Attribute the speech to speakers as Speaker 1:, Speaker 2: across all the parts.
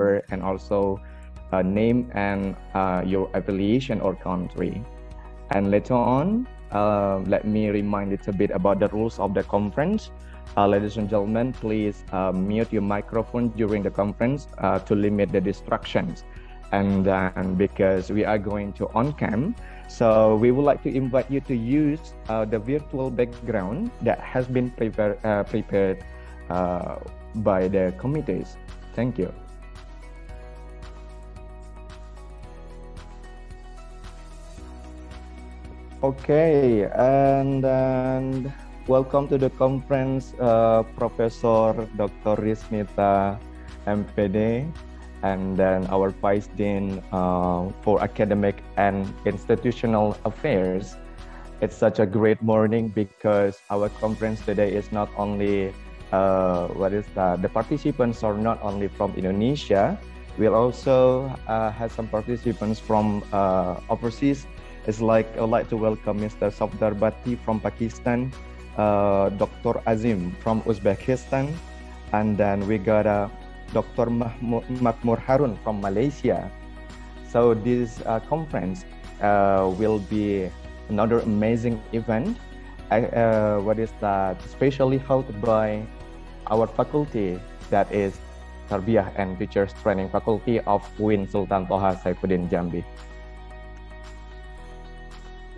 Speaker 1: number, and also name and your affiliation or country. And later on, let me remind a little bit about the rules of the conference. Ladies and gentlemen, please mute your microphone during the conference to limit the distractions. And because we are going to on-cam, so we would like to invite you to use the virtual background that has been prepared by the committees. Thank you. Okay, and welcome to the conference, Professor Dr. Rismita, MPD, and then our Vice Dean for Academic and Institutional Affairs. It's such a great morning because our conference today is not only, the participants are not only from Indonesia, we'll also have some participants from overseas. It's like I'd like to welcome Mr. Safdar Bhatti from Pakistan, Dr. Azim from Uzbekistan, and then we got Dr. Makmur Harun from Malaysia. So this conference will be another amazing event. Especially held by our faculty, that is Tarbiyah and Teachers Training Faculty of UIN Sultan Toha Saifuddin Jambi.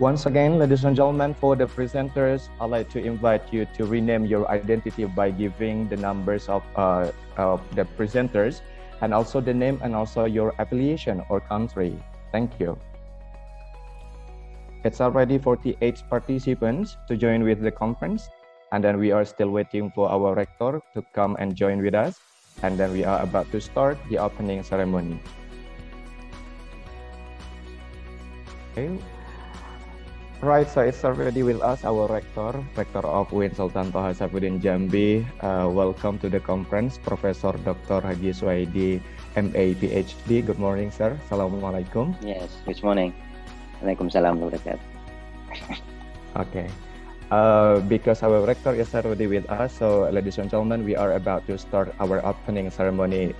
Speaker 1: Once again, ladies and gentlemen, for the presenters, I'd like to invite you to rename your identity by giving the numbers of the presenters, and also the name and also your affiliation or country. Thank you. It's already 48 participants to join with the conference, and then we are still waiting for our rector to come and join with us, and then we are about to start the opening ceremony. Okay. Right, so it's already with us, our rector of UIN Sultan Toha Saifuddin Jambi. Welcome to the conference, Professor Dr. Haji Suwaidi, MA, PhD. Good morning, sir. Assalamualaikum.
Speaker 2: Yes, good morning. Waalaikumsalam warahmatullahi wabarakatuh.
Speaker 1: Okay. Because our rector is already with us, so ladies and gentlemen, we are about to start our opening ceremony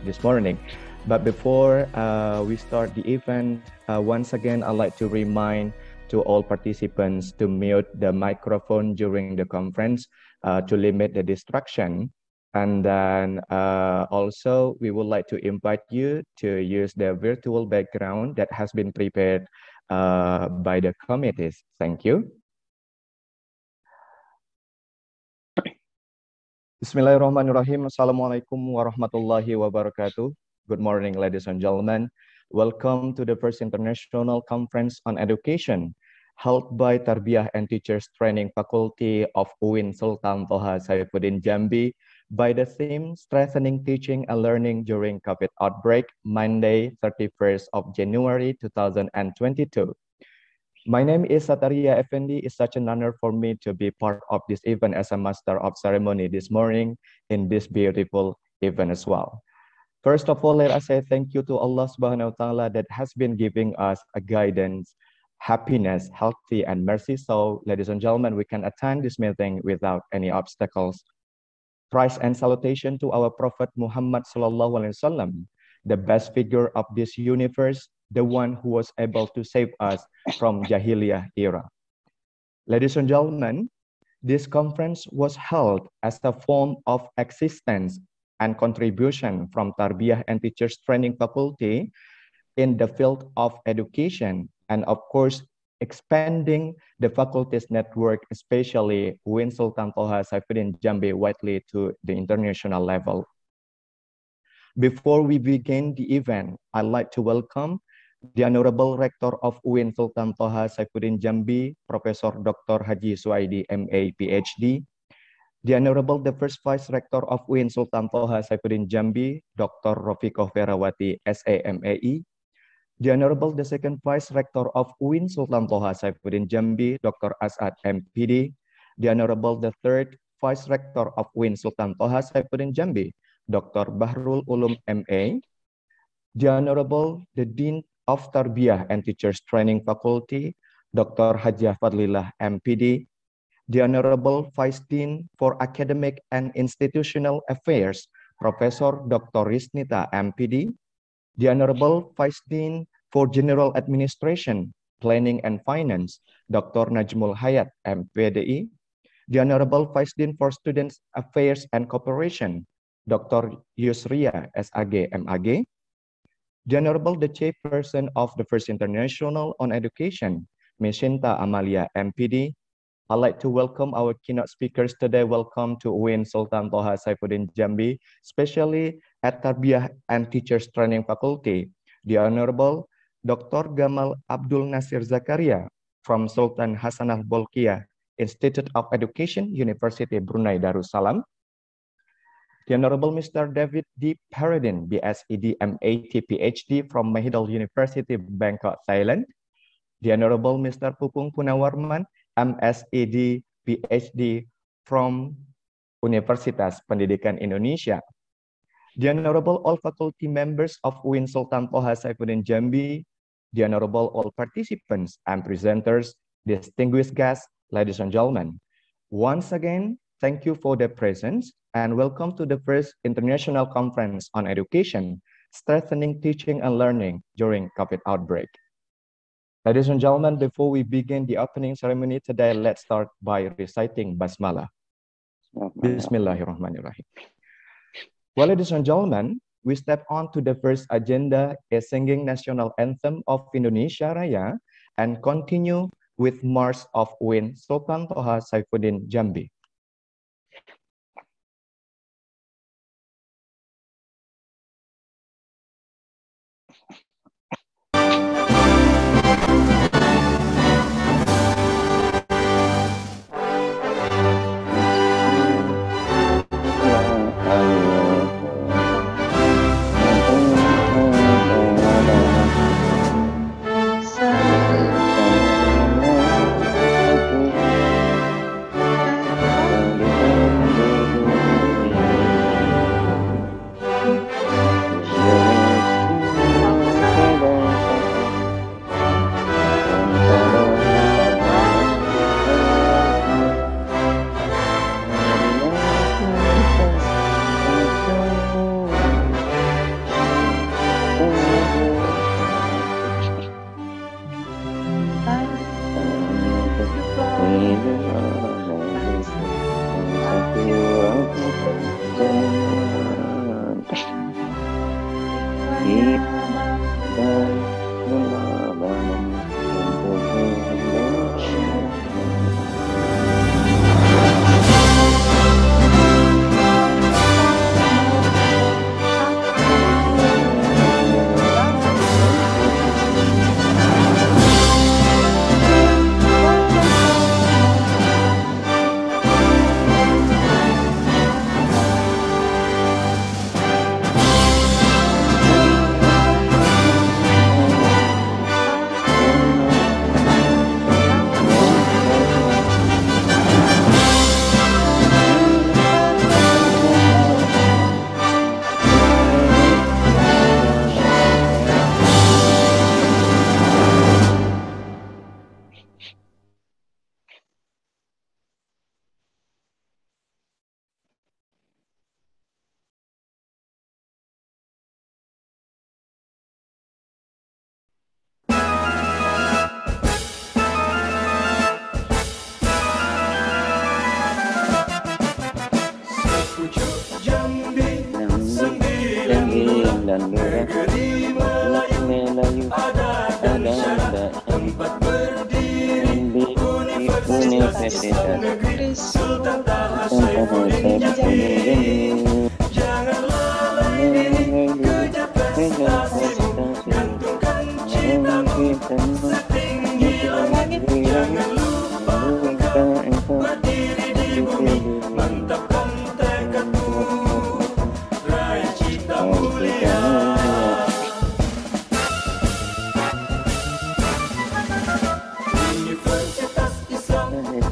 Speaker 1: this morning. But before we start the event, once again, I'd like to remind to all participants to mute the microphone during the conference to limit the distraction. And then also we would like to invite you to use the virtual background that has been prepared by the committees. Thank you. Bismillahirrahmanirrahim. Assalamualaikum warahmatullahi wabarakatuh. Good morning, ladies and gentlemen. Welcome to the first International Conference on Education held by Tarbiyah and Teachers Training Faculty of UIN Sultan Toha Saifuddin Jambi by the theme Strengthening Teaching and Learning During COVID Outbreak, Monday, 31st of January 2022. My name is Sataria Effendi. It's such an honor for me to be part of this event as a master of ceremony this morning in this beautiful event as well. First of all, let us say thank you to Allah Subhanahu wa Ta'ala that has been giving us a guidance, happiness, healthy, and mercy. So, ladies and gentlemen, we can attend this meeting without any obstacles. Praise and salutation to our Prophet Muhammad Sallallahu Alaihi Wasallam, the best figure of this universe, the one who was able to save us from Jahiliyah era. Ladies and gentlemen, this conference was held as a form of existence and contribution from Tarbiyah and Teachers Training Faculty in the field of education, and of course, expanding the faculty's network, especially UIN Sultan Toha Saifuddin Jambi widely to the international level. Before we begin the event, I'd like to welcome the Honorable Rector of UIN Sultan Toha Saifuddin Jambi, Professor Dr. Haji Suwaidi, MA, PhD, the Honorable the First Vice Rector of UIN Sultan Toha Saifuddin Jambi, Dr. Rofiqoh Ferawati, SAMAE, the Honorable the Second Vice Rector of UIN Sultan Toha Saifuddin Jambi, Dr. As'ad, MPD, the Honorable the Third Vice Rector of UIN Sultan Toha Saifuddin Jambi, Dr. Bahrul Ulum, MA, the Honorable the Dean of Tarbiyah and Teachers Training Faculty, Dr. Hajjah Fadlilah, MPD, the Honorable Vice Dean for Academic and Institutional Affairs, Professor Dr. Risnita, MPD, the Honorable Vice Dean for General Administration, Planning and Finance, Dr. Najmul Hayat, MPDI, the Honorable Vice Dean for Students Affairs and Cooperation, Dr. Yusria, SAG, MAG, the Honorable the Chairperson of the First International on Education, Ms. Shinta Amalia, MPD. I'd like to welcome our keynote speakers today. Welcome to UIN Sultan Toha Saifuddin Jambi, especially at Tarbiyah and Teachers Training Faculty, the Honorable Dr. Gamal Abdul Nasir Zakaria from Sultan Hasanah Bolkiah Institute of Education, University Brunei Darussalam, the Honorable Mr. David D. Paradin, BSED MAT PhD from Mahidol University, Bangkok, Thailand, the Honorable Mr. Pupung Punawarman, MSED PhD from Universitas Pendidikan Indonesia, the Honorable all faculty members of UIN Sultan Toha Saifuddin Jambi, the Honorable all participants and presenters, distinguished guests, ladies and gentlemen. Once again, thank you for the presence and welcome to the first International Conference on Education, Strengthening Teaching and Learning during COVID outbreak. Ladies and gentlemen, before we begin the opening ceremony today, let's start by reciting Basmalah. Bismillahirrahmanirrahim. Well, ladies and gentlemen, we step on to the first agenda, a singing national anthem of Indonesia Raya, and continue with March of UIN Sultan Toha Saifuddin Jambi.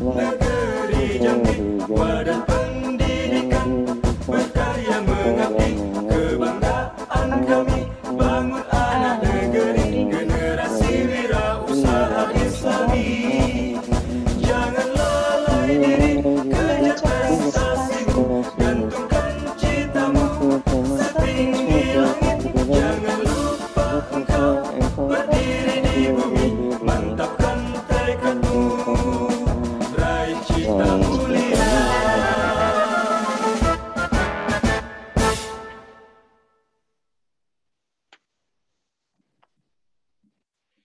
Speaker 3: Negeri Badan Pendidikan berkarya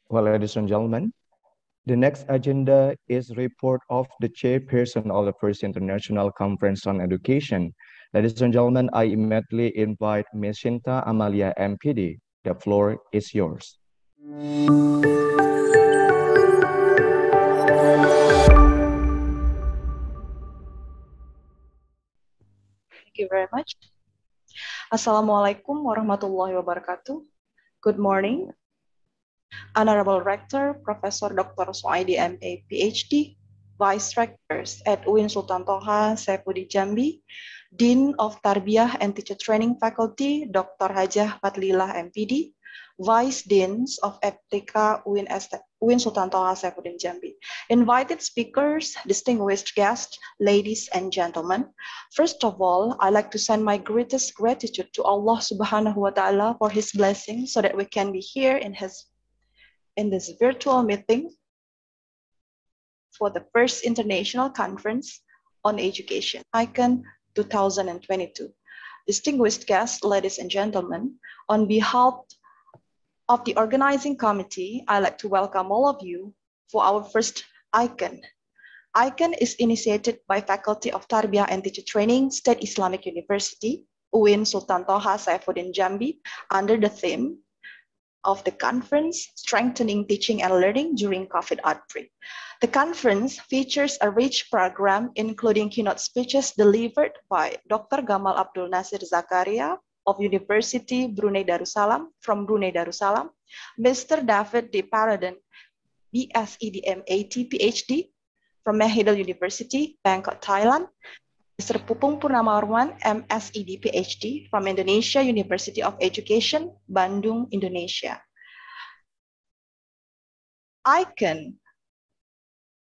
Speaker 1: Well, ladies and gentlemen, the next agenda is report of the chairperson of the First International Conference on Education. Ladies and gentlemen, I immediately invite Ms. Shinta Amalia, MPD. The floor is yours.
Speaker 3: Thank you very much. Assalamualaikum warahmatullahi wabarakatuh. Good morning. Honorable Rector, Professor Dr. Suaidi MA, PhD, Vice Rectors at UIN Sultan Toha Saifuddin Jambi, Dean of Tarbiyah and Teacher Training Faculty, Dr. Hajah Fatlilah MPD, Vice Deans of FTK UIN Sultan Toha Saifuddin Jambi, invited speakers, distinguished guests, ladies and gentlemen. First of all, I'd like to send my greatest gratitude to Allah Subhanahu wa Ta'ala for His blessing so that we can be here in this virtual meeting for the First International Conference on Education, ICON 2022. Distinguished guests, ladies and gentlemen, on behalf of the organizing committee, I'd like to welcome all of you for our first ICON. ICON is initiated by Faculty of Tarbiyah and Teacher Training, State Islamic University, UIN Sultan Toha Saifuddin Jambi, under the theme of the conference, Strengthening Teaching and Learning During COVID Outbreak. The conference features a rich program, including keynote speeches delivered by Dr. Gamal Abdul Nasir Zakaria of University Brunei Darussalam from Brunei Darussalam, Mr. David D. Paradon, BSEDMAT PhD from Mahidol University, Bangkok, Thailand, Mr. Pupung Purnamarwan, MSED PhD from Indonesia University of Education, Bandung, Indonesia. ICON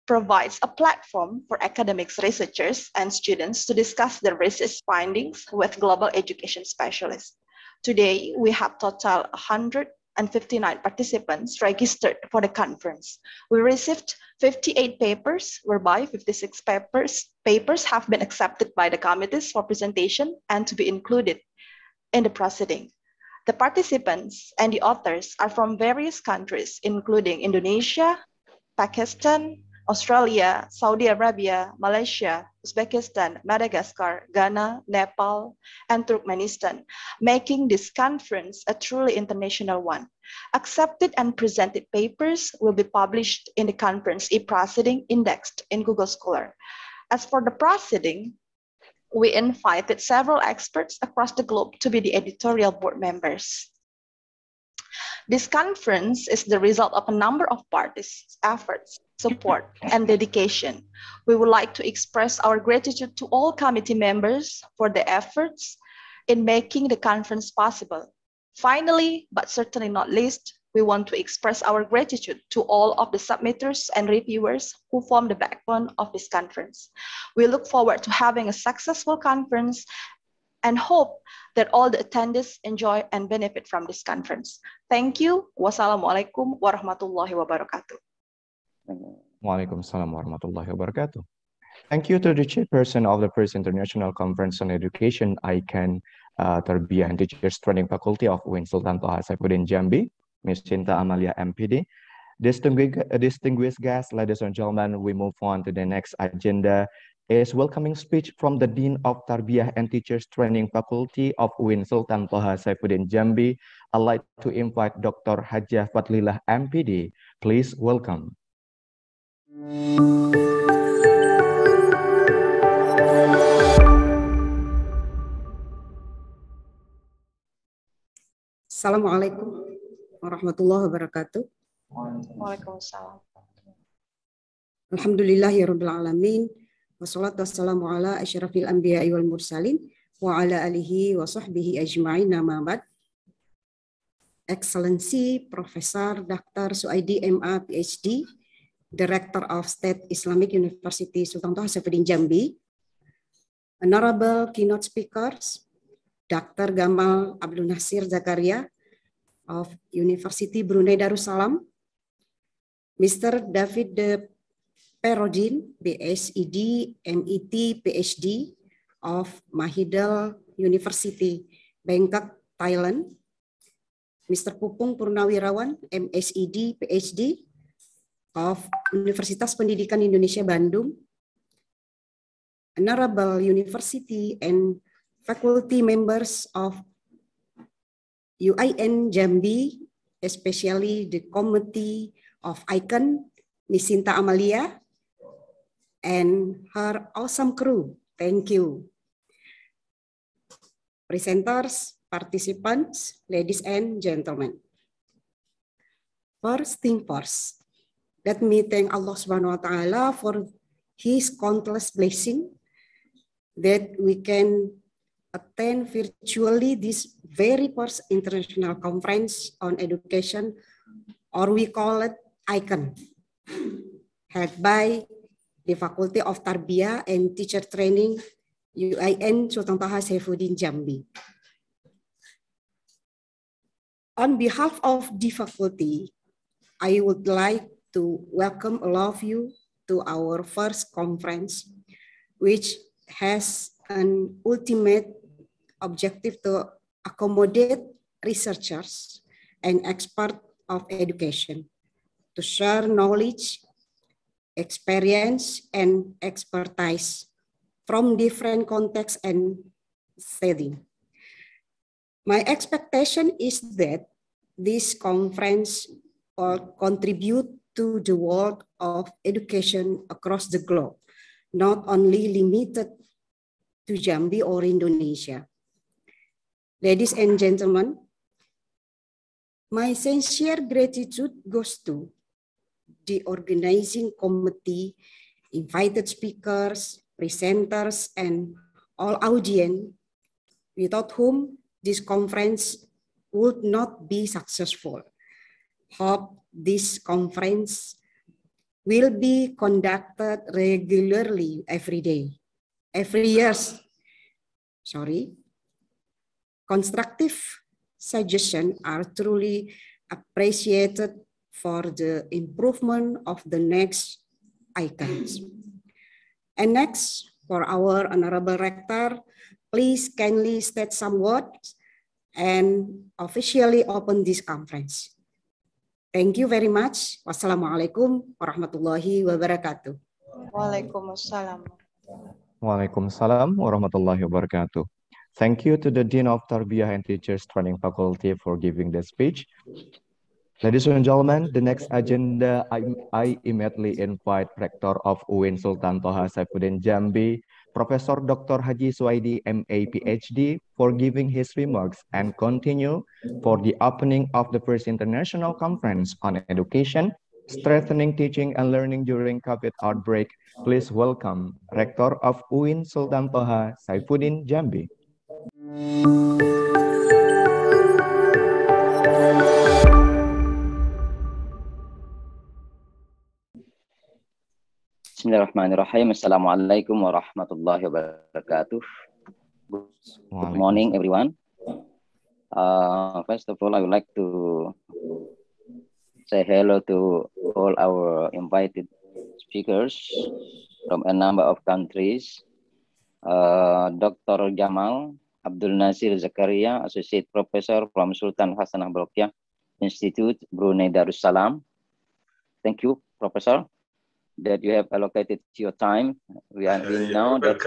Speaker 3: provides a platform for academics, researchers, and students to discuss their research findings with global education specialists. Today, we have total 159 participants registered for the conference. We received 58 papers, whereby 56 papers have been accepted by the committees for presentation and to be included in the proceeding. The participants and the authors are from various countries, including Indonesia, Pakistan, Australia, Saudi Arabia, Malaysia, Uzbekistan, Madagascar, Ghana, Nepal, and Turkmenistan, making this conference a truly international one. Accepted and presented papers will be published in the conference e-proceeding indexed in Google Scholar. As for the proceeding, we invited several experts across the globe to be the editorial board members. This conference is the result of a number of parties' efforts, support, and dedication. We would like to express our gratitude to all committee members for their efforts in making the conference possible. Finally, but certainly not least, we want to express our gratitude to all of the submitters and reviewers who form the backbone of this conference. We look forward to having a successful conference and hope that all the attendees enjoy and benefit from this conference. Thank you. Wassalamualaikum warahmatullahi wabarakatuh.
Speaker 1: Waalaikumsalam warahmatullahi wabarakatuh. Thank you to the chairperson of the First International Conference on Education, ICON Tarbiyah and Teachers Training Faculty of UIN Sultan Toha Saifuddin Jambi, Ms. Shinta Amalia, MPD. Distinguished guests, ladies and gentlemen, we move on to the next agenda. Is welcoming speech from the Dean of Tarbiyah and Teachers Training Faculty of UIN Sultan Toha Saifuddin Jambi. I'd like to invite Dr. Hajah Fatlilah, MPD. Please welcome.
Speaker 4: Assalamualaikum warahmatullahi wabarakatuh.
Speaker 3: Waalaikumsalam.
Speaker 4: Alhamdulillahirabbil alamin. Wassalatu wassalamu ala asyrafil anbiya'i wal mursalin wa ala alihi wa sahbihi ajma'in, amma ba'd. Excellency Professor Dr. Suaidi MA, PhD, Director of State Islamic University Sultan Toha Saifuddin Jambi, Honorable keynote speakers, Dr. Gamal Abdul Nasir Zakaria of University Brunei Darussalam, Mr. David D. Paradon, BSED MET PhD of Mahidol University, Bangkok, Thailand, Mr. Pupung Purnawirawan, MSED, PhD of Universitas Pendidikan Indonesia Bandung, Honorable University and faculty members of UIN Jambi, especially the Committee of ICON, Ms. Sinta Amalia, and her awesome crew. Thank you. Presenters, participants, ladies and gentlemen. First thing first, let me thank Allah Subhanahu wa Ta'ala for His countless blessing that we can attend virtually this very first international conference on education, or we call it ICON, held by the Faculty of Tarbiyah and Teacher Training, UIN Sultan Toha Saifuddin Jambi. On behalf of the faculty, I would like to welcome all of you to our first conference, which has an ultimate objective to accommodate researchers and experts of education to share knowledge, experience, and expertise from different contexts and settings. My expectation is that this conference will contribute to the world of education across the globe, not only limited to Jambi or Indonesia. Ladies and gentlemen, my sincere gratitude goes to the organizing committee, invited speakers, presenters, and all audience, without whom this conference would not be successful. Hope this conference will be conducted regularly every year. Constructive suggestions are truly appreciated for the improvement of the next icons. And next, for our Honorable Rector, please kindly state some words and officially open this conference. Thank you very much. Wassalamualaikum warahmatullahi wabarakatuh.
Speaker 3: Waalaikumsalam.
Speaker 1: Waalaikumsalam warahmatullahi wabarakatuh. Thank you to the Dean of Tarbiyah and Teachers Training Faculty for giving the speech. Ladies and gentlemen, the next agenda, I immediately invite Rector of UIN Sultan Toha Saifuddin Jambi, Professor Dr. Haji Suwaidi, MA, PhD, for giving his remarks and continue for the opening of the first international conference on education, strengthening teaching and learning during COVID outbreak. Please welcome Rector of UIN Sultan Toha Saifuddin Jambi.
Speaker 2: Bismillahirrahmanirrahim. Assalamualaikum warahmatullahi wabarakatuh. Good morning, everyone. First of all, I would like to say hello to all our invited speakers from a number of countries. Dr. Jamal Abdul Nasir Zakaria, Associate Professor from Sultan Hassanah Bolkiah Institute, Brunei Darussalam. Thank you, Professor, that you have allocated your time. We know that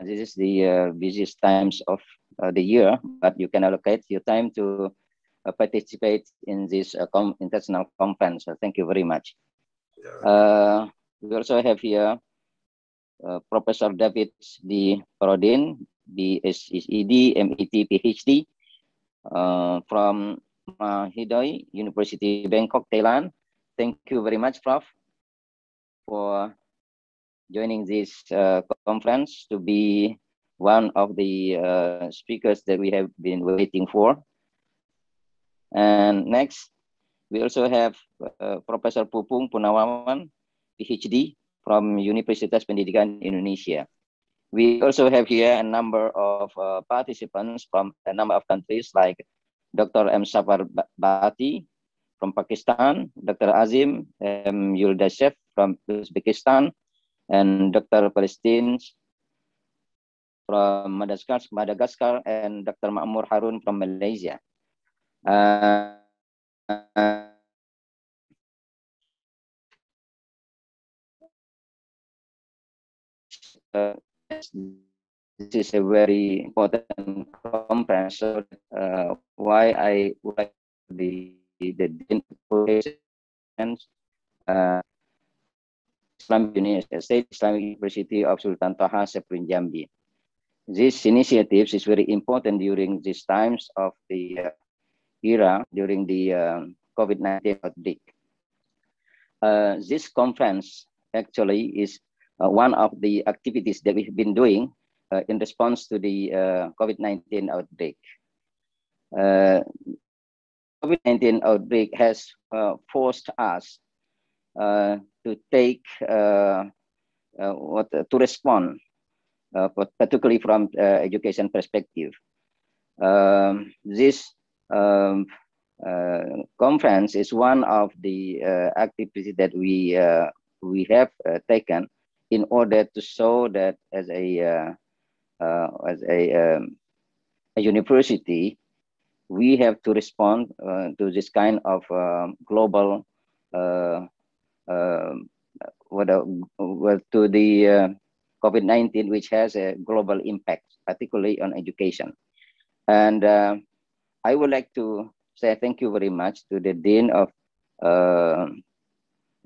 Speaker 2: this is the busiest times of the year, but you can allocate your time to participate in this international conference. Thank you very much. We also have here Professor David D. Parodin, BSED, MET, PhD, from Mahidol University, Bangkok, Thailand. Thank you very much, Prof, for joining this conference to be one of the speakers that we have been waiting for. And next, we also have Professor Pupung Purnawirawan, PhD, from Universitas Pendidikan Indonesia. We also have here a number of participants from a number of countries like Dr. M. Safar Bhatti from Pakistan, Dr. Azim M. Yuldashev from Uzbekistan, and Dr. Palestine from Madagascar, and Dr. Ma'mur Harun from Malaysia. This is a very important conference. So, why I would like the Dean State Islamic University of Sultan Toha, Seprin Jambi. This initiative is very important during these times of the era during the COVID-19 outbreak. This conference actually is one of the activities that we've been doing in response to the COVID-19 outbreak. COVID-19 outbreak has forced us to take to respond, particularly from education perspective. This conference is one of the activities that we have taken in order to show that as a university, we have to respond to this kind of global to the COVID-19, which has a global impact, particularly on education. And I would like to say thank you very much to the Dean of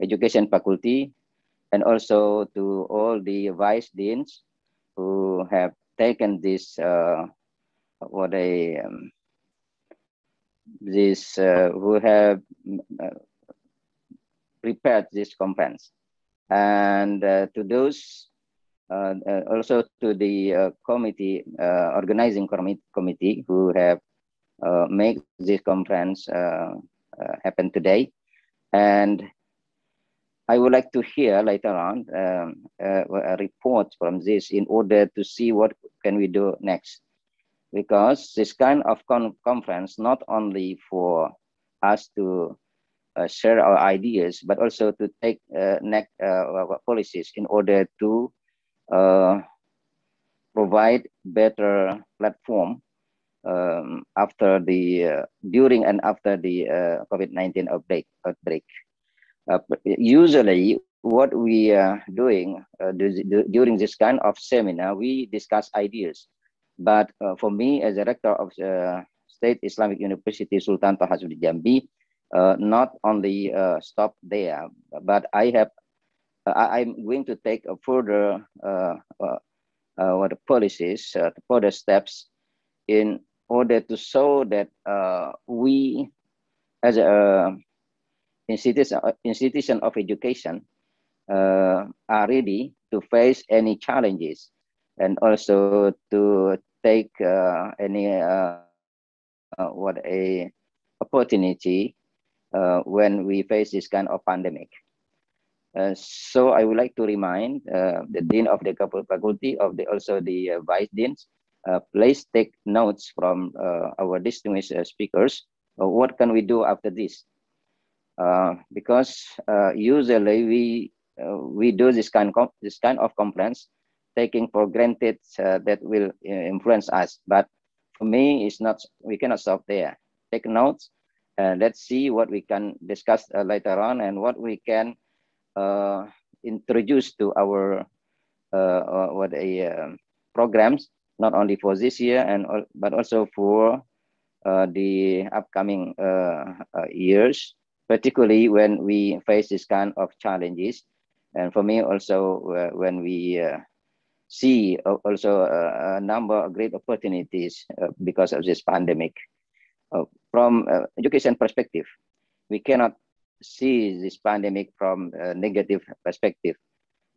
Speaker 2: Education Faculty, and also to all the Vice Deans who have taken this who have prepared this conference, and to those also to the committee, organizing committee who have made this conference happen today. And I would like to hear later on a report from this in order to see what can we do next. Because this kind of conference, not only for us to share our ideas, but also to take next policies in order to provide better platform after the during and after the COVID-19 outbreak. Usually, what we are doing during this kind of seminar, we discuss ideas. But for me, as a rector of State Islamic University Sultan Toha Jambi, not only stop there, but I'm going to take a further policies, further steps in order to show that we, as a institution of education, are ready to face any challenges, and also to take any opportunity when we face this kind of pandemic. So I would like to remind the Dean of the Faculty, also the Vice Deans, please take notes from our distinguished speakers. What can we do after this? Because usually we do this kind of conference, taking for granted that will influence us. But for me, it's not. We cannot stop there. Take notes. Let's see what we can discuss later on, and what we can introduce to our programs, not only for this year but also for the upcoming years, particularly when we face this kind of challenges. And for me also, when we see also a number of great opportunities because of this pandemic. From education perspective, we cannot see this pandemic from a negative perspective,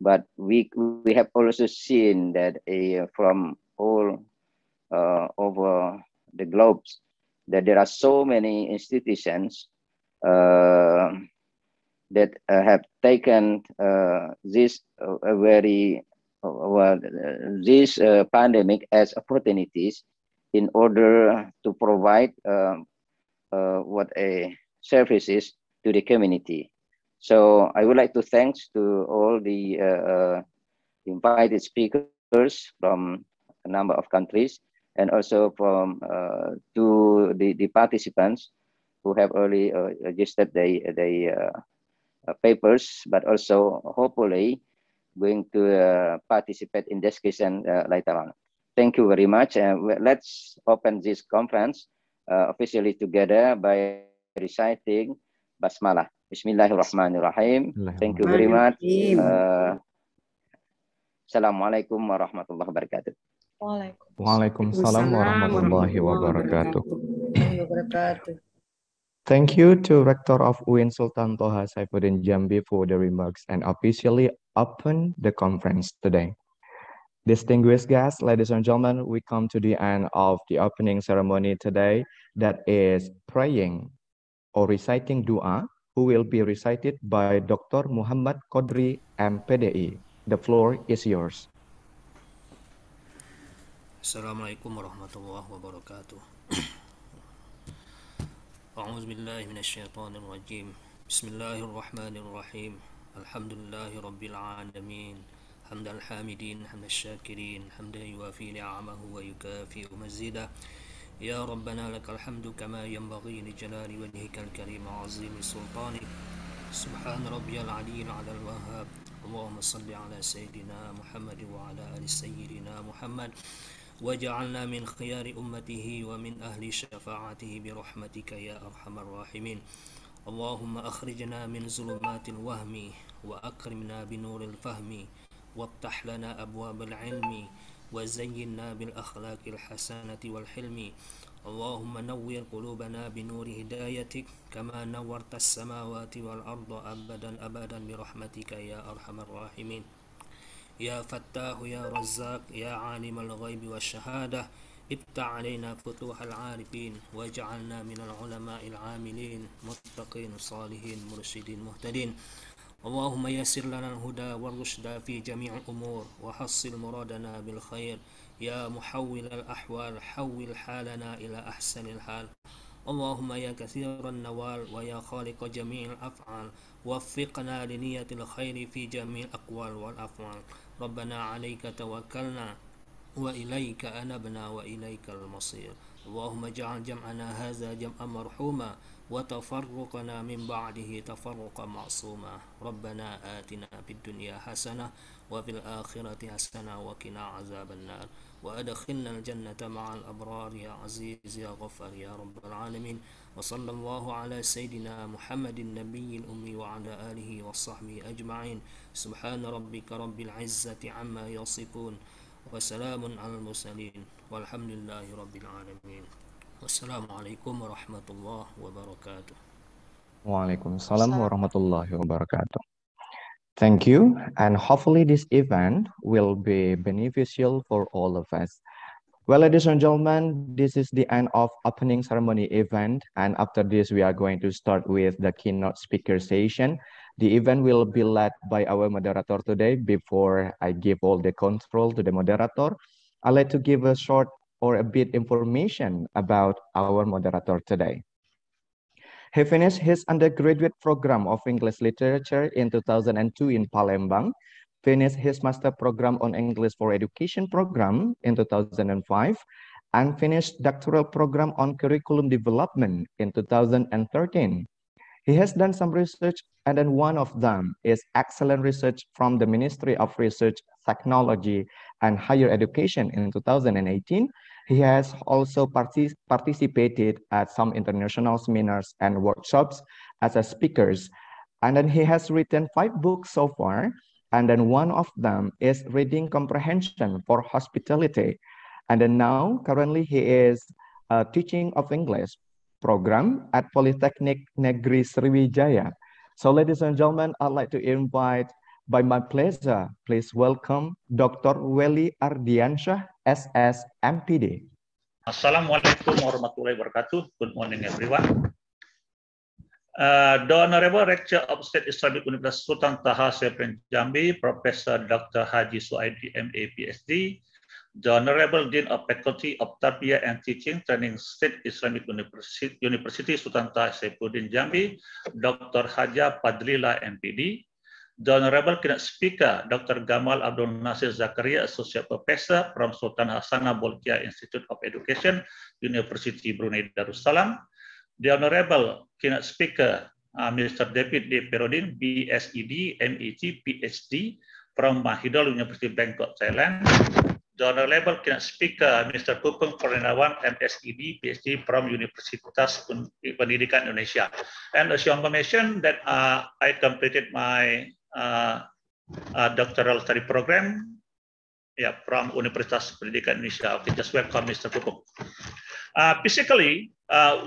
Speaker 2: but we have also seen that from all over the globe, that there are so many institutions that have taken this this pandemic as opportunities in order to provide services to the community. So I would like to thank to all the invited speakers from a number of countries, and also from to the participants who have already registered the papers, but also hopefully going to participate in discussion later on. Thank you very much. Let's open this conference officially together by reciting Basmalah. Bismillahirrahmanirrahim. Thank you very much. Assalamualaikum warahmatullahi wabarakatuh.
Speaker 1: Waalaikumsalam warahmatullahi wabarakatuh. Thank you to Rector of UIN Sultan Toha Saifuddin Jambi for the remarks and officially open the conference today. Distinguished guests, ladies and gentlemen, we come to the end of the opening ceremony today, that is praying or reciting dua, who will be recited by Dr. Muhammad Qadri, MPDI. The floor is yours.
Speaker 5: Assalamualaikum warahmatullahi wabarakatuh. A'udzu billahi minasyaitonir rajim. Bismillahirrahmanirrahim. Alhamdulillahi rabbil alamin. Hamdal hamidin, hamdal syakirin, hamdan yuwafi ni'amahu wa yukafi mazidah. Ya Rabbana lakal hamdu kama yanbaghi li jalali wajhikal karim azimi sultanik. Subhan rabbiyal aliyyil alal wahhab. Allahumma salli ala sayyidina Muhammad wa ala ali sayyidina Muhammad. وجعلنا من خيار أمته ومن أهل شفاعته برحمتك يا أرحم الراحمين. اللهم أخرجنا من ظلمات الوهم وأكرمنا بنور الفهم وافتح لنا أبواب العلم وزينا بالأخلاق الحسنة والحلم. اللهم نور قلوبنا بنور هدايتك كما نورت السماوات والأرض أبدا أبدا برحمتك يا أرحم الراحمين. يا فتاح يا رزاق يا عالم الغيب والشهادة افتح علينا فتوح العارفين واجعلنا من العلماء العاملين متقين صالحين مرشدين مهتدين. اللهم يسر لنا الهدى والرشد في جميع الأمور وحصل مرادنا بالخير. يا محول الأحوال حول حالنا إلى أحسن الحال. اللهم يا كثير النوال ويا خالق جميع الأفعال وفقنا لنية الخير في جميع الأقوال والأفعال. ربنا عليك توكلنا وإليك أنبنا وإليك المصير. اللهم اجعل جمعنا هذا جمعا مرحوما وتفرقنا من بعده تفرقا معصوما. ربنا آتنا في الدنيا حسنة وفي الآخرة حسنة وقنا عذاب النار وأدخلنا الجنة مع الأبرار يا عزيز يا غفار يا رب العالمين. وصلى الله على سيدنا محمد النبي الأمي وعلى آله وصحبه أجمعين. سبحان ربك رب العزة عما يصفون وسلام على المرسلين والحمد لله رب العالمين. والسلام عليكم ورحمة الله وبركاته.
Speaker 1: Waalaikumsalam warahmatullahi wabarakatuh. Thank you, and hopefully this event will be beneficial for all of us. Well, ladies and gentlemen, this is the end of opening ceremony event, and after this we are going to start with the keynote speaker session. The event will be led by our moderator today. Before I give all the control to the moderator, I'd like to give a short or a bit information about our moderator today. He finished his undergraduate program of English literature in 2002 in Palembang, finished his master program on English for Education program in 2005, and finished doctoral program on curriculum development in 2013. He has done some research, and then one of them is excellent research from the Ministry of Research, Technology, and Higher Education in 2018. He has also participated at some international seminars and workshops as a speaker. And then he has written 5 books so far. And then one of them is Reading Comprehension for Hospitality. And then now, currently, he is teaching of English program at Polytechnic Negeri Sriwijaya. So, ladies and gentlemen, I'd like to invite, by my pleasure, please welcome Dr. Weli Ardiansyah, SS MPD.
Speaker 6: Assalamualaikum warahmatullahi wabarakatuh. Good morning, everyone. The Honorable Rector of State Islamic University Sultan Taha Saifuddin Jambi, Professor Dr. Haji Suaidi, MA, PhD, the Honorable Dean of Faculty of Tarbiyah and Teaching, Training State Islamic University Sultan Taha Saifuddin Jambi, Dr. Haja Padlila, MPD, The Honorable Keynote Speaker, Dr. Gamal Abdul Nasir Zakaria, Associate Professor from Sultan Hassanah Bolkiah Institute of Education, University Brunei Darussalam. The Honorable Keynote Speaker, Mr. David D. Perodin, BSED, MET, PhD from Mahidol University Bangkok, Thailand. The Honorable Keynote Speaker, Mr. Pupeng Purnawirawan, MSED, PhD from Universitas Pendidikan Indonesia. And as you mentioned that I completed my doctoral study program from Universitas Pendidikan Indonesia. Okay, just welcome Mr. Pupeng. Physically,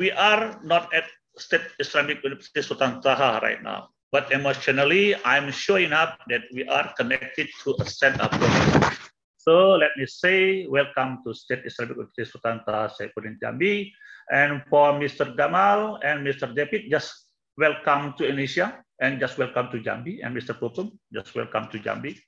Speaker 6: we are not at State Islamic University Sultan Taha right now, but emotionally, I'm sure enough that we are connected to a stand-up program. So let me say welcome to State Islamic University Sultan Taha Saifuddin Jambi, and for Mr. Gamal and Mr. David, just welcome to Indonesia and just welcome to Jambi, and Mr. Pupeng, just welcome to Jambi.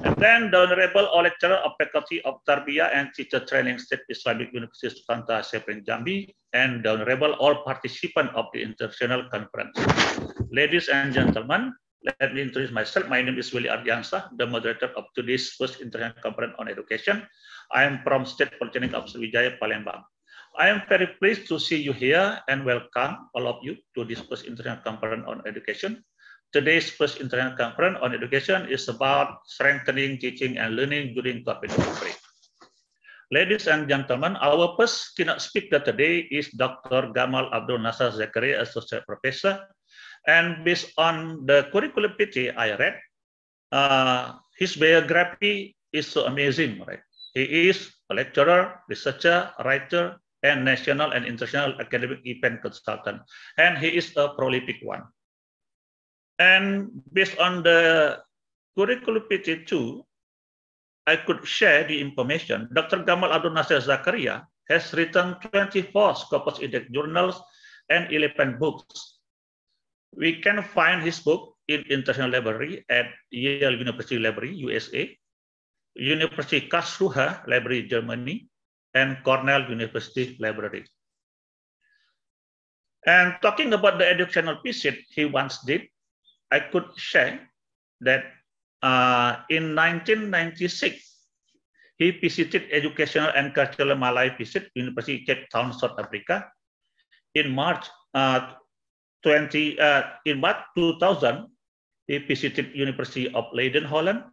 Speaker 6: And then the Honorable Lecturer of Faculty of Tarbiyah and Teacher Training, State Islamic University Sultan Taha Saifuddin Jambi, and the Honorable all participants of the International Conference. Ladies and gentlemen, let me introduce myself. My name is Willy Ardiansah, the moderator of today's first International Conference on Education. I am from State Polytechnic of Sriwijaya, Palembang. I am very pleased to see you here and welcome all of you to this first International Conference on Education. Today's first International Conference on Education is about strengthening teaching and learning during COVID-19. Ladies and gentlemen, our first keynote speaker today is Dr. Gamal Abdul Nasir Zakaria, Associate Professor. And based on the curriculum vitae I read, his biography is so amazing, right? He is a lecturer, researcher, writer, and national and international academic event consultant. And he is a prolific one. And based on the curriculum vitae too, I could share the information. Dr. Gamal Abdul Nasir Zakaria has written 24 Scopus Index journals and 11 books. We can find his book in International Library at Yale University Library, USA, University Karlsruhe Library, Germany, and Cornell University Library. And talking about the educational visit he once did, I could share that in 1996, he visited Educational and Cultural Malay visit University Cape Town, South Africa. In March 2000, he visited University of Leiden, Holland.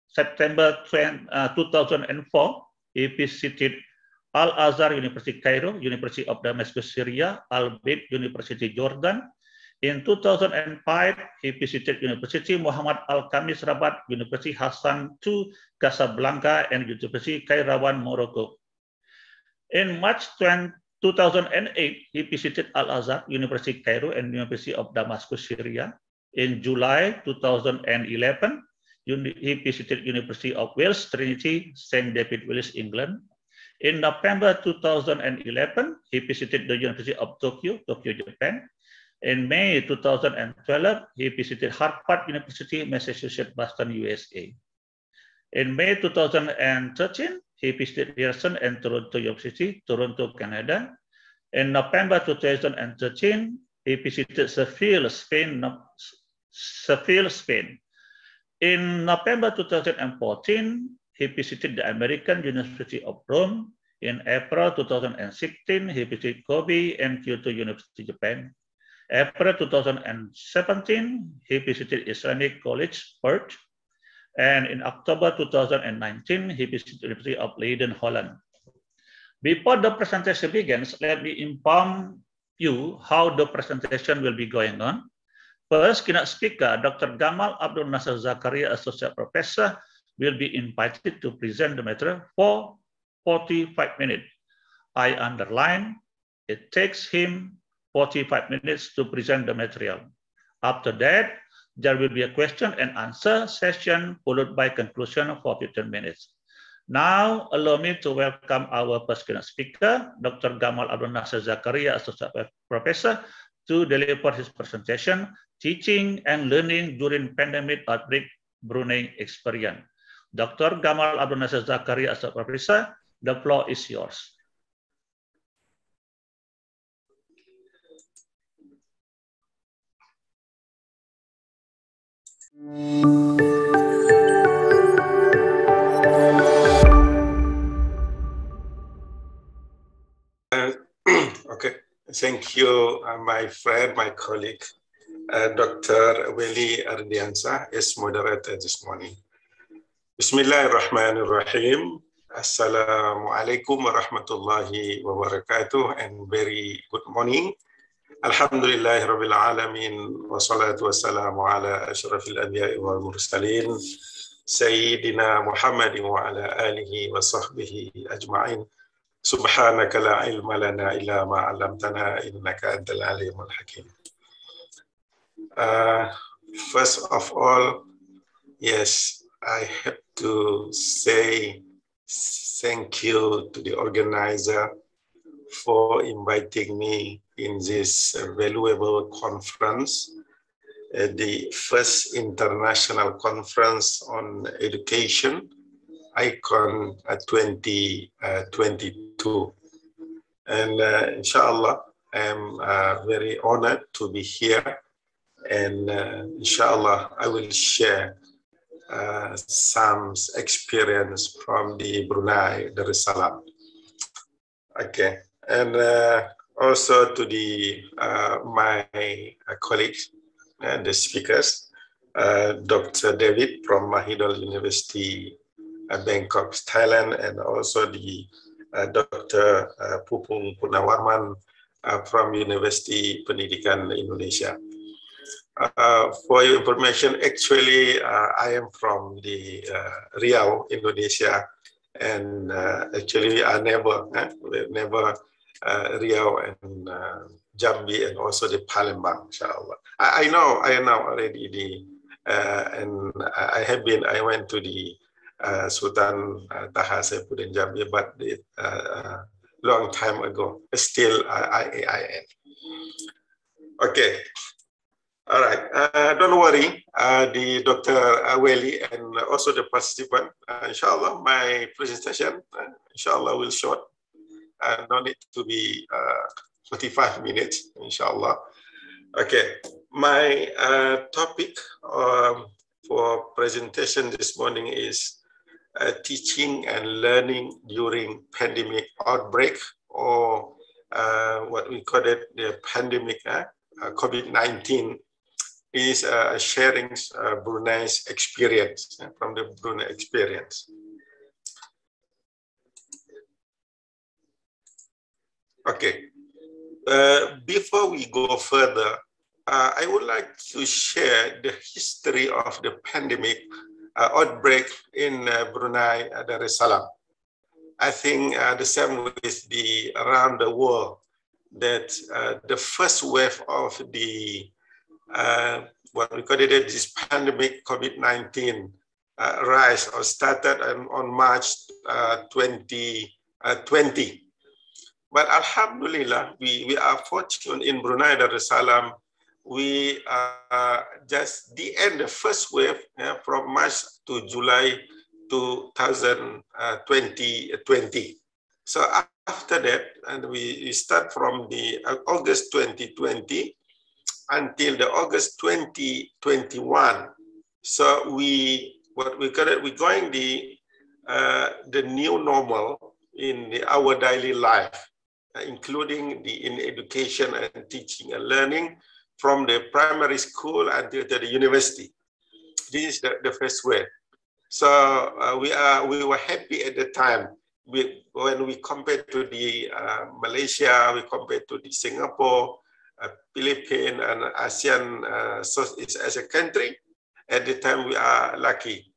Speaker 6: September 2004, he visited Al-Azhar University, Cairo, University of Damascus, Syria, Al-Bait University, Jordan. In 2005, he visited University Muhammad Al-Khamis, Rabat, University Hassan II, Casablanca, and University Kairawan, Morocco. In March 2008, he visited Al-Azhar, University Cairo, and University of Damascus, Syria. In July 2011, he visited University of Wales, Trinity, St. David, Wales, England. In November 2011, he visited the University of Tokyo, Japan. In May 2012, he visited Harvard University, Massachusetts, Boston, USA. In May 2013, he visited Ryerson and Toronto University, Toronto, Canada. In November 2013, he visited Seville, Spain. In November 2014, he visited the American University of Rome. In April 2016, he visited Kobe and Kyoto University, Japan. April 2017, he visited Islamic College, Perth. And in October 2019, he visited the University of Leiden, Holland. Before the presentation begins, let me inform you how the presentation will be going on. First, keynote speaker, Dr. Gamal Abdul Nasir Zakaria, Associate Professor, will be invited to present the matter for 45 minutes. I underline, it takes him 45 minutes to present the material. After that, there will be a question and answer session followed by conclusion for 15 minutes. Now, allow me to welcome our first keynote speaker, Dr. Gamal Abdul Nasir Zakaria, Associate Professor, to deliver his presentation, Teaching and Learning During Pandemic Outbreak Brunei Experience. Dr. Gamal Abdul Nasir Zakaria, Associate Professor, the floor is yours.
Speaker 7: Okay, thank you, my friend, my colleague, Dr. Welly Ardiansa, as moderator this morning. Bismillahirrahmanirrahim. Assalamualaikum warahmatullahi wabarakatuh, and very good morning. Alhamdulillahi rabbil alamin, wa salatu wassalamu ala ashrafil anbiya'i wal mursalin, Sayyidina Muhammadin wa ala alihi wa sahbihi ajma'in. Subhanaka la ilma lana illa ma 'allamtana innaka antal alimul hakim. First of all, yes, I have to say thank you to the organizer for inviting me in this valuable conference, the first international conference on education, ICON 2022. And inshallah, I'm very honored to be here. And inshallah, I will share some experience from the Brunei Darussalam. Okay, and also to the my colleagues and the speakers, Dr. David from Mahidol University, Bangkok, Thailand, and also the Dr. Pupung Purnawarman from University Pendidikan Indonesia. For your information, actually, I am from the Riau, Indonesia, and actually we are neighbor Riau and Jambi, and also the Palembang, inshallah. I know already the, and I went to the Sultan Taha Saifuddin Jambi, but the, long time ago. Still, I am. Okay. All right, don't worry, the Dr. Welly and also the participant, inshallah, my presentation, inshallah, will short. No need to be 45 minutes, inshallah. Okay, my topic for presentation this morning is teaching and learning during pandemic outbreak, or what we call it, the pandemic, COVID-19. Is sharing Brunei's experience, from the Brunei experience. Okay, before we go further, I would like to share the history of the pandemic outbreak in Brunei Darussalam. I think the same with the around the world, that the first wave of the what we call it, this pandemic COVID-19 rise or started on March 2020. But alhamdulillah, we are fortunate in Brunei Darussalam. We just the end, the first wave from March to July 2020. So after that, and we start from the August 2020 until the August 2021. So we're going the new normal in our daily life, including in education and teaching and learning from the primary school until the university. This is the first wave. So we were happy at the time when we compared to the Malaysia, we compared to the Singapore, Philippines, and ASEAN Southeast Asia country. At the time, we are lucky,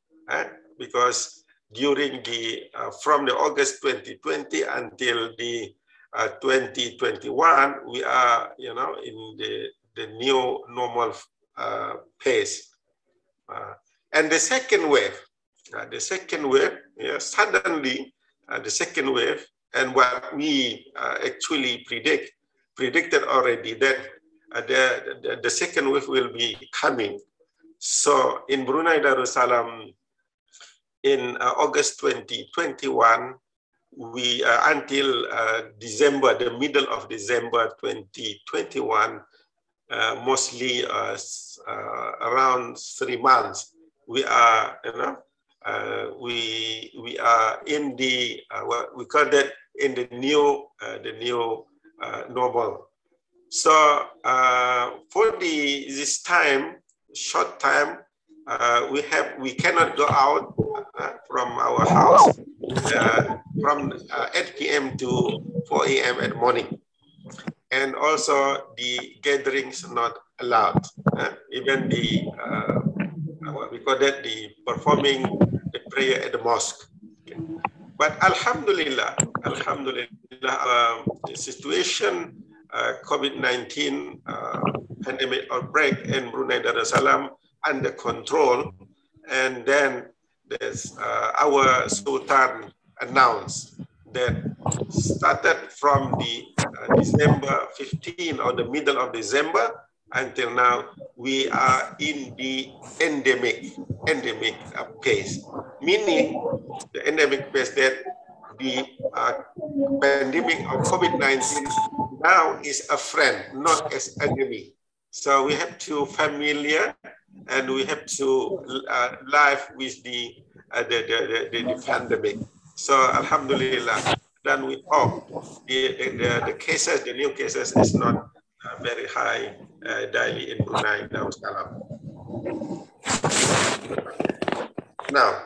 Speaker 7: because during the from the August 2020 until the 2021, we are in the new normal pace. And the second wave, suddenly the second wave, and what we actually predicted already, that the second wave will be coming. So in Brunei Darussalam, in August 2021, we until December, the middle of December 2021, mostly around 3 months. We are, we are in the what we call that in the new normal. So for this time, short time, we cannot go out from our house from 8 p.m. to 4 a.m. at morning. And also the gatherings not allowed. Even the what we call that, the performing the prayer at the mosque. Okay. But Alhamdulillah, the situation COVID-19 pandemic outbreak in Brunei Darussalam under control, and then there's our Sultan announced that started from the December 15 or the middle of December until now, we are in the endemic phase, meaning the endemic phase that the pandemic of COVID-19 now is a friend, not as enemy. So we have to familiar and we have to live with the pandemic. So Alhamdulillah, then we hope the cases, the new cases is not very high daily in Brunei Darussalam. Now,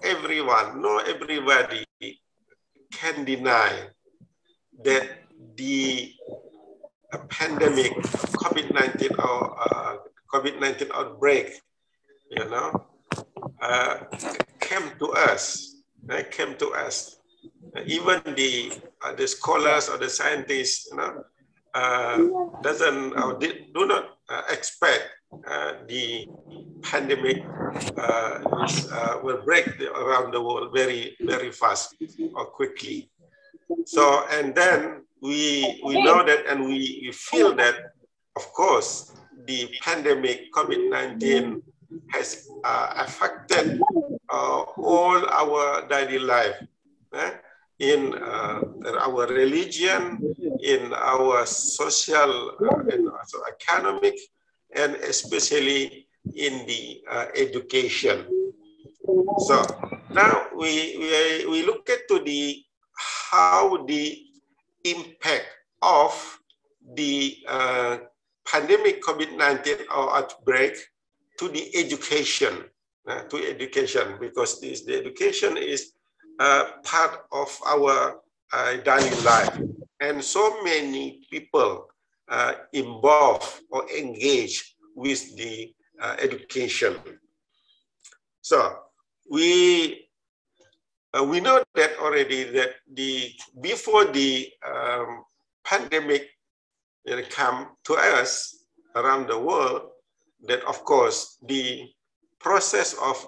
Speaker 7: everybody can deny that the pandemic, COVID-19 or COVID-19 outbreak, came to us. Even the scholars or the scientists, do not expect the pandemic will break around the world very, very fast or quickly. So, and then we know that, and we feel that, of course, the pandemic COVID-19 has affected all our daily life, in our religion, in our social and also economic, and especially in the education. So now we look at how the impact of the pandemic COVID-19 or outbreak to the education, because the education is part of our daily life, and so many people involved or engaged with the education. So we know that already, that before the pandemic come to us around the world, that of course the process of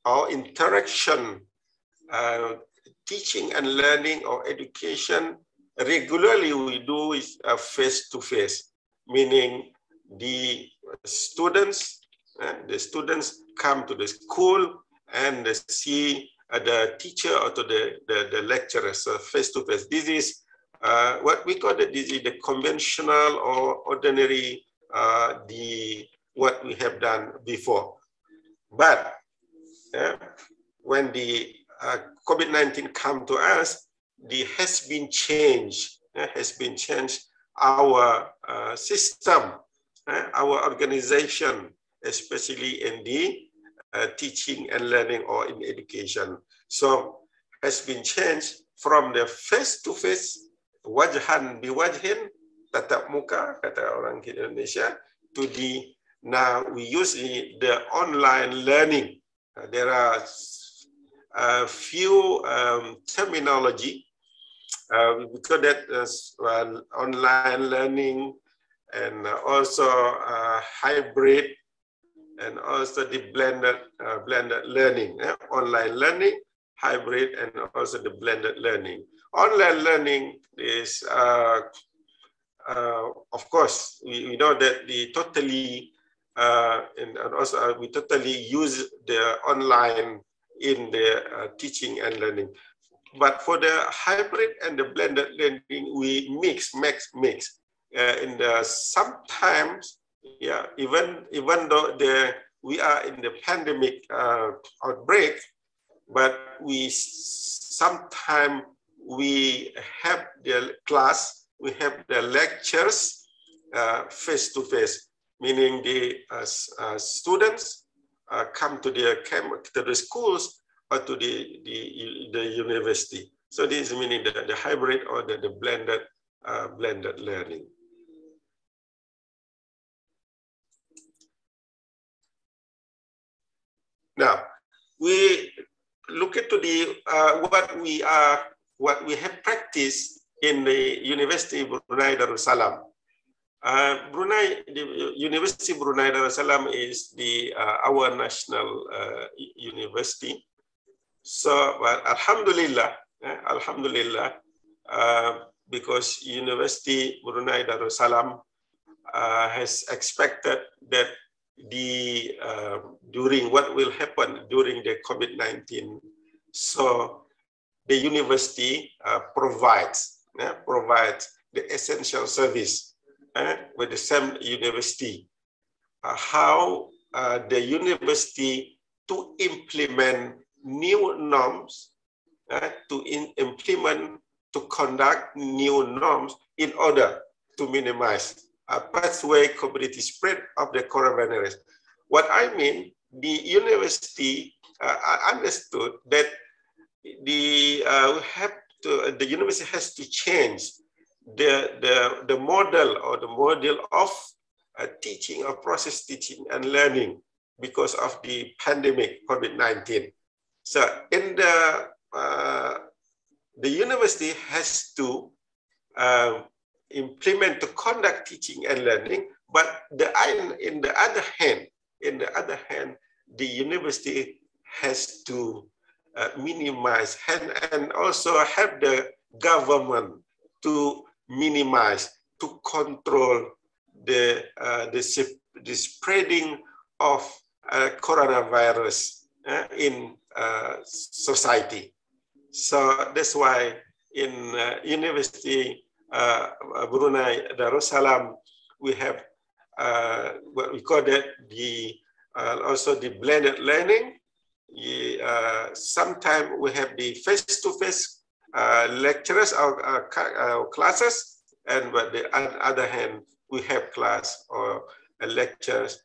Speaker 7: our interaction, teaching and learning or education, regularly we do is face-to-face, meaning the students come to the school and see the teacher or to the lecturers face-to-face. This is what we call the conventional or ordinary, what we have done before. But when the COVID-19 come to us, has been changed our system, our organization, especially in the teaching and learning or in education. So has been changed from the face-to-face, wajhan biwajhin, tatap muka, kata orang Indonesia, to the now we use the online learning. There are a few terminology. We call that online learning, and also hybrid, and also the blended learning. Online learning, hybrid, and also the blended learning. Online learning is, of course, we know that we totally use the online in the teaching and learning. But for the hybrid and the blended learning, we mix. Sometimes, yeah, even though we are in the pandemic outbreak, but sometimes we have the class, we have the lectures face to face, meaning the students come to the schools or to the university. So this is meaning the hybrid or the blended learning. Now we look into the what we have practiced in the University of Brunei Darussalam. The University of Brunei Darussalam is our national university. So, Alhamdulillah, because University Brunei Darussalam has expected that during what will happen during the COVID-19, so the university provides the essential service with the same university. How the university to implement new norms, to conduct new norms in order to minimize pathway community spread of the coronavirus. What I mean, the university understood that the university has to change the model or the model of teaching or process teaching and learning because of the pandemic COVID-19. So in the university has to implement to conduct teaching and learning, but in the other hand, the university has to minimize and also help the government to minimize, to control the spreading of coronavirus in society. So that's why in University Brunei Darussalam, we have what we call that also the blended learning. Sometimes we have the face-to-face lectures or classes, and but the other hand, we have class or lectures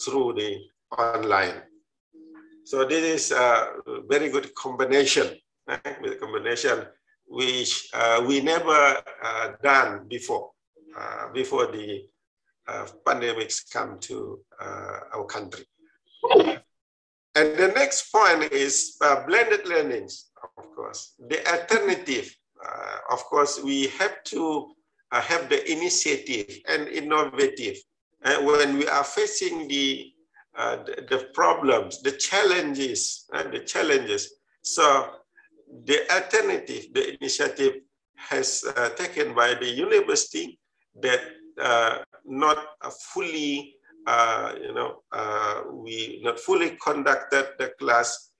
Speaker 7: through the online. So this is a very good combination, which we never done before the pandemics come to our country. And the next point is blended learnings, of course. The alternative, of course, we have to have the initiative and innovative. When we are facing the problems, the challenges. So the alternative, the initiative has taken by the university that not fully, we not fully conducted the class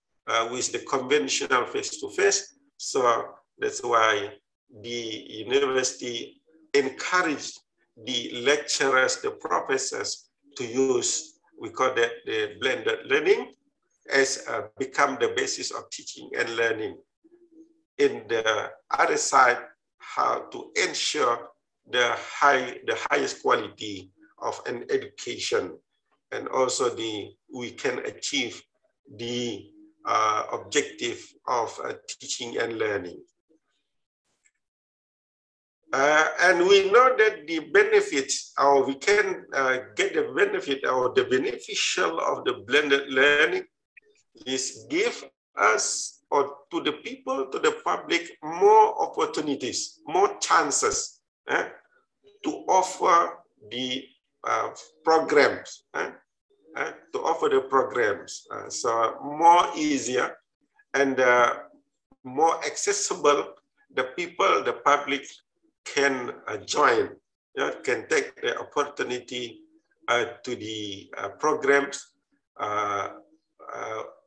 Speaker 7: with the conventional face-to-face. So that's why the university encouraged the lecturers, the professors to use, we call that the blended learning, as become the basis of teaching and learning. In the other side, how to ensure the highest quality of an education, and also we can achieve the objective of teaching and learning. And we know that the benefits, or we can get the benefit or the beneficial of the blended learning is give us or to the people, to the public, more opportunities, more chances to offer the programs, so more easier and more accessible. The people, the public can join, can take the opportunity to the programs are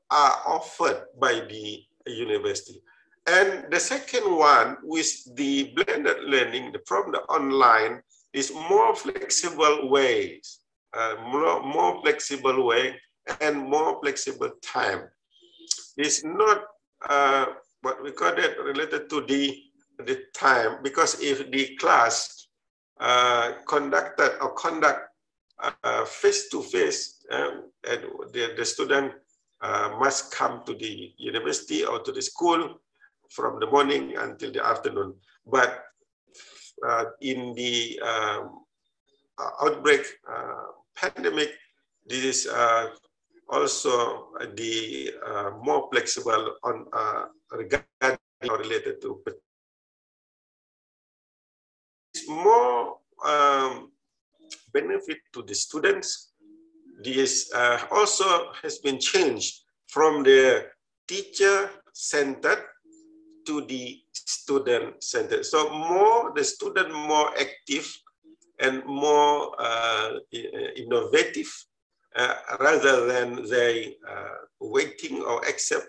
Speaker 7: offered by the university. And the second one with the blended learning from the online is more flexible ways, more flexible way and more flexible time. It's not what we call it related to the time, because if the class conduct face-to-face, and the student must come to the university or to the school from the morning until the afternoon. But in the outbreak pandemic, this is also the more flexible on regarding or related to. It's more benefit to the students. This also has been changed from the teacher-centered to the student-centered. So the student more active and more innovative, rather than they waiting or accept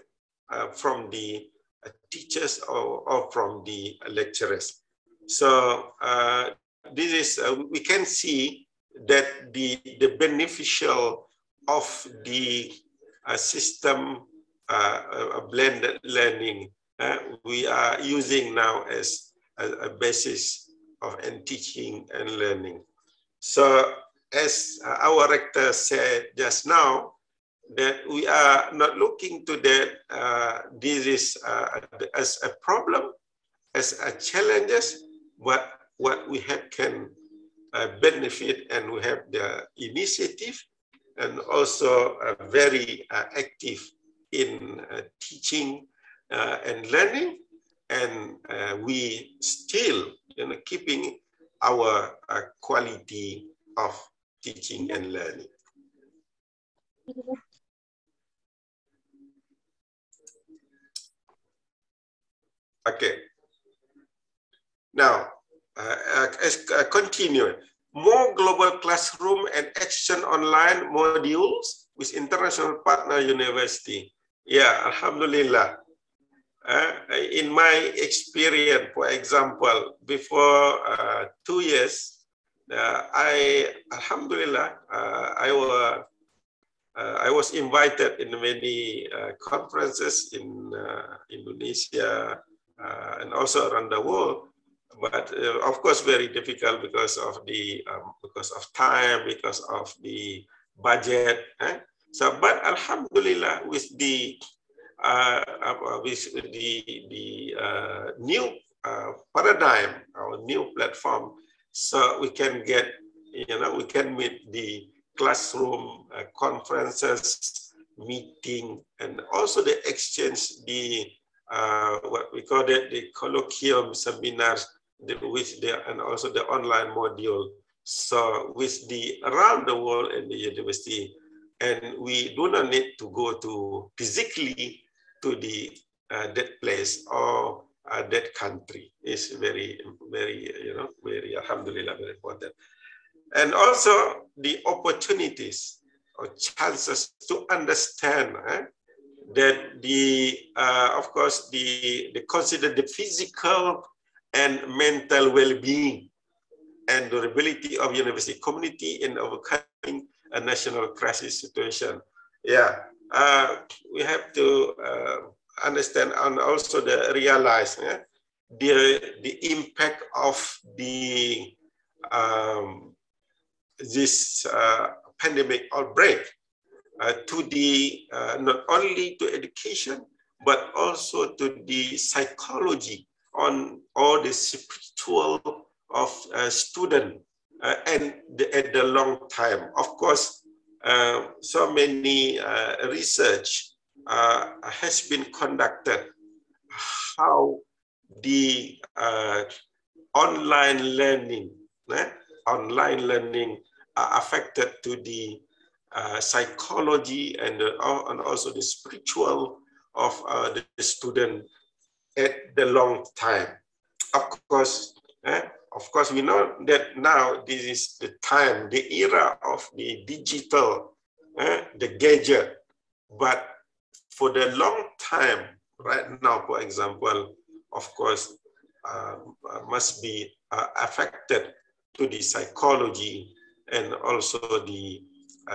Speaker 7: from the teachers or from the lecturers. So this is we can see that the beneficial of the system blended learning we are using now as a basis of teaching and learning. So as our rector said just now, that we are not looking to that this is as a problem, as a challenges, but what we have can benefit, and we have the initiative and also very active in teaching and learning, and we still keeping our quality of teaching and learning. Okay. Now, continue. More global classroom and action online modules with international partner university. Yeah, Alhamdulillah. In my experience, for example, before 2 years, Alhamdulillah, I was invited in many conferences in Indonesia and also around the world. But of course, very difficult because of the time, because of the budget. So, but Alhamdulillah, with the new paradigm, our new platform, so we can get, we can meet the classroom conferences, meeting, and also the exchange, the what we call it, the colloquium seminars, and also the online module. So with the around the world and the university, and we do not need to go to physically to the that place or that country. Is very, very, very, alhamdulillah, very important. And also the opportunities or chances to understand that of course, consider the physical and mental well-being and durability of university community in overcoming a national crisis situation. Yeah, we have to understand and also realize the impact of this pandemic outbreak to the not only to education but also to the psychology on all the spiritual of student and at the long time. Of course, so many research has been conducted how the online learning are affected to the psychology and also the spiritual of the student at the long time. Of course, we know that now this is the time, the era of the digital, the gadget. But for the long time, right now, for example, of course, must be affected to the psychology and also the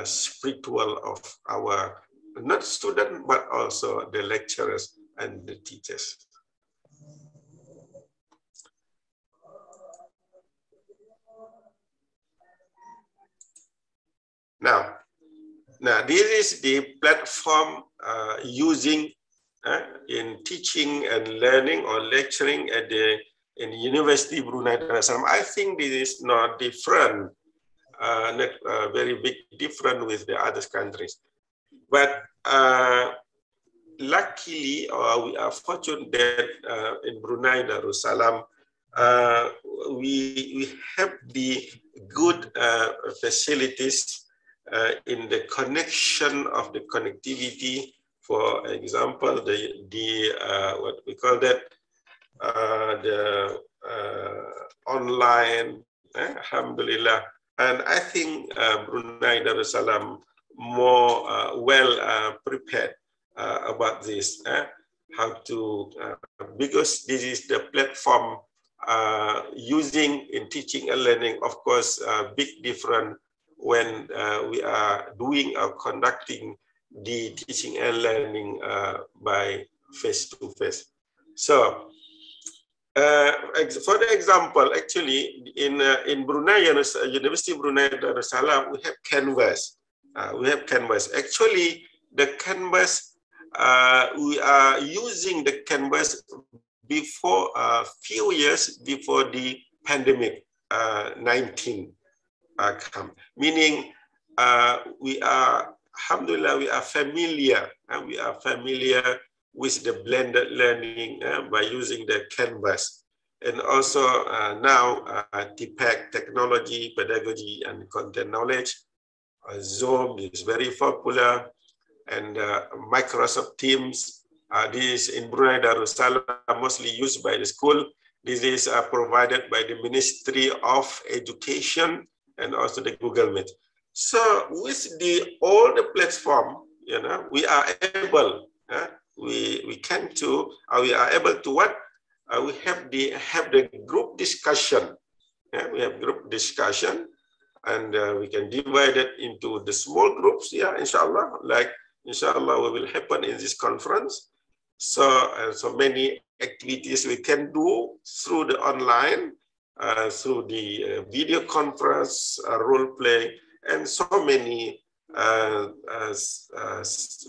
Speaker 7: spiritual of our, not students, but also the lecturers and the teachers. Now this is the platform using in teaching and learning or lecturing at in the University Brunei Darussalam. I think this is not different, not very big different with the other countries. But luckily, we are fortunate that in Brunei Darussalam, we have the good facilities in the connection of the connectivity. For example, what we call that, the online, alhamdulillah. And I think Brunei Darussalam more well prepared about this, how to, because this is the platform using in teaching and learning, of course, big difference when we are doing or conducting the teaching and learning by face-to-face. So, for the example, actually, in Brunei, University of Brunei Darussalam, we have Canvas. Actually, the Canvas, we are using the Canvas before a few years before the pandemic 19 come. Meaning, we are, alhamdulillah, we are familiar with the blended learning by using the Canvas. And also now TPAC, technology, pedagogy, and content knowledge. Zoom is very popular, and Microsoft Teams. This in Brunei Darussalam, mostly used by the school. This is provided by the Ministry of Education and also the Google Meet. So with all the platform, we are able, we are able to what? We have the group discussion. We have group discussion, and we can divide it into the small groups. Inshallah, like inshallah, what will happen in this conference. So many activities we can do through the online, through the video conference, role play, and so many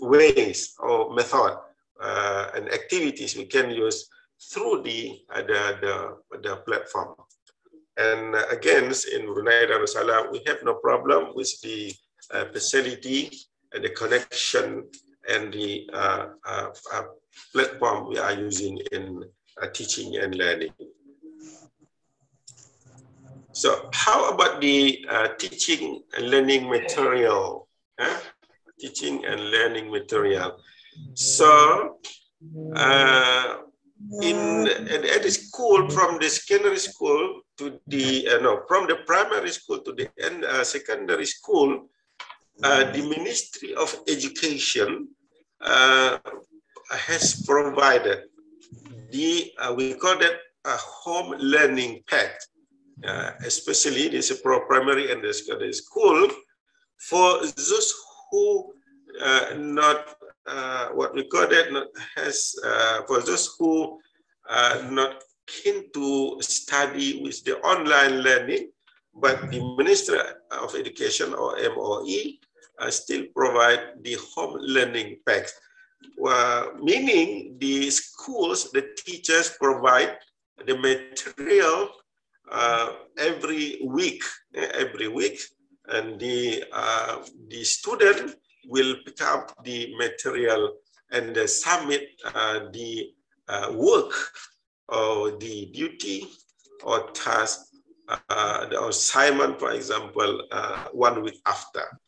Speaker 7: ways or method and activities we can use through the platform. And again, in Brunei Darussalam, we have no problem with the facility and the connection and the platform we are using in teaching and learning. So how about the teaching and learning material? Teaching and learning material. So at the school, from the secondary school to the, from the primary school to the secondary school, the Ministry of Education has provided the, we call that a home learning pack. Especially this is primary and the secondary school, for those who not what we call that not has for those who not keen to study with the online learning, but the Ministry of Education or MOE still provide the home learning packs, meaning the schools, the teachers provide the material every week, and the student will pick up the material and submit the work or the duty or task, the assignment, for example, 1 week after.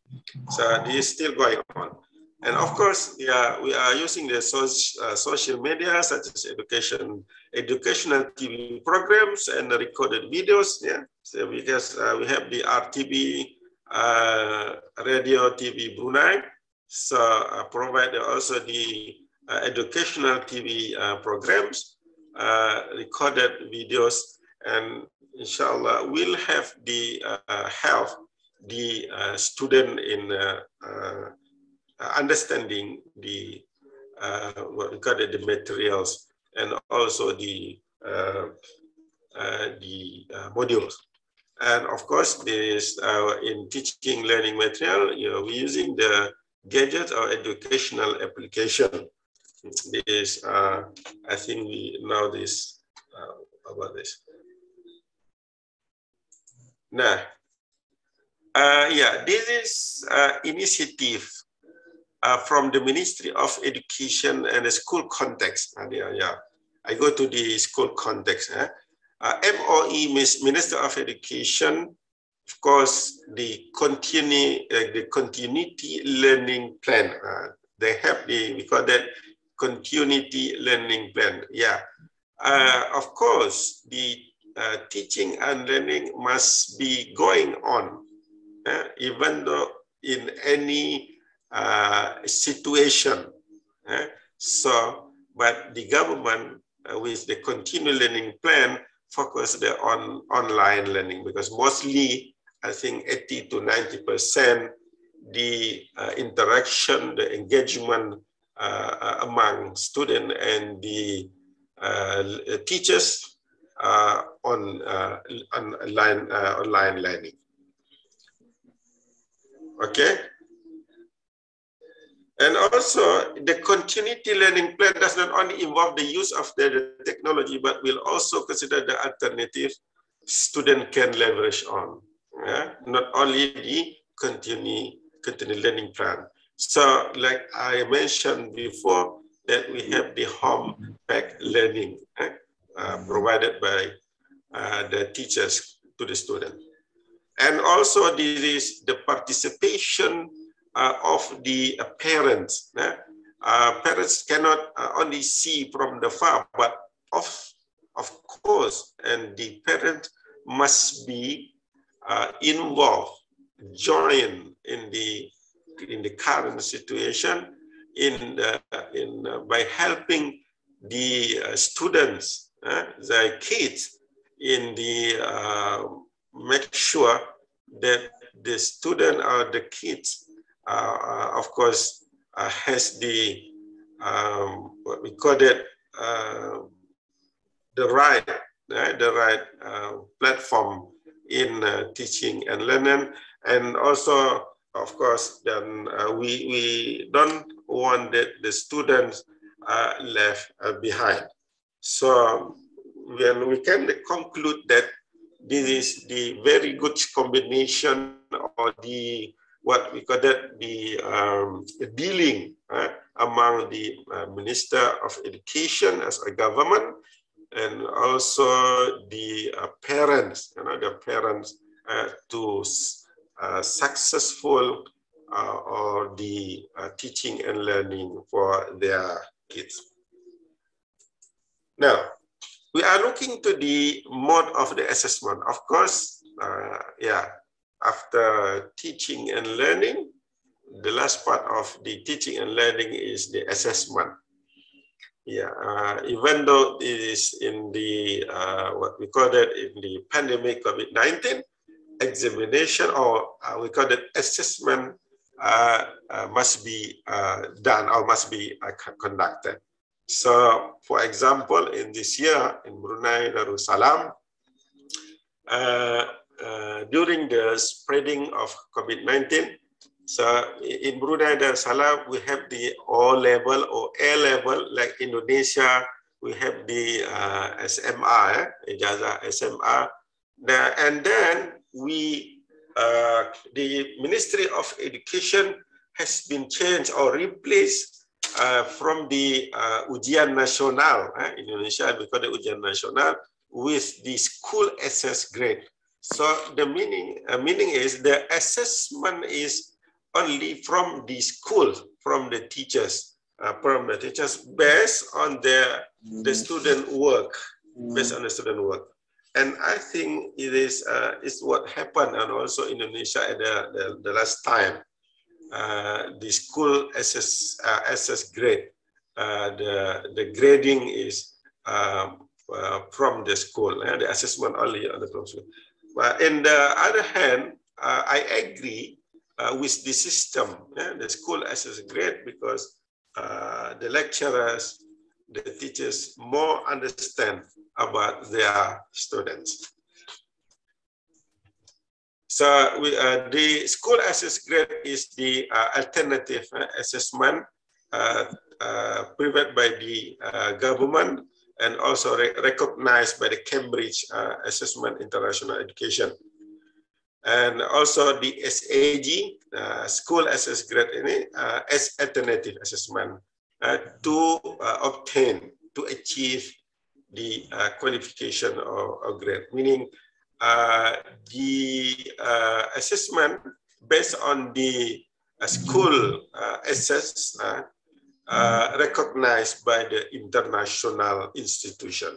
Speaker 7: So this is still going on. And of course, we are using the social media such as educational TV programs and recorded videos. So because we have the RTV, Radio TV Brunei, so provide also the educational TV programs, recorded videos, and inshallah we'll have the help the student in understanding the what we call it, the materials, and also the modules. And of course, this in teaching learning material, we're using the gadget or educational application. This I think we know this about this. Now, yeah, this is initiative from the Ministry of Education and the school context. I go to the school context. MOE means Minister of Education. Of course, the continuity learning plan. They have we call that continuity learning plan. Yeah. Of course, the teaching and learning must be going on, even though in any situation. So, but the government with the continuing learning plan focus on online learning, because mostly I think 80 to 90% the interaction, the engagement among students and the teachers on online learning. Okay. And also, the continuity learning plan does not only involve the use of the technology, but will also consider the alternative student can leverage on. Not only the continuity learning plan. So, like I mentioned before, that we have the home pack learning provided by the teachers to the student. And also, this is the participation of the parents. Parents cannot only see from the far, but of course, and the parent must be involved, join in the current situation by helping the students, the kids, in the make sure that the student or the kids of course, has the what we call it, the right platform in teaching and learning, and also, of course, then we don't want that the students are left behind. So, when we can conclude that this is the very good combination or the what we call that the dealing among the Minister of Education as a government, and also the parents, the parents to successful or the teaching and learning for their kids. Now, we are looking to the mode of the assessment. Of course, yeah. After teaching and learning, the last part of the teaching and learning is the assessment. Yeah, even though it is in the, what we call that in the pandemic COVID-19, examination or we call it assessment must be done or must be conducted. So, for example, in this year in Brunei Darussalam, during the spreading of COVID-19, so in Brunei Darussalam, we have the O-level or A-level, like Indonesia, we have the SMR, Ijazah SMR. And then we, the Ministry of Education has been changed or replaced from the Ujian Nasional, Indonesia, we call it Ujian Nasional, with the school assessed grade. So the meaning is the assessment is only from the school, from the teachers, based on the student work, based on the student work. And I think it is what happened, and also in Indonesia at the last time, the school assess grade the grading is from the school, the assessment only on the school. But on the other hand, I agree with the system. The school assess grade because the lecturers, the teachers more understand about their students. So the school assess grade is the alternative assessment provided by the government and also recognized by the Cambridge Assessment International Education. And also the SAG, school assess grade ini as alternative assessment to obtain, to achieve the qualification or grade, meaning the assessment based on the school assess recognized by the international institution.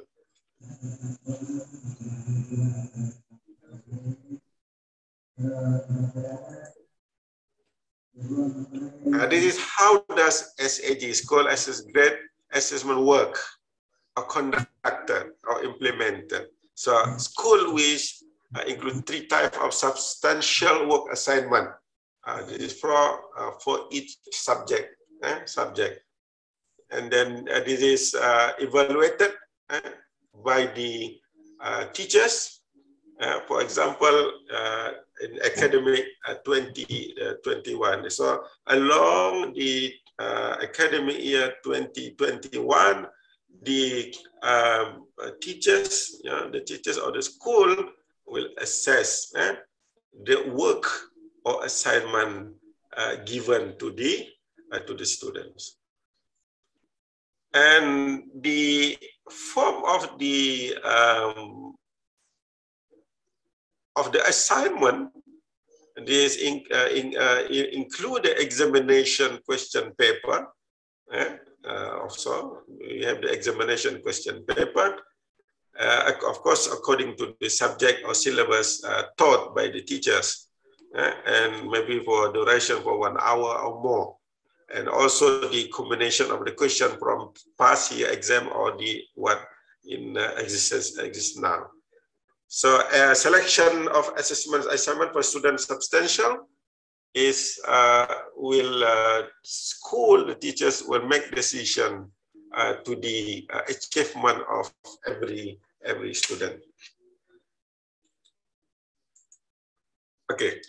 Speaker 7: This is how does SAG, school assess grade assessment work or conducted or implemented. So school which include 3 types of substantial work assignment. This is for each subject. And then this is evaluated by the teachers. For example, in academic 2021. So along the academic year 2021, the teachers, the teachers of the school will assess the work or assignment given to the students. And the form of the assignment, this include the examination question paper. Also, we have the examination question paper. Of course, according to the subject or syllabus taught by the teachers, and maybe for duration for 1 hour or more. And also the combination of the question from past year exam or the what in exists now. So a selection of assignment for students substantial is school, the teachers will make decision to the achievement of every student. Okay,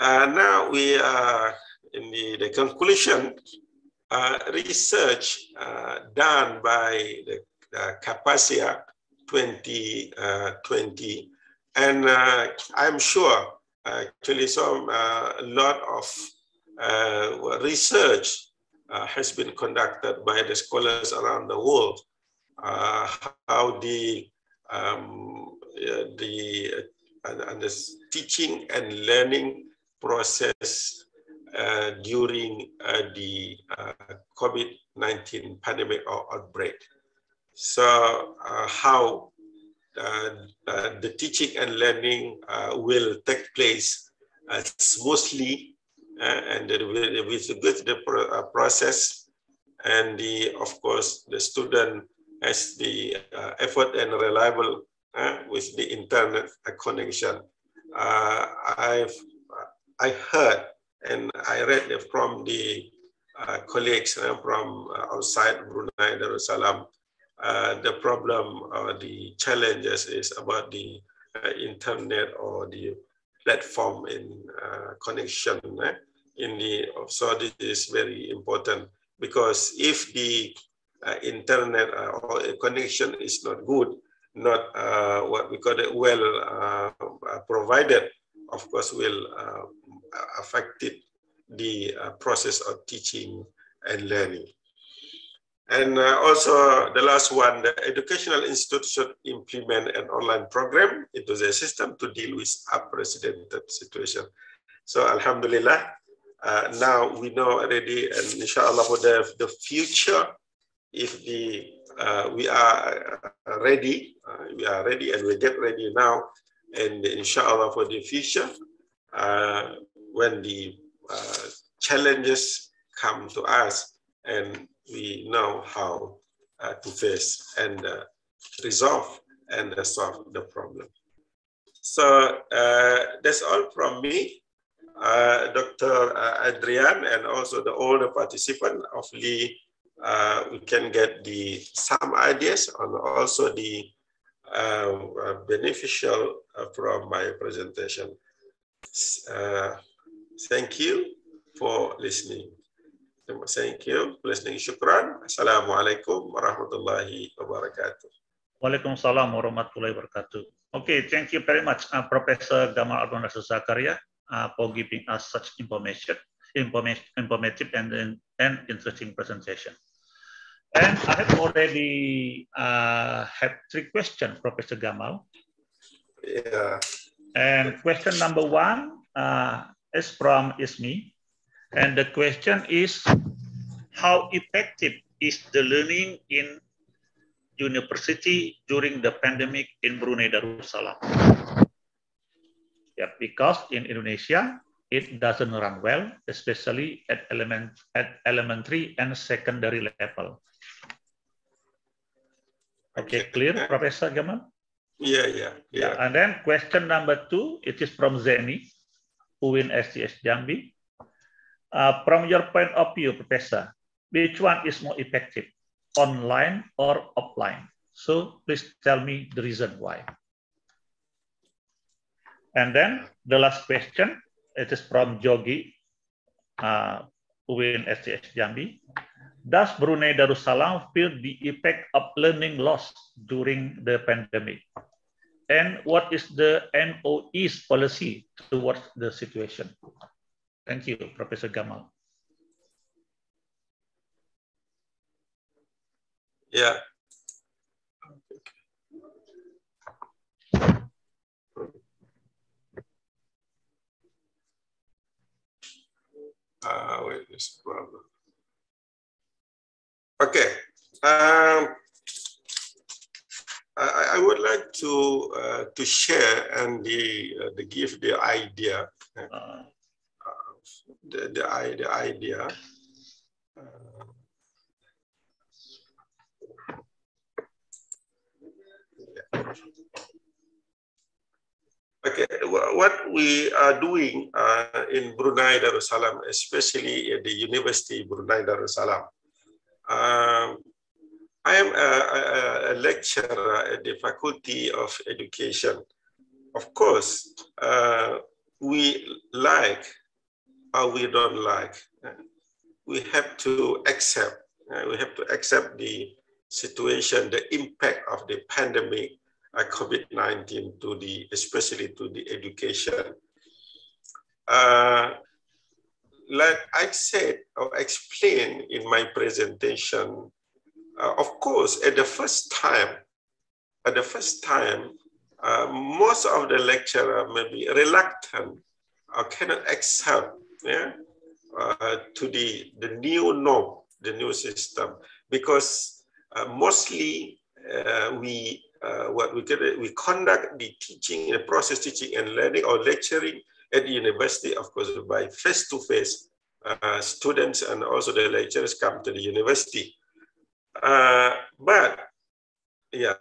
Speaker 7: now we are in the conclusion. Research done by the Capacia 2020, and I'm sure actually a lot of research has been conducted by the scholars around the world. How the teaching and learning process during the COVID-19 pandemic or outbreak. So how the teaching and learning will take place smoothly and with the process, and of course the student has the effort and reliable with the internet connection. I heard and I read from the colleagues from outside Brunei Darussalam, the problem or the challenges is about the internet or the platform in connection so this is very important, because if the internet or connection is not good, not what we call it well provided, of course will affect the process of teaching and learning. And also the last one, the educational institution implement an online program into the system to deal with unprecedented situation. So Alhamdulillah, now we know already, and inshallah for the future, if we are ready, and we get ready now, and inshallah for the future, when the challenges come to us, and we know how to face and resolve and solve the problem. So that's all from me, Dr. Adrian, and also the older participant. Hopefully, we can get some ideas and also the beneficial from my presentation. Thank you for listening. Thank you for listening. Shukran. Assalamualaikum warahmatullahi wabarakatuh.
Speaker 6: Waalaikumsalam warahmatullahi wabarakatuh. Okay, thank you very much, Professor Gamal Abdul Nasir Zakaria, for giving us such informative and interesting presentation. And I have already have 3 questions, Professor Gamal.
Speaker 7: Yeah.
Speaker 6: And question number 1 is from Ismi. And the question is, how effective is the learning in university during the pandemic in Brunei Darussalam? Yeah, because in Indonesia, it doesn't run well, especially at elementary and secondary level. Okay, clear, Professor Gamal?
Speaker 7: Yeah.
Speaker 6: And then question number 2, it is from Zeni, UIN STS Jambi. From your point of view, Professor, which one is more effective, online or offline? So please tell me the reason why. And then the last question, it is from Jogi, UIN STS Jambi. Does Brunei Darussalam feel the effect of learning loss during the pandemic? And what is the MOE's policy towards the situation? Thank you, Professor Gamal.
Speaker 7: Yeah. Wait, this problem. Okay. I would like to share and give the idea. The idea. Okay, what we are doing in Brunei Darussalam, especially at the University Brunei Darussalam. I am a lecturer at the Faculty of Education. Of course, we like or we don't like. We have to accept. We have to accept the situation, the impact of the pandemic, COVID-19 especially to the education. Like I said or explained in my presentation, of course, at the first time, most of the lecturer may be reluctant or cannot accept to the new norm, the new system, because mostly we conduct the teaching, the process teaching and learning or lecturing at the university, of course, by face-to-face. Students and also the lecturers come to the university. But yeah,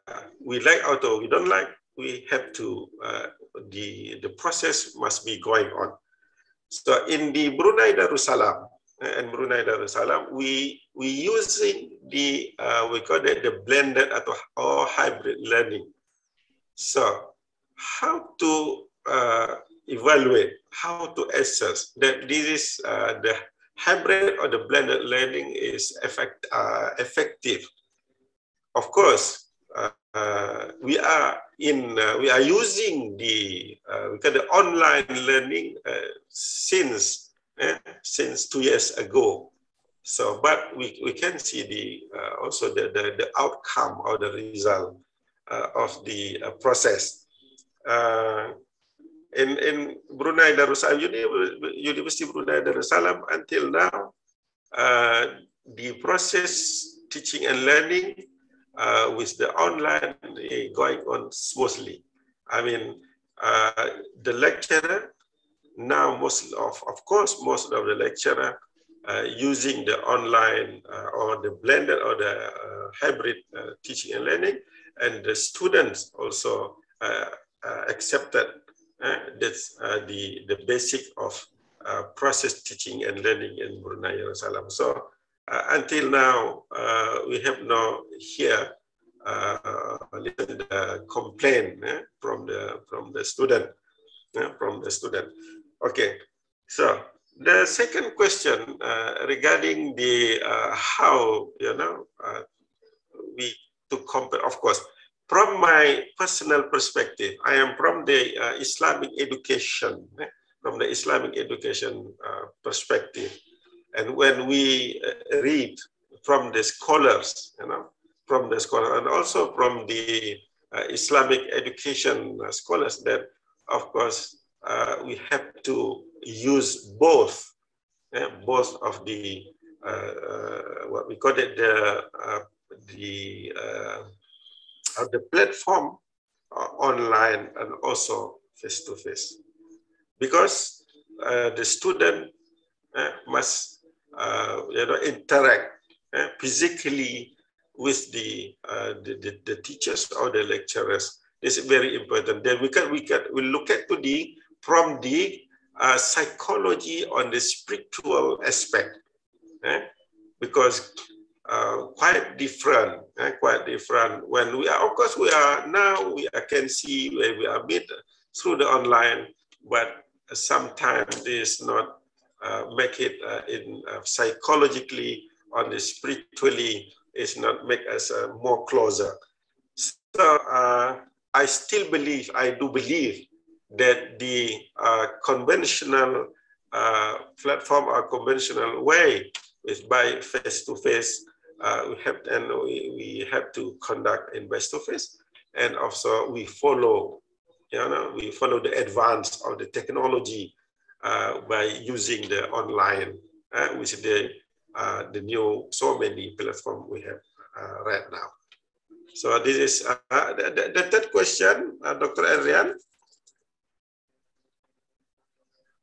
Speaker 7: we like or we don't like, we have to, the process must be going on. So in the Brunei Darussalam, we using the, we call it the blended or hybrid learning. So how to evaluate, how to assess that this is the hybrid or the blended learning is effective. Of course, we are using the online learning since 2 years ago. So, but we can see also the outcome or the result of the process. In Brunei Darussalam, University Brunei Darussalam, until now, the process teaching and learning with the online going on smoothly. I mean, the lecturer now, most of the lecturer using the online or the blended or the hybrid teaching and learning, and the students also accepted that's the basic of process teaching and learning in Brunei Darussalam. So until now, we have no here complaint from the student. Okay, so the second question regarding the how we to compare. Of course, from my personal perspective, I am from the Islamic education, perspective, and when we read from the scholars, and also from the Islamic education scholars, that of course we have to use both of the what we call it the platform online and also face-to-face, because the student must interact physically with the teachers or the lecturers. This is very important. Then we look at from the psychology on the spiritual aspect, because quite different. When we are, of course, we can see where we are meet through the online, but sometimes this not make it psychologically on the spiritually is not make us more closer. So I do believe that the conventional platform or conventional way is by face-to-face. We have to conduct in face-to-face, and also we follow the advance of the technology by using the online, which is the new so many platforms we have right now. So this is the third question, Dr. Adrian.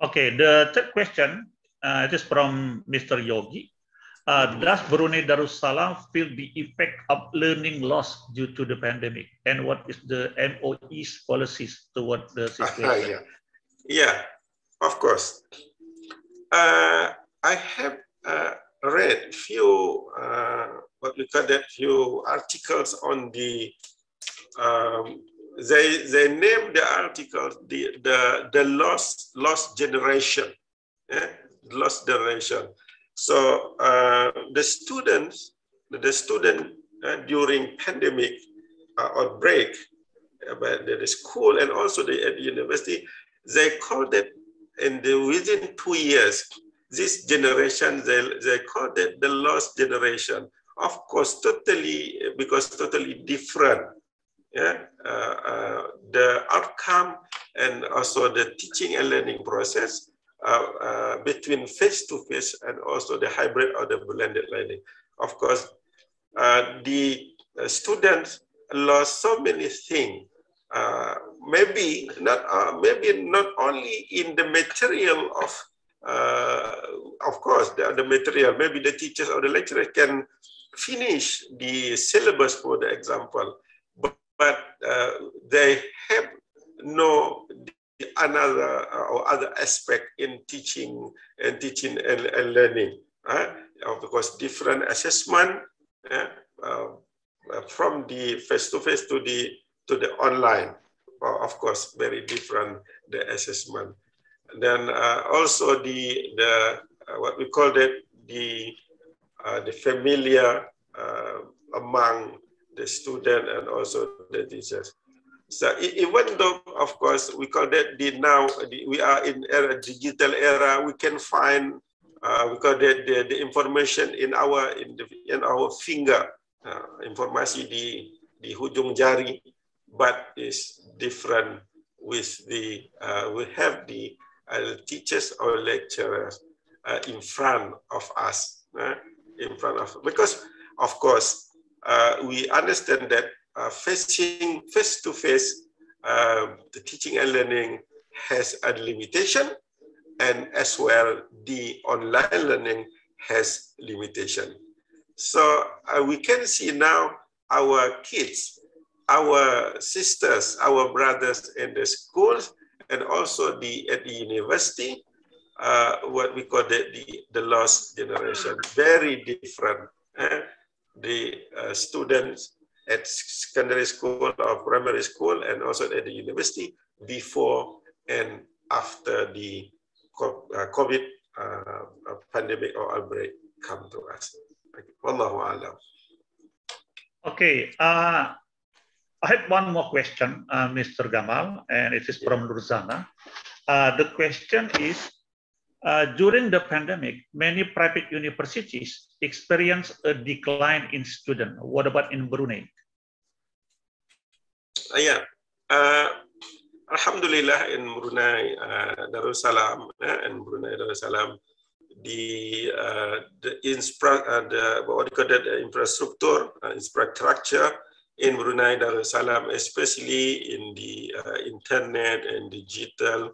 Speaker 6: Okay, the third question it is from Mr. Yogi. Does Brunei Darussalam feel the effect of learning loss due to the pandemic, and what is the MOE's policies toward the situation?
Speaker 7: Yeah, of course. I have read few few articles on the. They name the article the lost generation, lost generation. So the student during pandemic outbreak, the school and also at the university, they called it within 2 years. This generation they called it the lost generation. Of course, totally different. The outcome and also the teaching and learning process between face-to-face and also the hybrid or the blended learning. Of course, the students lost so many things. Maybe not only in the material of course, the material. Maybe the teachers or the lecturers can finish the syllabus, for the example, but they have no another or other aspect in teaching and learning. Because different assessment from the face-to-face to the online. Of course, very different the assessment. And then also the what we call it the familiar among the student and also the teachers. So even though, of course, we call that we are in digital era, we can find we call that the information in our finger, informasi di hujung jari, but is different with we have the teachers or lecturers in front of us, because of course we understand that facing face-to-face, the teaching and learning has a limitation, and as well the online learning has limitation. So we can see now our kids, our sisters, our brothers in the schools, and also at the university, what we call the lost generation, very different. The students at secondary school or primary school and also at the university before and after the COVID pandemic or outbreak come to us. Wallahu a'lam.
Speaker 6: Okay, I have one more question, Mr. Gamal, and it is from Nurzana. The question is, during the pandemic, many private universities experienced a decline in students. What about in Brunei?
Speaker 7: Yeah, Alhamdulillah, in Brunei Darussalam, infrastructure in Brunei Darussalam, especially in the internet and digital,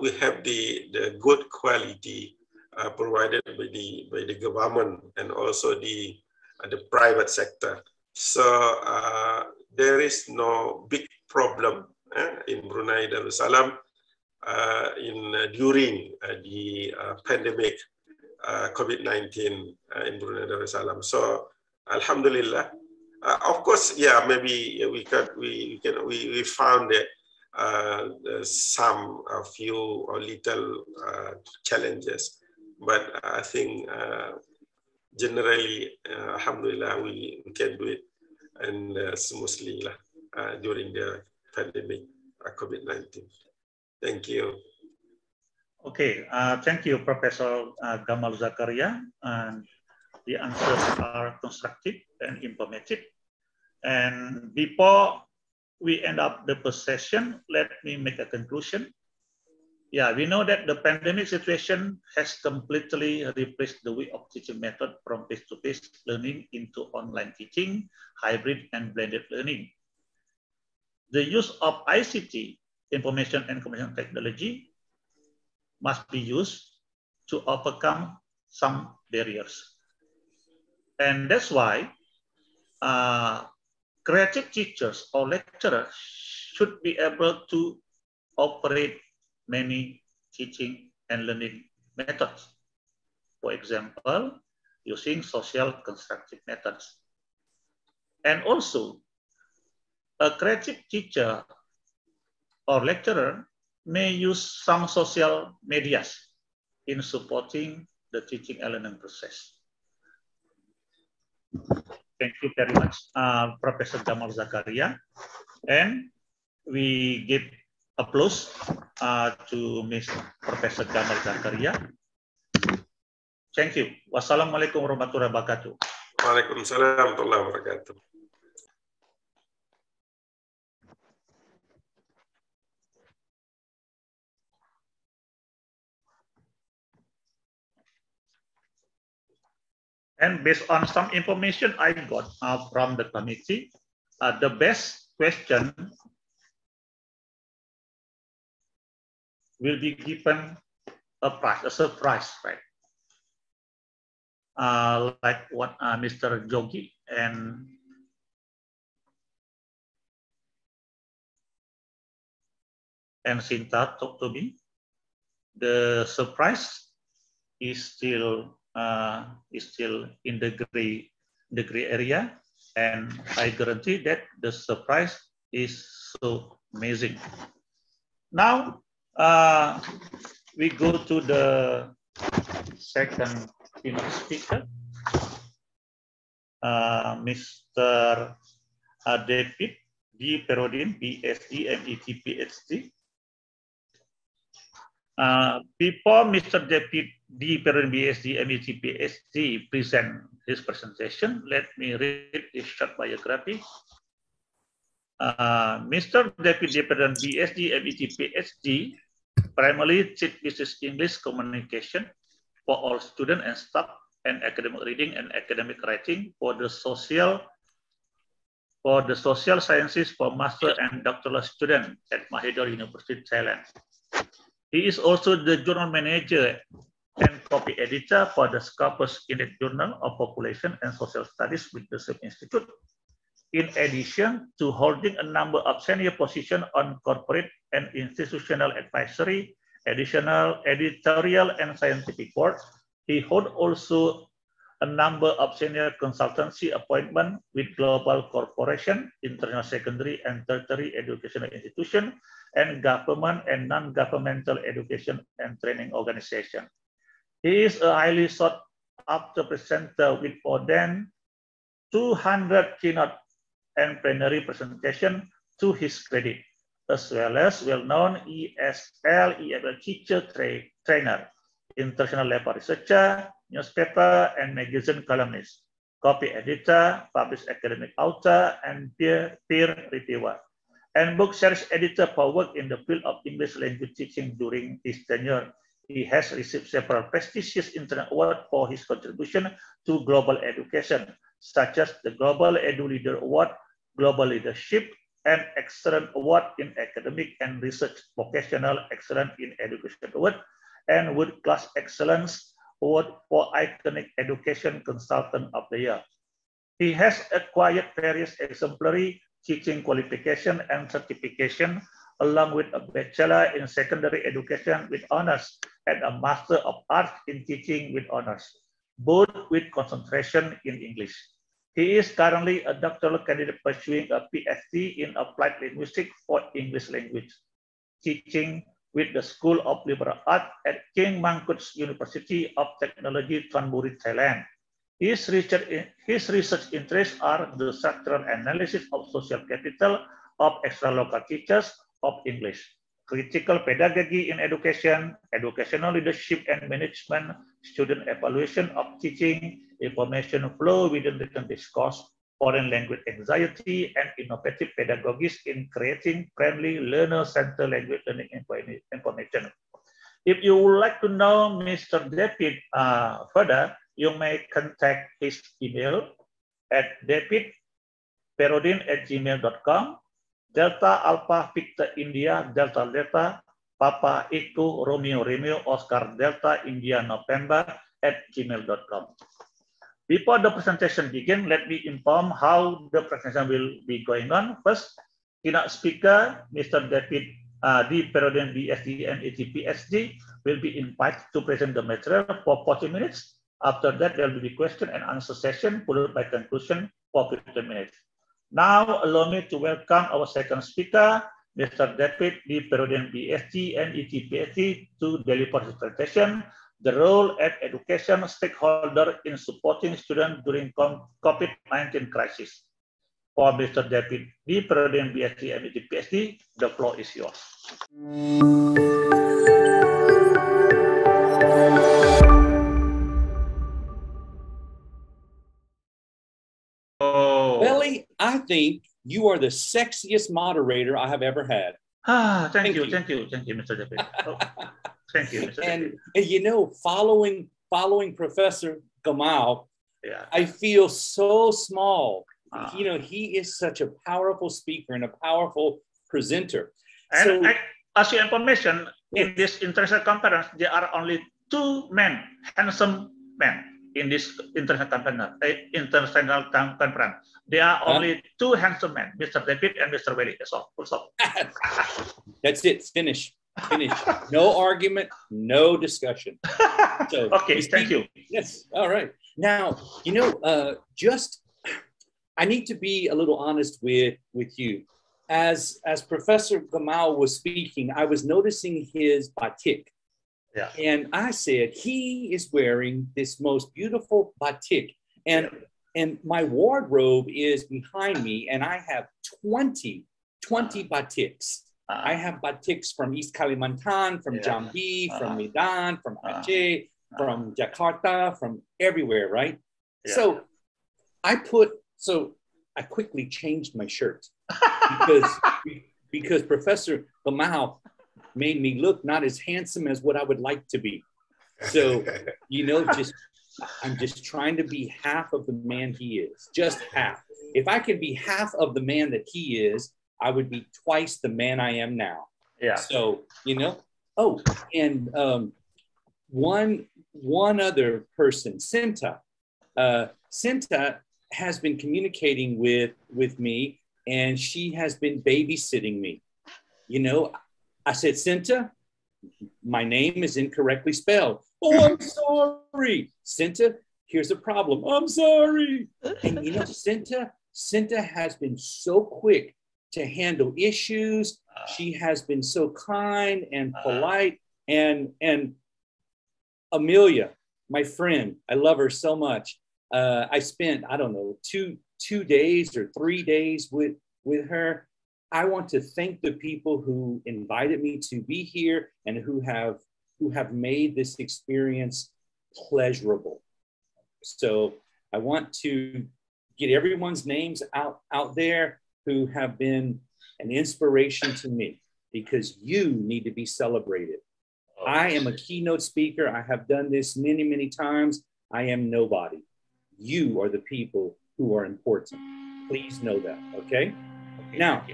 Speaker 7: we have the good quality provided by the government and also the private sector. So there is no big problem in Brunei Darussalam during the pandemic COVID-19 in Brunei Darussalam. So Alhamdulillah. Of course, yeah, maybe we found that a few or little challenges, but I think generally, Alhamdulillah, we can do it and smoothly during the pandemic COVID-19. Thank you.
Speaker 6: Okay, thank you, Professor Gamal Zakaria. And the answers are constructive and informative. And before we end up the first session, let me make a conclusion. Yeah, we know that the pandemic situation has completely replaced the way of teaching method from face-to-face learning into online teaching, hybrid and blended learning. The use of ICT, information and communication technology, must be used to overcome some barriers. And that's why creative teachers or lecturers should be able to operate many teaching and learning methods. For example, using social constructive methods. And also, a creative teacher or lecturer may use some social medias in supporting the teaching and learning process. Thank you very much, Professor Gamal Zakaria. And we give applause to Ms. Professor Gamal Zakaria. Thank you. Wassalamualaikum warahmatullahi wabarakatuh.
Speaker 7: Waalaikumsalam warahmatullahi wabarakatuh.
Speaker 6: And based on some information I got from the committee, the best question will be given a prize, a surprise, right? Like what Mr. Jogi and Sinta talked to me. The surprise is still in the gray area, and I guarantee that the surprise is so amazing. Now we go to the second keynote speaker, Mr. David D. Perodin, PhD, MET, PhD. Before Mr. David D. Perodin, PhD, MET, PhD present his presentation, let me read his short biography. Mr. David D. Perodin, PhD, MET, PhD, primarily teach business English communication for all students and staff, and academic reading and academic writing for the social sciences for master and doctoral students at Mahidol University, Thailand. He is also the general manager and copy editor for the Scopus Index Journal of Population and Social Studies with the same institute. In addition to holding a number of senior positions on corporate and institutional advisory, additional editorial and scientific boards, he holds also a number of senior consultancy appointments with global corporation, international secondary and tertiary educational institutions, and government and non-governmental education and training organizations. He is a highly sought-after presenter with more than 200 keynote and plenary presentations to his credit, as well as well-known ESL teacher trainer, international level researcher, newspaper and magazine columnist, copy editor, published academic author, and peer reviewer, and book series editor for work in the field of English language teaching during his tenure. He has received several prestigious international awards for his contribution to global education, such as the Global Edu Leader Award, Global Leadership, and Excellent Award in Academic and Research Vocational Excellence in Education Award, and World Class Excellence Award for Iconic Education Consultant of the Year. He has acquired various exemplary teaching qualification and certification, along with a Bachelor in Secondary Education with honors and a Master of Arts in Teaching with honors, both with concentration in English. He is currently a doctoral candidate pursuing a PhD in Applied Linguistics for English Language, teaching with the School of Liberal Arts at King Mangkut University of Technology, Thonburi, Thailand. His research interests are the structural analysis of social capital of extra-local teachers of English, critical pedagogy in education, educational leadership and management, student evaluation of teaching, information flow within written discourse, foreign language anxiety, and innovative pedagogies in creating friendly learner-centered language learning information. If you would like to know Mr. David further, you may contact his email at davidperodin@gmail.com, Delta Alpha Victor India Delta Delta Papa Echo Romeo Romeo Oscar Delta India November @gmail.com. Before the presentation begins, let me inform how the presentation will be going on. First, keynote speaker, Mr. David D. Perodin, BSc and PhD, will be invited to present the material for 40 minutes. After that, there will be question and answer session, followed by conclusion for 15 minutes. Now, allow me to welcome our second speaker, Mr. David D. Perodin, BSc and PhD, to deliver his presentation, the role as education stakeholder in supporting students during COVID-19 crisis. For Mr. David D. Perodin, BSc and PhD, the floor is yours.
Speaker 8: Belly, I think you are the sexiest moderator I have ever had.
Speaker 6: Thank you, Mr. David. Oh, thank you, Mr. David.
Speaker 8: And you know, following Professor Gamal,
Speaker 6: yeah,
Speaker 8: I feel so small. You know, he is such a powerful speaker and a powerful presenter.
Speaker 6: And as your information, in this international conference, there are only 2 men, handsome men, in this international conference. There are only 2 handsome men, Mr. David and Mr. Welly. That's all. Full stop.
Speaker 8: That's it. Finish. No argument, no discussion. So,
Speaker 6: okay, thank you.
Speaker 8: Yes. All right. Now, you know, I need to be a little honest with you. As Professor Gamal was speaking, I was noticing his batik.
Speaker 6: Yeah.
Speaker 8: And I said, he is wearing this most beautiful batik. And my wardrobe is behind me, and I have 20 batiks. I have batiks from East Kalimantan, from Jambi, from Medan, from Aceh, from Jakarta, from everywhere, right?
Speaker 6: Yeah.
Speaker 8: So I quickly changed my shirt because Professor Gamal made me look not as handsome as what I would like to be. So, you know, I'm just trying to be half of the man he is, just half. If I could be half of the man that he is, I would be twice the man I am now.
Speaker 6: Yeah.
Speaker 8: So, you know, oh, and one other person, Sinta. Sinta has been communicating with me, and she has been babysitting me. You know, I said, Sinta, my name is incorrectly spelled. Oh, I'm sorry. Sinta, here's a problem. I'm sorry. And you know, Sinta has been so quick to handle issues. She has been so kind and polite. And Amelia, my friend, I love her so much. I spent, I don't know, two days or 3 days with her. I want to thank the people who invited me to be here and who have made this experience pleasurable. So I want to get everyone's names out there who have been an inspiration to me, because you need to be celebrated. I am a keynote speaker. I have done this many, many times. I am nobody. You are the people who are important. Please know that, okay? Now,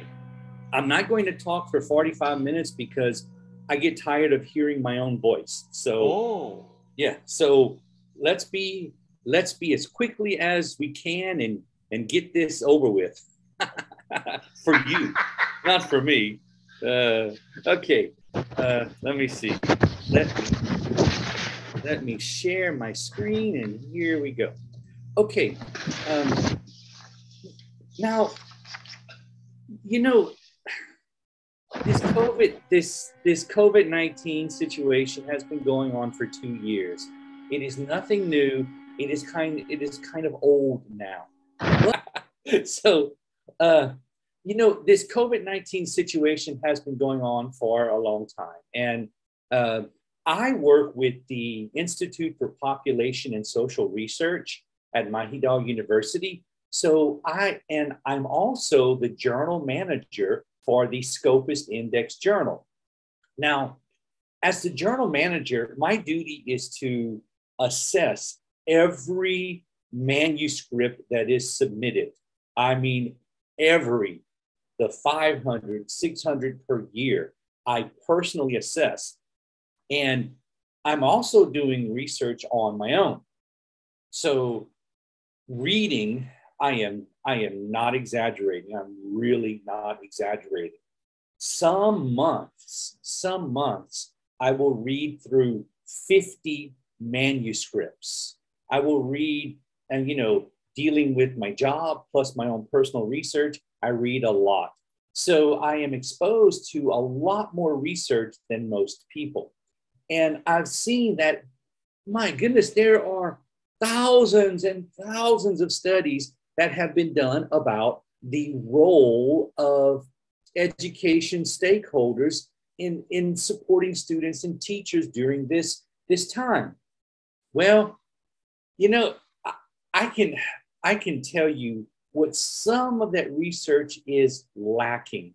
Speaker 8: I'm not going to talk for 45 minutes because I get tired of hearing my own voice. So, yeah, so let's be as quickly as we can and get this over with. For you, not for me. Okay, let me see. Let me share my screen, and here we go. Okay, now, you know, this COVID-19 situation has been going on for 2 years. It is nothing new. It is kind of old now. So, you know, this COVID-19 situation has been going on for a long time. And I work with the Institute for Population and Social Research at Mahidol University. So I'm also the journal manager for the Scopus Index Journal. Now, as the journal manager, my duty is to assess every manuscript that is submitted. I mean, the 500, 600 per year, I personally assess. And I'm also doing research on my own. So reading, I am not exaggerating. I'm really not exaggerating. Some months, I will read through 50 manuscripts. I will read, and you know, dealing with my job plus my own personal research, I read a lot. So I am exposed to a lot more research than most people. And I've seen that, my goodness, there are thousands and thousands of studies that have been done about the role of education stakeholders in supporting students and teachers during this time. Well, you know, I can tell you what some of that research is lacking.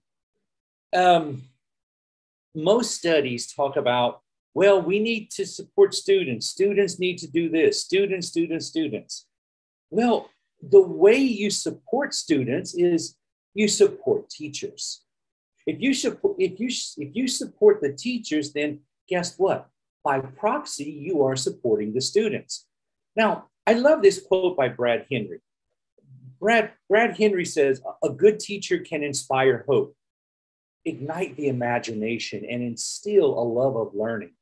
Speaker 8: Most studies talk about, well, we need to support students. Students need to do this. Students. Well, the way you support students is you support teachers. If you support the teachers, then guess what? By proxy, you are supporting the students. Now, I love this quote by Brad Henry. Brad Henry says, a good teacher can inspire hope, ignite the imagination, and instill a love of learning.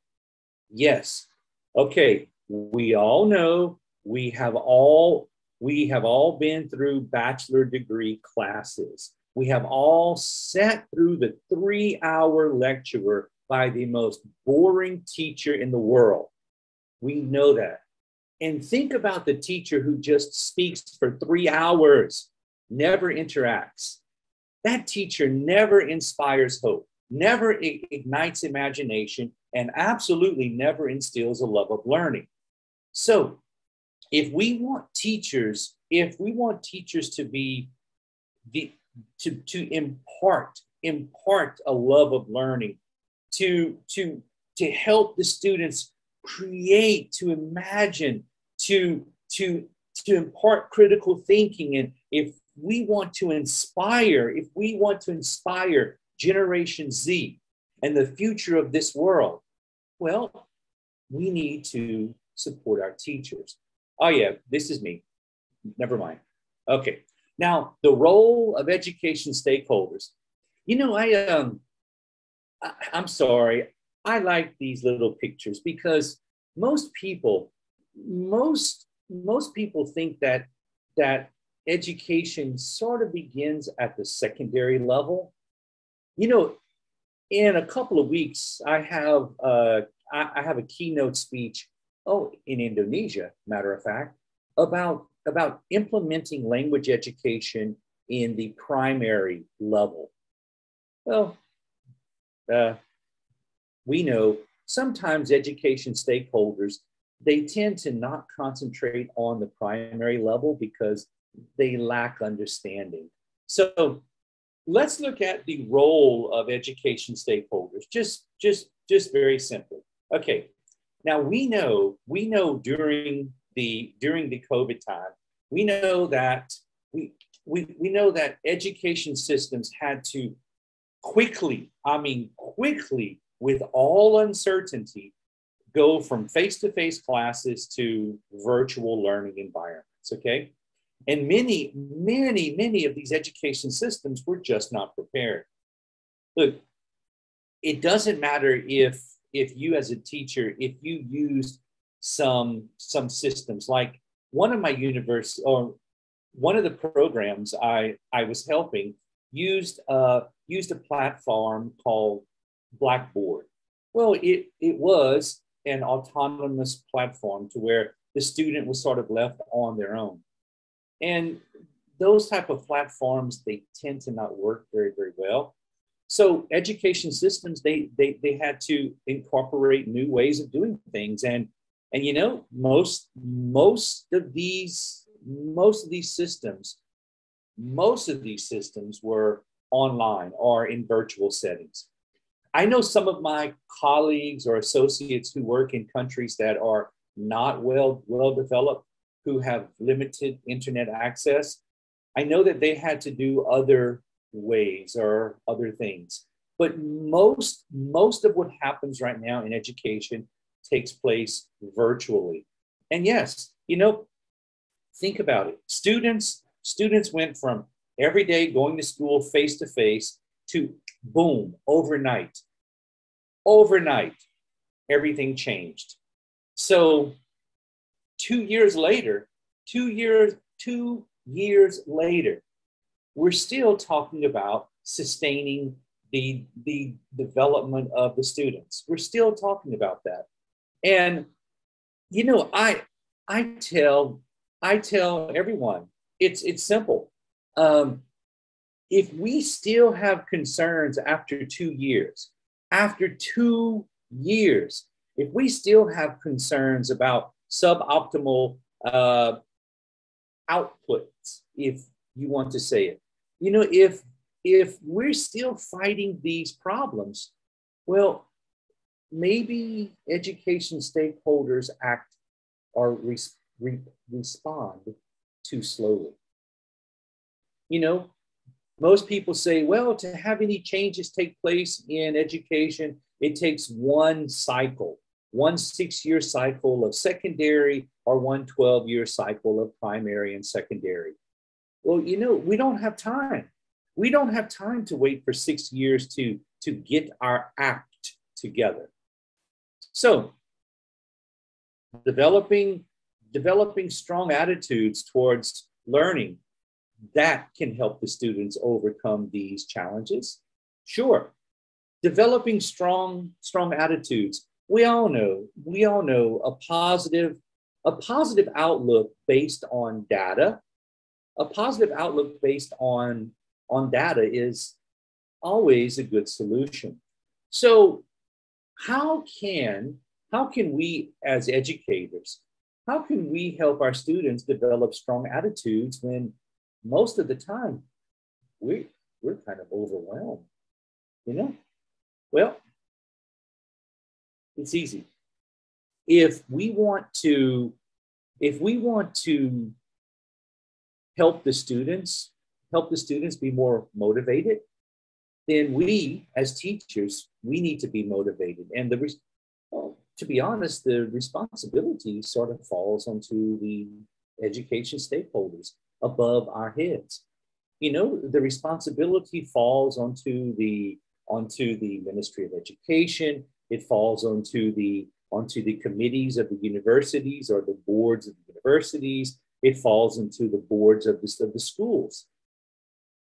Speaker 8: Yes. Okay. We all know we have all been through bachelor degree classes. We have all sat through the 3-hour lecture by the most boring teacher in the world. We know that. And think about the teacher who just speaks for 3 hours, never interacts. That teacher never inspires hope, never ignites imagination, and absolutely never instills a love of learning. So if we want teachers to be to impart a love of learning, to help the students create, to imagine, to impart critical thinking, and if we want to inspire Generation Z and the future of this world, well, we need to support our teachers. Oh yeah, this is me. Never mind. Okay. Now, the role of education stakeholders. You know, I'm sorry. I like these little pictures because most people think that education sort of begins at the secondary level. You know, in a couple of weeks, I have a keynote speech, in Indonesia, matter of fact, about implementing language education in the primary level. Well, we know sometimes education stakeholders, they tend to not concentrate on the primary level because they lack understanding. So let's look at the role of education stakeholders, just very simply. Okay, now we know during the COVID time, we know that we know that education systems had to quickly, with all uncertainty, go from face-to-face classes to virtual learning environments, okay? And many of these education systems were just not prepared. Look, it doesn't matter if you as a teacher, if you used some systems, like one of my university, or one of the programs I was helping used a platform called Blackboard. Well, it was an autonomous platform to where the student was sort of left on their own. And those type of platforms, they tend to not work very, very well. So education systems, they had to incorporate new ways of doing things. And you know, most of these systems were online or in virtual settings. I know some of my colleagues or associates who work in countries that are not well developed, who have limited internet access. I know that they had to do other ways or other things. But most of what happens right now in education takes place virtually. And yes, you know, think about it. Students went from every day going to school face to face to boom, overnight, everything changed. So 2 years later, we're still talking about sustaining the development of the students. We're still talking about that. And, you know, I tell everyone, it's simple. If we still have concerns after 2 years, if we still have concerns about suboptimal outputs, if you want to say it, you know, if we're still fighting these problems, well, maybe education stakeholders act or respond too slowly. You know, most people say, well, to have any changes take place in education, it takes one cycle, one 6-year cycle of secondary or one 12-year cycle of primary and secondary. Well, you know, we don't have time. We don't have time to wait for 6 years to get our act together. So developing strong attitudes towards learning, that can help the students overcome these challenges. Sure, developing strong attitudes. We all know a positive outlook based on data. A positive outlook based on data is always a good solution. So how can we as educators, how can we help our students develop strong attitudes when most of the time we're kind of overwhelmed, you know? Well, it's easy. If we want to help the students be more motivated, then we as teachers, we need to be motivated. And to be honest, the responsibility sort of falls onto the education stakeholders above our heads. You know, the responsibility falls onto the Ministry of Education. It falls onto the committees of the universities or the boards of the universities. It falls into the boards of the schools.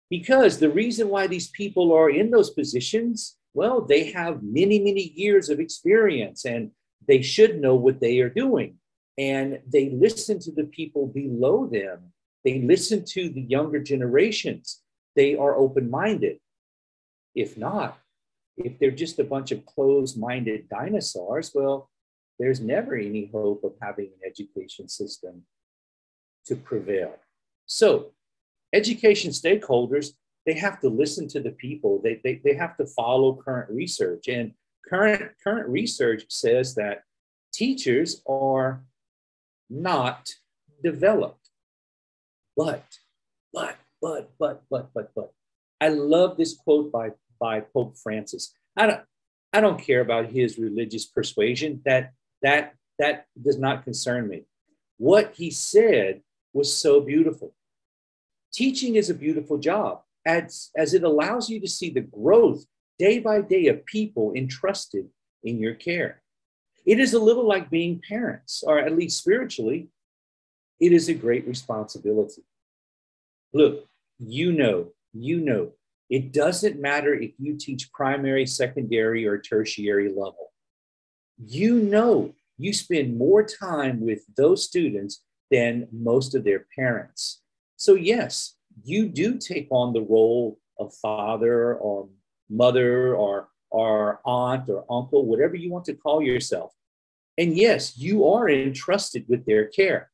Speaker 8: Because the reason why these people are in those positions, well, they have many, many years of experience and they should know what they are doing. And they listen to the people below them. They listen to the younger generations. They are open-minded. If not, if they're just a bunch of closed-minded dinosaurs, well, there's never any hope of having an education system to prevail. So education stakeholders, they have to listen to the people. They have to follow current research. And current research says that teachers are not developed. But. I love this quote by Pope Francis. I don't care about his religious persuasion. That does not concern me. What he said was so beautiful. Teaching is a beautiful job as it allows you to see the growth day by day of people entrusted in your care. It is a little like being parents, or at least spiritually, it is a great responsibility. Look, you know, it doesn't matter if you teach primary, secondary, or tertiary level. You know, you spend more time with those students than most of their parents. So yes, you do take on the role of father or mother or aunt or uncle, whatever you want to call yourself. And yes, you are entrusted with their care.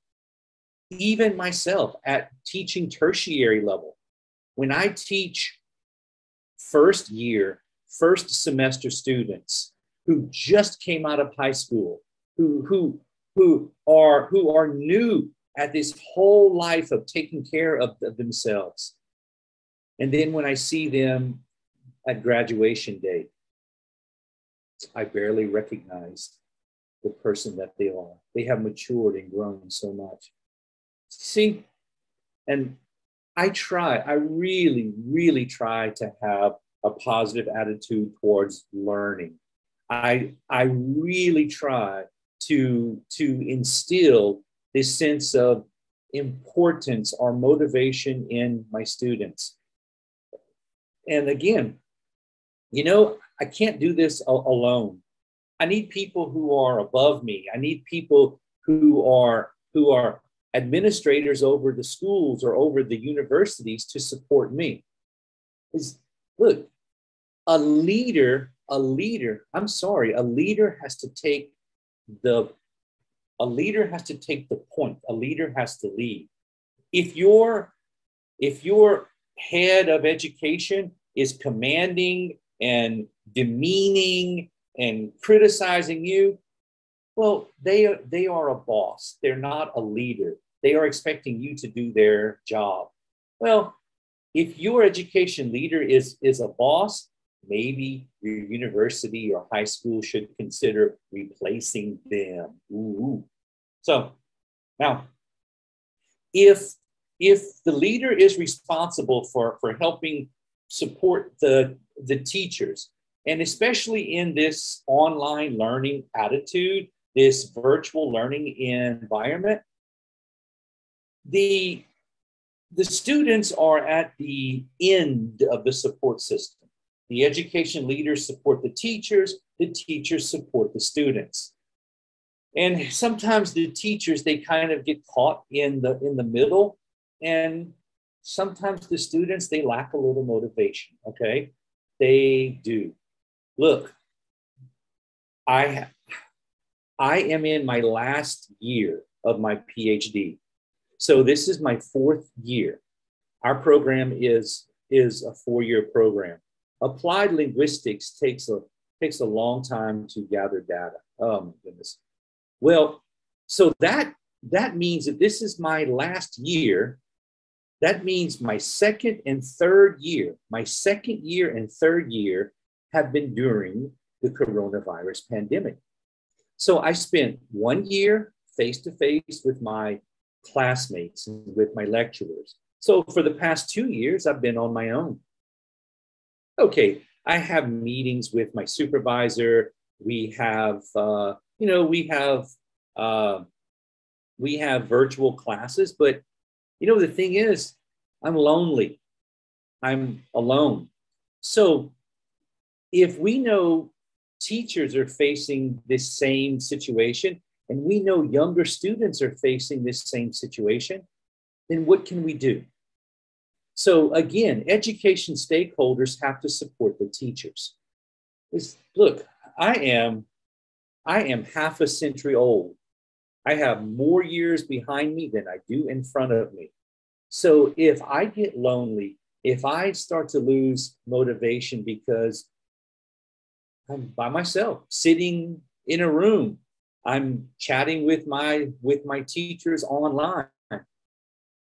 Speaker 8: Even myself at teaching tertiary level, when I teach first semester students who just came out of high school, who are new at this whole life of taking care of themselves. And then when I see them at graduation day, I barely recognize the person that they are. They have matured and grown so much. See, and I really, really try to have a positive attitude towards learning. I really try to instill this sense of importance or motivation in my students. And again, you know, I can't do this alone. I need people who are above me. I need people who are administrators over the schools or over the universities to support me. Look, a leader has to take the point. A leader has to lead. If your head of education is commanding and demeaning and criticizing you, well, they are a boss. They're not a leader. They are expecting you to do their job. Well, if your education leader is a boss, maybe your university or high school should consider replacing them. Ooh. So now, if the leader is responsible for helping support the teachers, and especially in this online learning attitude, this virtual learning environment, the students are at the end of the support system. The education leaders support the teachers support the students. And sometimes the teachers, they kind of get caught in the middle, and sometimes the students, they lack a little motivation, okay? They do. Look, I am in my last year of my PhD. So this is my 4th year. Our program is a 4-year program. Applied linguistics takes a long time to gather data. Oh my goodness. Well, so that means that this is my last year. That means my second and third year have been during the coronavirus pandemic. So I spent 1 year face-to-face with my classmates and with my lecturers. So for the past 2 years, I've been on my own. Okay, I have meetings with my supervisor. We have, we have virtual classes, but the thing is, I'm lonely. I'm alone. So if we know teachers are facing this same situation, and we know younger students are facing this same situation, then what can we do? So again, education stakeholders have to support the teachers. Look, I am half a century old. I have more years behind me than I do in front of me. So if I get lonely, if I start to lose motivation because I'm by myself, sitting in a room, I'm chatting with my teachers online.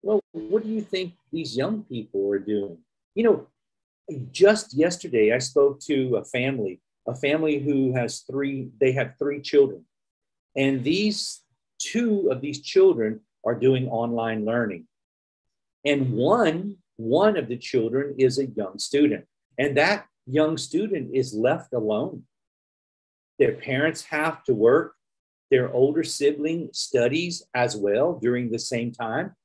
Speaker 8: Well, what do you think these young people are doing? Just yesterday, I spoke to a family who has they have 3 children. And these 2 of these children are doing online learning. And one of the children is a young student. And that young student is left alone. Their parents have to work. Their older sibling studies as well during the same time.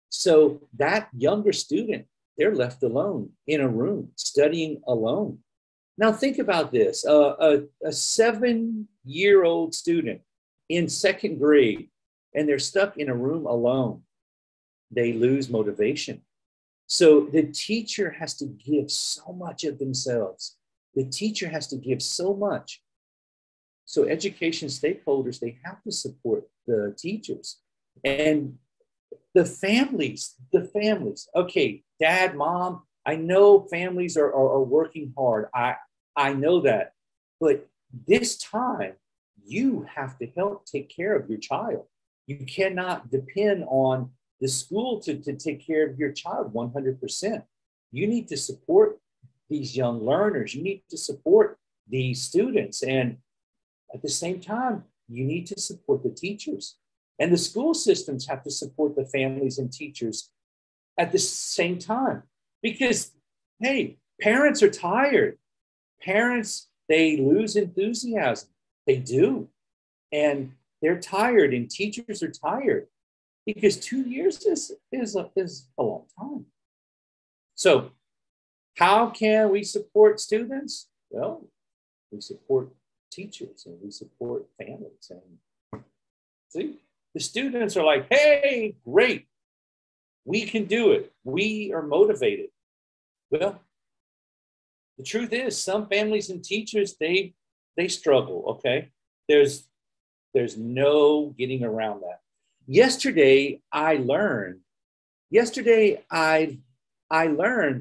Speaker 8: So that younger student, they're left alone in a room, studying alone. Now think about this, a 7-year-old student in 2nd grade, and they're stuck in a room alone. They lose motivation. So the teacher has to give so much of themselves. The teacher has to give so much. So education stakeholders, they have to support the teachers. And the families. Okay, dad, mom, I know families are working hard. I know that. But this time, you have to help take care of your child. You cannot depend on the school to take care of your child 100%. You need to support these young learners. You need to support these students. And at the same time, you need to support the teachers. And the school systems have to support the families and teachers at the same time. Because, hey, parents are tired. Parents, they lose enthusiasm. They do. And they're tired, and teachers are tired. Because 2 years is a long time. So how can we support students? Well, we support teachers and we support families. And see, the students are like, hey, great, we can do it. We are motivated. Well, the truth is some families and teachers, they struggle, okay? There's no getting around that. Yesterday, I learned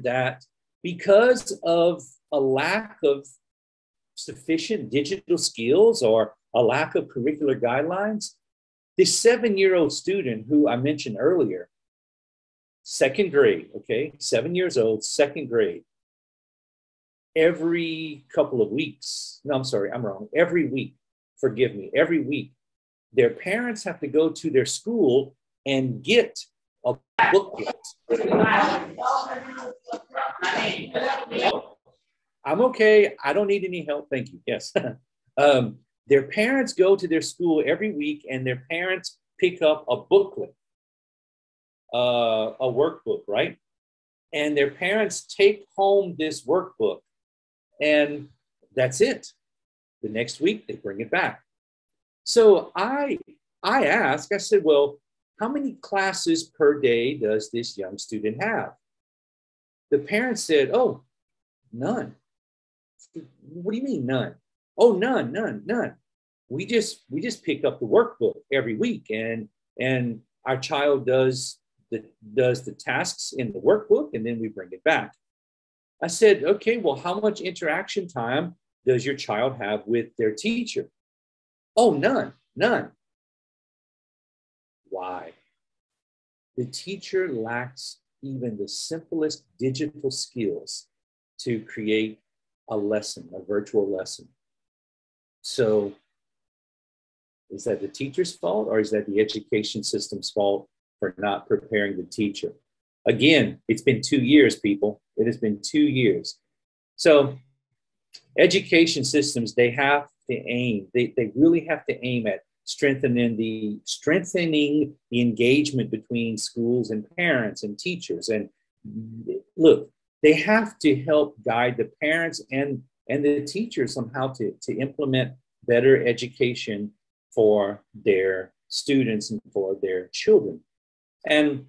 Speaker 8: that because of a lack of sufficient digital skills or a lack of curricular guidelines, this 7-year-old student who I mentioned earlier, 2nd grade, okay, 7 years old, 2nd grade, every couple of weeks, no, I'm sorry, I'm wrong, every week, forgive me, every week, their parents have to go to their school and get a booklet. I'm okay. I don't need any help. Thank you. Yes. Their parents go to their school every week and their parents pick up a booklet, a workbook, right? And their parents take home this workbook and that's it. The next week, they bring it back. So I asked, I said, well, how many classes per day does this young student have? The parents said, oh, none. What do you mean none? Oh, none. We just pick up the workbook every week and our child does the tasks in the workbook and then we bring it back. I said, okay, well, how much interaction time does your child have with their teacher? Oh, none. Why? The teacher lacks even the simplest digital skills to create a lesson, a virtual lesson. So Is that the teacher's fault, or is that the education system's fault for not preparing the teacher? Again, it's been 2 years, people. It has been 2 years. So education systems, they have to aim, they really have to aim at strengthening the engagement between schools and parents and teachers. And look, they have to help guide the parents and the teachers on how to implement better education for their students and for their children. And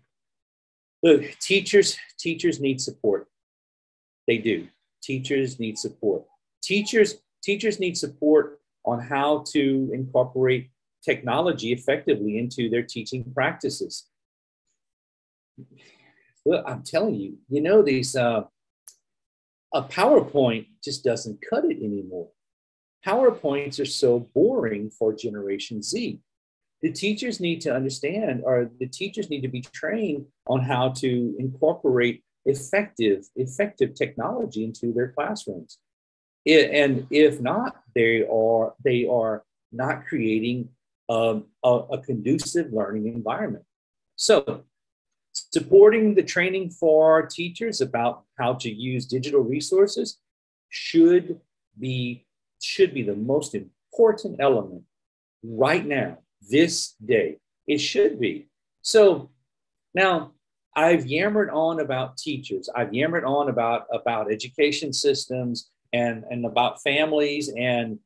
Speaker 8: look, teachers need support. They do. Teachers need support. Teachers need support on how to incorporate technology effectively into their teaching practices. Look, I'm telling you, you know, a PowerPoint just doesn't cut it anymore. PowerPoints are so boring for Generation Z. The teachers need to understand, or the teachers need to be trained on how to incorporate effective technology into their classrooms. And if not, they are not creating a conducive learning environment. So supporting the training for teachers about how to use digital resources should be the most important element right now, this day. It should be. So now I've yammered on about teachers. I've yammered on about education systems and about families, and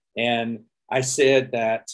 Speaker 8: I said that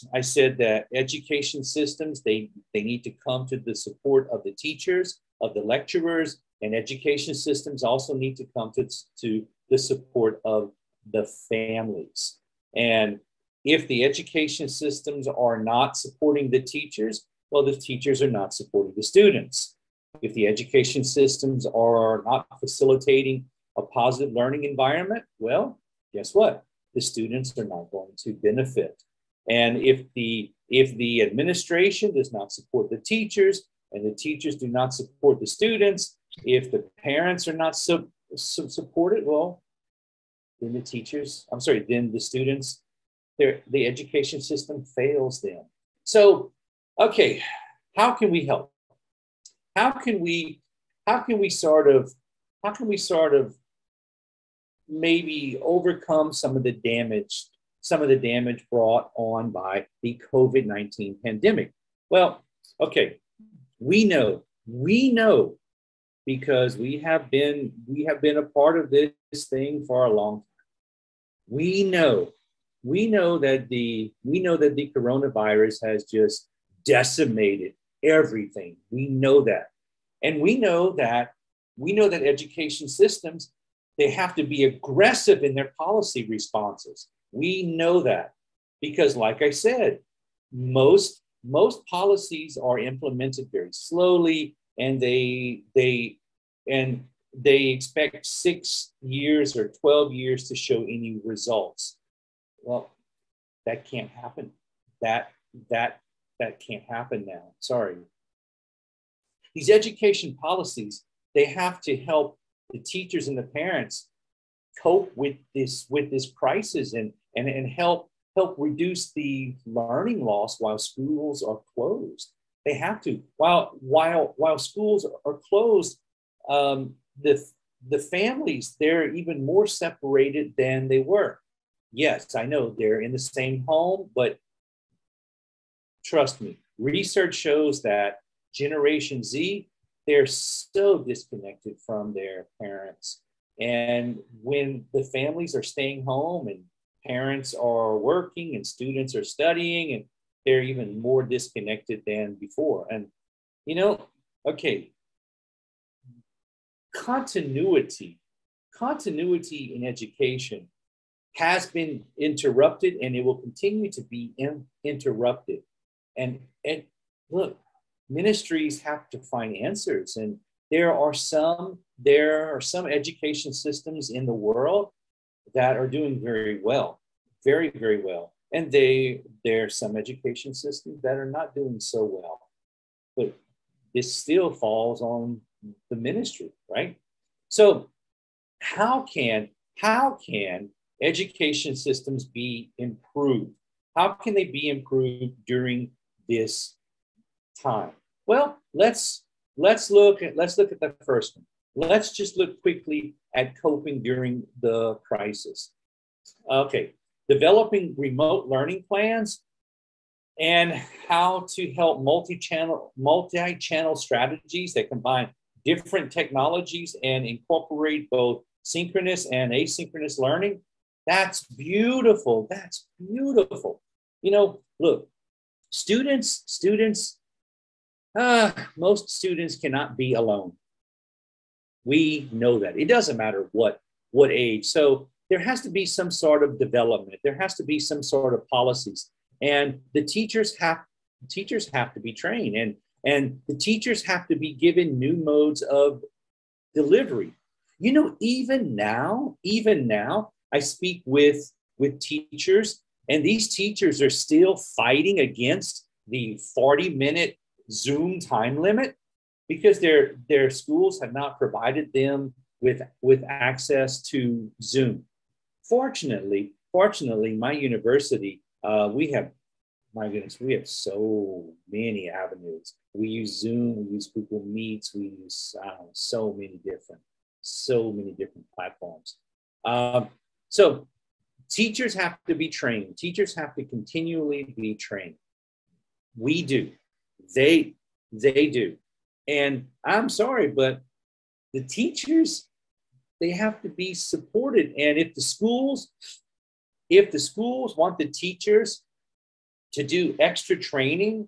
Speaker 8: education systems, they need to come to the support of the teachers, of the lecturers, and education systems also need to come to the support of the families. And if the education systems are not supporting the teachers, well, the teachers are not supporting the students. If the education systems are not facilitating a positive learning environment, well, guess what? The students are not going to benefit. And if the administration does not support the teachers, and the teachers do not support the students, if the parents are not supported, well, then the students, the education system fails them. So, okay, how can we help? How can we sort of maybe overcome some of the damage brought on by the COVID-19 pandemic? Well, okay, we know because we have been a part of this thing for a long time. We know that the coronavirus has just decimated everything. We know that. And we know that education systems, they have to be aggressive in their policy responses. We know that because, like I said, most policies are implemented very slowly, and they expect 6 years or 12 years to show any results. Well, that can't happen. That can't happen now. Sorry. These education policies, they have to help the teachers and the parents cope with this crisis and help reduce the learning loss while schools are closed. They have to. While schools are closed, the families, they're even more separated than they were. Yes, I know they're in the same home, but trust me, research shows that Generation Z, they're so disconnected from their parents. And when the families are staying home and parents are working and students are studying, and they're even more disconnected than before. And, okay, continuity in education has been interrupted, and it will continue to be interrupted. And look, ministries have to find answers, and there are some education systems in the world that are doing very well, very, very well. And there are some education systems that are not doing so well. But this still falls on the ministry, right? So how can education systems be improved? How can they be improved during this time? Well, let's look at the first one. Let's just look quickly at coping during the crisis. Okay, developing remote learning plans and how to help multi-channel strategies that combine different technologies and incorporate both synchronous and asynchronous learning. That's beautiful. That's beautiful. You know, look, most students cannot be alone. We know that. It doesn't matter what age. So there has to be some sort of development. There has to be some sort of policies. And the teachers have to be trained, and the teachers have to be given new modes of delivery. You know, even now, I speak with teachers, and these teachers are still fighting against the 40-minute Zoom time limit because their schools have not provided them with access to Zoom. Fortunately, my university, we have so many avenues. We use Zoom, we use Google Meets, we use so many different platforms. So teachers have to be trained. Teachers have to continually be trained. We do. They do. And I'm sorry, but the teachers, they have to be supported. And if the schools want the teachers to do extra training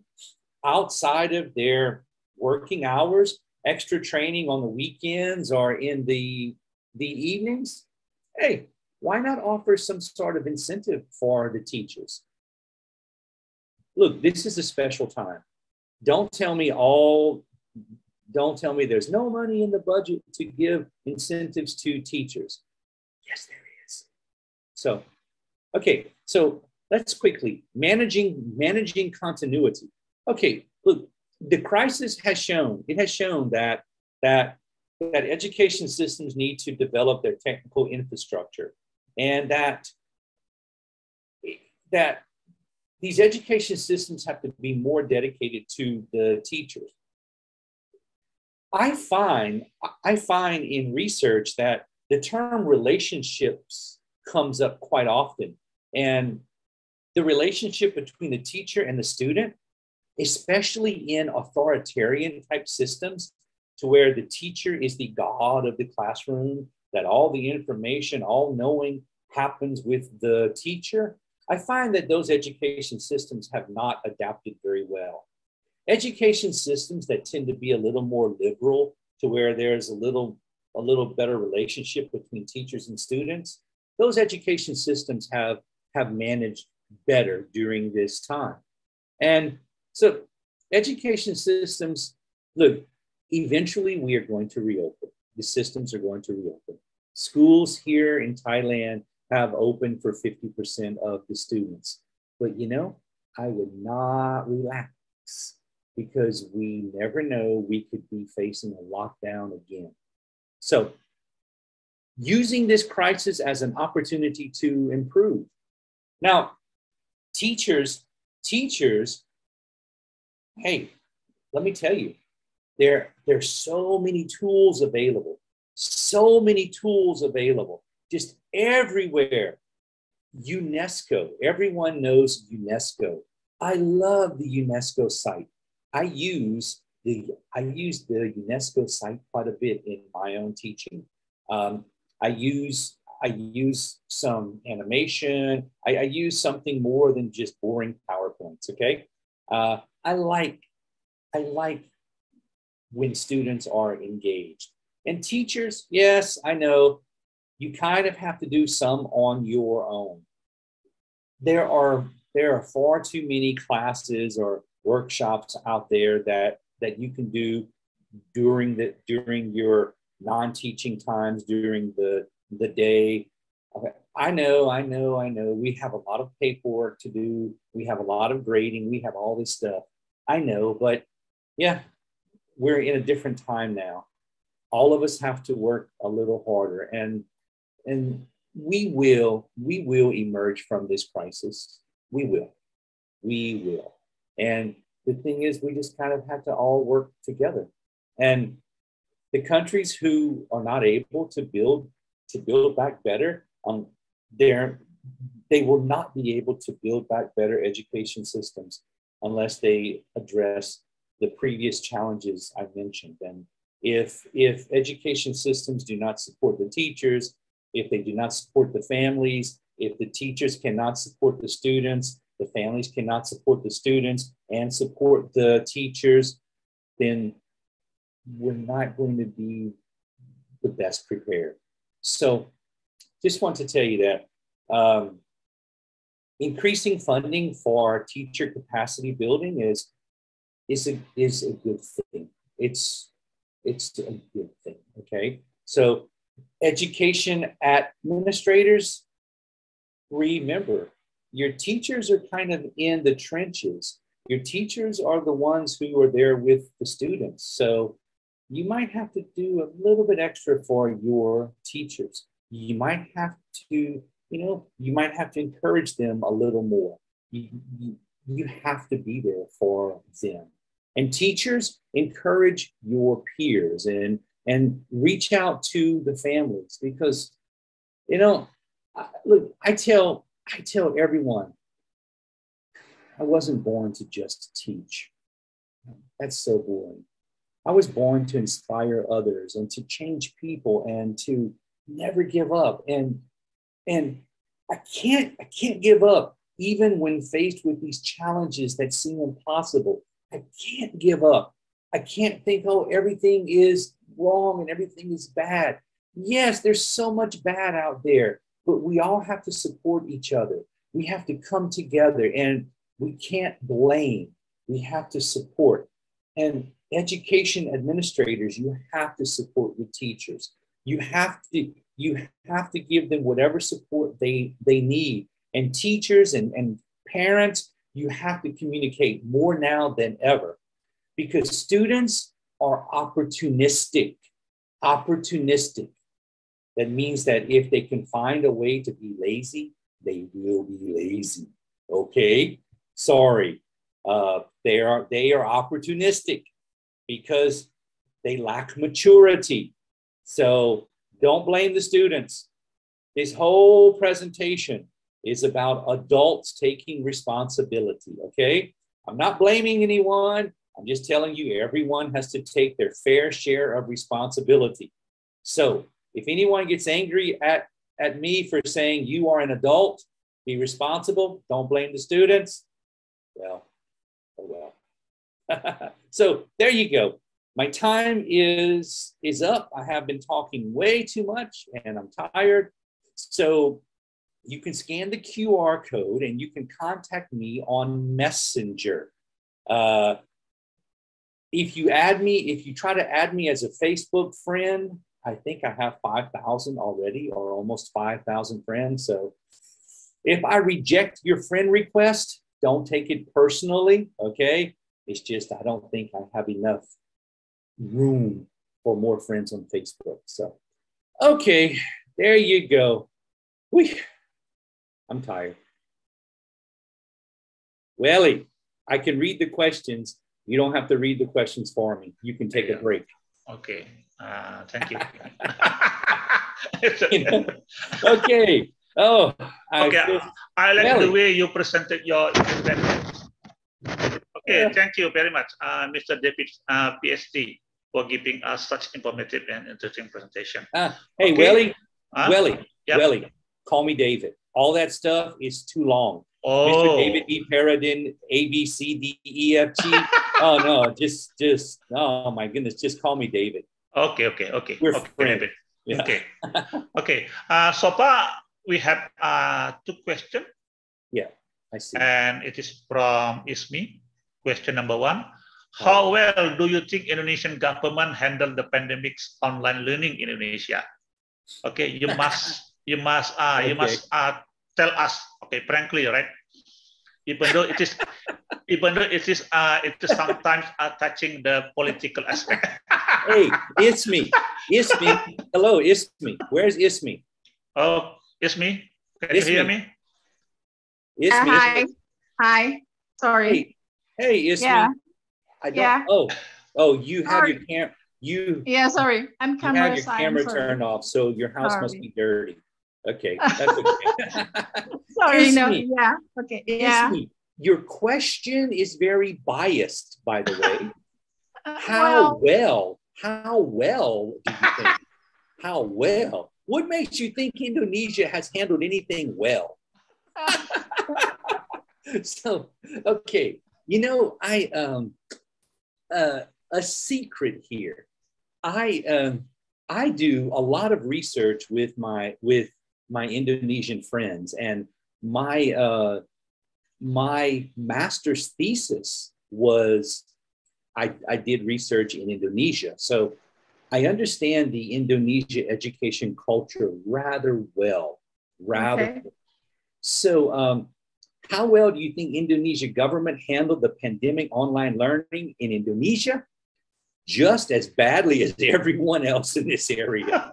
Speaker 8: outside of their working hours, extra training on the weekends or in the evenings, hey, why not offer some sort of incentive for the teachers? Look, this is a special time. Don't tell me there's no money in the budget to give incentives to teachers. Yes, there is. So, okay, so let's quickly, managing continuity. Okay, look, the crisis has shown that education systems need to develop their technical infrastructure, and that these education systems have to be more dedicated to the teachers. I find in research that the term relationships comes up quite often, and the relationship between the teacher and the student, especially in authoritarian type systems, to where the teacher is the god of the classroom, that all the information, all knowing happens with the teacher. I find that those education systems have not adapted very well. Education systems that tend to be a little more liberal, to where there's a little better relationship between teachers and students, those education systems have managed better during this time. And so education systems, look, eventually we are going to reopen. The systems are going to reopen. Schools here in Thailand have opened for 50% of the students. But you know, I would not relax, because we never know, we could be facing a lockdown again. So using this crisis as an opportunity to improve. Now, teachers, hey, let me tell you, there's so many tools available, just everywhere. UNESCO, everyone knows UNESCO. I love the UNESCO site. I use the UNESCO site quite a bit in my own teaching. I use some animation. I use something more than just boring PowerPoints. Okay, I like when students are engaged. And teachers, yes, I know you kind of have to do some on your own. There are far too many classes or workshops out there that you can do during your non-teaching times during the day. Okay. I know. We have a lot of paperwork to do. We have a lot of grading. We have all this stuff. I know, but yeah, we're in a different time now. All of us have to work a little harder, and we will emerge from this crisis. We will. We will. And the thing is, we just kind of have to all work together. And the countries who are not able to build back better, they will not be able to build back better education systems unless they address the previous challenges I mentioned. And if education systems do not support the teachers, if they do not support the families, if the teachers cannot support the students, the families cannot support the students and support the teachers, then we're not going to be the best prepared. So just want to tell you that increasing funding for teacher capacity building is a good thing. It's a good thing, okay? So education administrators, remember, your teachers are kind of in the trenches. Your teachers are the ones who are there with the students. So you might have to do a little bit extra for your teachers. You might have to, you might have to encourage them a little more. You have to be there for them. And teachers, encourage your peers and reach out to the families, because, look, I tell everyone, I wasn't born to just teach. That's so boring. I was born to inspire others and to change people and to never give up. And I can't give up even when faced with these challenges that seem impossible. I can't give up. I can't think, oh, everything is wrong and everything is bad. Yes, there's so much bad out there, but we all have to support each other. We have to come together, and we can't blame. We have to support. And education administrators, you have to support your teachers. You have to give them whatever support they need. And teachers and parents, you have to communicate more now than ever, because students are opportunistic. That means that if they can find a way to be lazy, they will be lazy. Okay? Sorry. They are opportunistic because they lack maturity. So don't blame the students. This whole presentation is about adults taking responsibility, okay? I'm not blaming anyone. I'm just telling you everyone has to take their fair share of responsibility. So if anyone gets angry at me for saying you are an adult, be responsible, don't blame the students, well, oh well. So there you go. My time is up. I have been talking way too much and I'm tired. So you can scan the QR code and you can contact me on Messenger. If you try to add me as a Facebook friend, I think I have 5,000 already, or almost 5,000 friends. So if I reject your friend request, don't take it personally, okay? It's just I don't think I have enough room for more friends on Facebook. So, okay, there you go. I'm tired. Welly, I can read the questions. You don't have to read the questions for me. You can take a break.
Speaker 6: Okay, thank you.
Speaker 8: Okay. Oh,
Speaker 6: okay. I like the way you presented your event. Okay, thank you very much, Mr. David, PhD, for giving us such informative and interesting presentation.
Speaker 8: Hey, okay. Welly,
Speaker 6: yep.
Speaker 8: Welly, call me David. All that stuff is too long.
Speaker 6: Oh.
Speaker 8: Mr. David E. Paradin, A, B, C, D, E, F, G. Oh, no, just, oh my goodness, just call me David.
Speaker 6: Okay.
Speaker 8: We're
Speaker 6: okay,
Speaker 8: friends.
Speaker 6: David.
Speaker 8: Yeah.
Speaker 6: Okay. Okay. So far, we have 2 questions.
Speaker 8: Yeah, I see.
Speaker 6: And it is from Ismi. Question number 1. How well do you think Indonesian government handle the pandemic's online learning in Indonesia? Okay, you must tell us, okay, frankly, right? Even though it is sometimes touching the political aspect.
Speaker 8: Hey, Ismi. Hello, Ismi. Where's Ismi?
Speaker 6: Oh, Ismi, can you hear me?
Speaker 8: Ismi.
Speaker 3: Hi.
Speaker 9: Hi. Sorry.
Speaker 8: Hey, Ismi.
Speaker 9: Yeah.
Speaker 8: I don't.
Speaker 9: Yeah.
Speaker 8: Oh, you have
Speaker 9: Sorry.
Speaker 8: your cam. You
Speaker 9: Yeah, sorry. I'm
Speaker 8: you
Speaker 9: camera
Speaker 8: have your
Speaker 9: shy.
Speaker 8: camera
Speaker 9: Sorry.
Speaker 8: turned off, so your house must
Speaker 9: Sorry.
Speaker 8: be dirty. Okay, that's okay.
Speaker 9: Sorry. No.
Speaker 8: Ismi,
Speaker 9: Yeah. Okay. Yeah.
Speaker 8: Ismi, your question is very biased, by the way.
Speaker 9: Well,
Speaker 8: How well do you think? How well? What makes you think Indonesia has handled anything well? So, okay, you know, a secret here. I do a lot of research with my Indonesian friends, and my master's thesis was I did research in Indonesia, so I understand the Indonesia education culture rather well.
Speaker 9: Okay.
Speaker 8: So, how well do you think Indonesia government handled the pandemic online learning in Indonesia? Just as badly as everyone else in this area.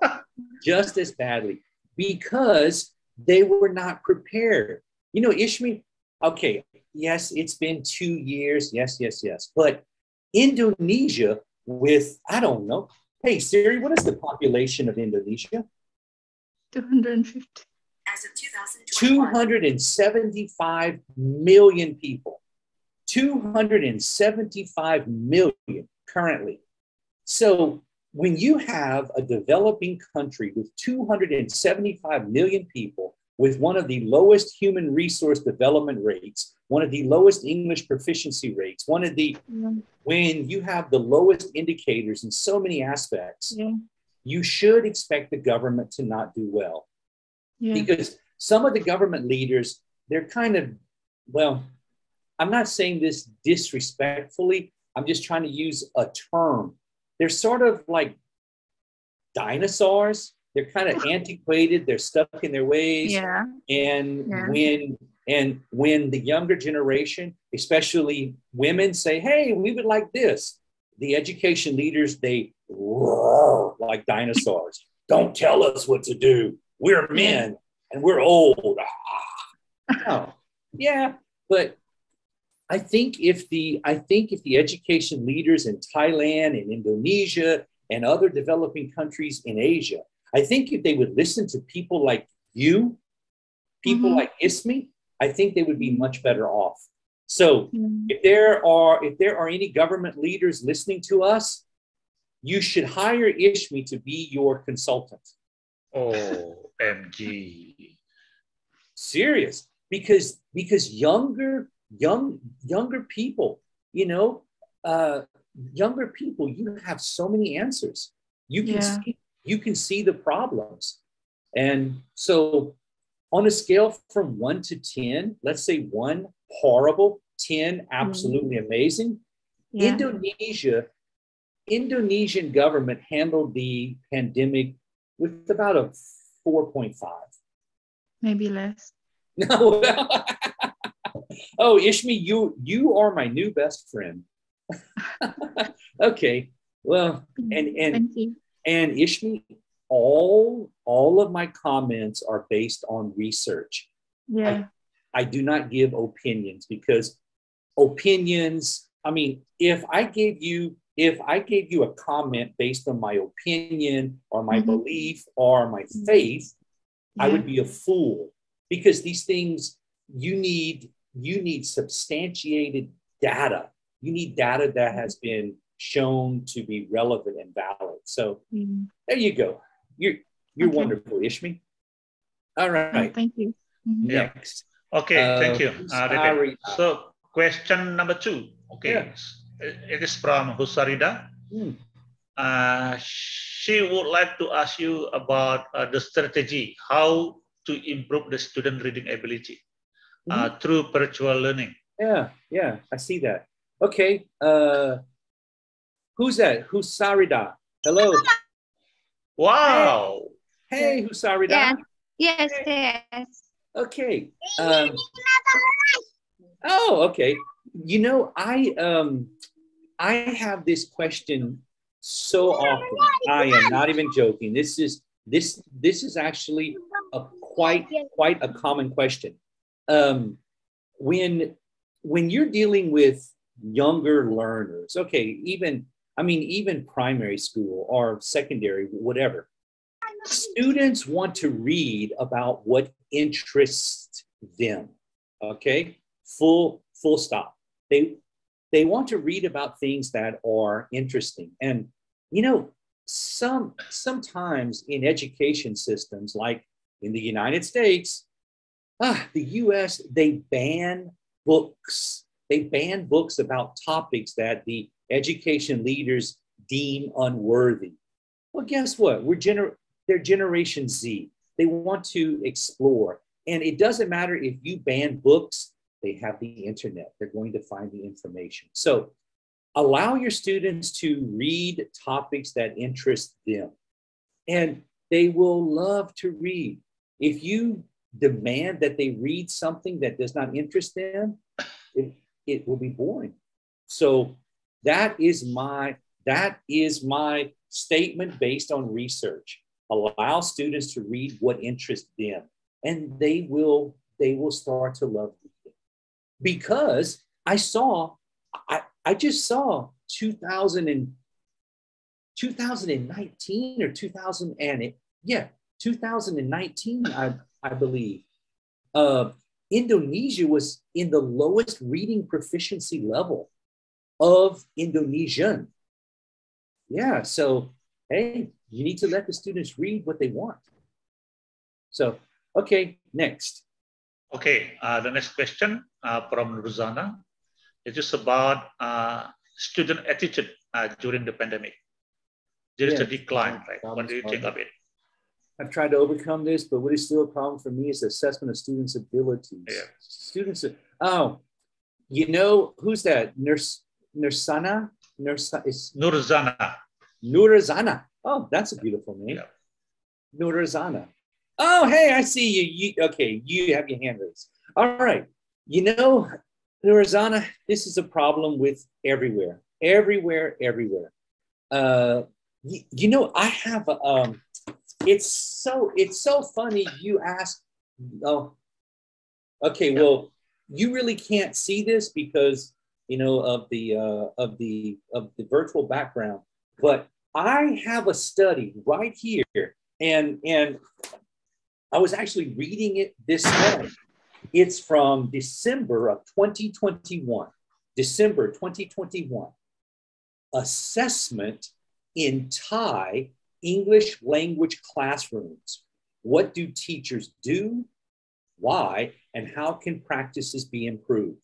Speaker 8: Just as badly, because they were not prepared. You know, Ishmi, okay, yes, it's been 2 years. Yes. But Indonesia with, I don't know. Hey, Siri, what is the population of Indonesia?
Speaker 9: 250.
Speaker 10: As of 2021.
Speaker 8: 275 million people. 275 million currently. So when you have a developing country with 275 million people, with one of the lowest human resource development rates, one of the lowest English proficiency rates, when you have the lowest indicators in so many aspects, you should expect the government to not do well. Because some of the government leaders, they're kind of, well, I'm not saying this disrespectfully, I'm just trying to use a term. They're sort of like dinosaurs. They're kind of antiquated. They're stuck in their ways. And when the younger generation, especially women, say, "Hey, we would like this," the education leaders, they roar like dinosaurs. Don't tell us what to do. We're men and we're old. Oh, yeah, but I think if the education leaders in Thailand and Indonesia and other developing countries in Asia, I think if they would listen to people like you, people like Ismi, I think they would be much better off. So if there are any government leaders listening to us, you should hire Ismi to be your consultant.
Speaker 6: Oh, MG.
Speaker 8: Serious, because younger people, you know, younger people, you have so many answers. You can see the problems. And so on a scale from 1 to 10, let's say 1 horrible, 10 absolutely amazing. Indonesian government handled the pandemic with about a 4.5.
Speaker 9: Maybe less.
Speaker 8: No. Oh, Ishmi, you are my new best friend. Okay. Well, and Ishmi, all of my comments are based on research. I do not give opinions, because opinions, I mean, if I gave you a comment based on my opinion or my belief or my faith, I would be a fool, because these things, you need substantiated data. You need data that has been shown to be relevant and valid. So there you go. You're wonderful, Ishmi. All right.
Speaker 9: Thank you.
Speaker 8: Next.
Speaker 6: Okay, thank you. So question number 2. Okay, it is from Husarida. She would like to ask you about the strategy, how to improve the student reading ability through virtual learning.
Speaker 8: Yeah, I see that. Okay, who's that? Husarida. Hello.
Speaker 6: Wow.
Speaker 8: Hey, Husarida.
Speaker 11: Yes.
Speaker 8: Okay. Okay. You know, I have this question so often. I am not even joking. This is actually a quite a common question. When when you're dealing with younger learners, okay, even primary school or secondary, whatever, students want to read about what interests them. Okay, full stop. They want to read about things that are interesting. And you know, sometimes in education systems, like in the United States, the US, they ban books. They ban books about topics that the education leaders deem unworthy. Well, guess what? They're Generation Z. They want to explore. And it doesn't matter if you ban books, they have the internet. They're going to find the information. So allow your students to read topics that interest them. And they will love to read. If you demand that they read something that does not interest them, it will be boring. So that is my statement based on research. Allow students to read what interests them, and they will start to love reading. Because I just saw 2019 or 2019, I believe. Indonesia was in the lowest reading proficiency level of Indonesian. Yeah, so hey, you need to let the students read what they want. So, okay, next.
Speaker 6: Okay, the next question from Ruzana. It is about student attitude during the pandemic. There is a decline, right? What do you think of it?
Speaker 8: I've tried to overcome this, but what is still a problem for me is the assessment of students' abilities. Yeah. You know, who's that? Nurzana? Nurzana. Oh, that's a beautiful name. Yeah. Nurzana. Oh, hey, I see you. Okay, you have your hand raised. All right. You know, Nurzana, this is a problem with everywhere. You know, I have it's so funny you ask. Oh, okay. Well, you really can't see this because you know of the virtual background, but I have a study right here, and I was actually reading it this morning. It's from December of 2021. December 2021. Assessment in Thai English language classrooms. What do teachers do? Why? And how can practices be improved?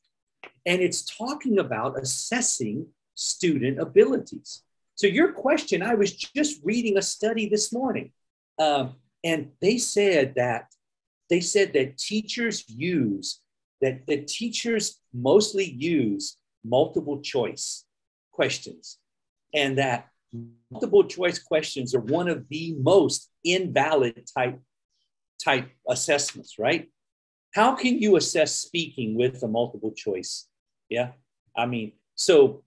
Speaker 8: And it's talking about assessing student abilities. So your question, I was just reading a study this morning, and they said that teachers mostly use multiple choice questions, and that multiple choice questions are one of the most invalid type assessments, right? How can you assess speaking with a multiple choice? Yeah, I mean, so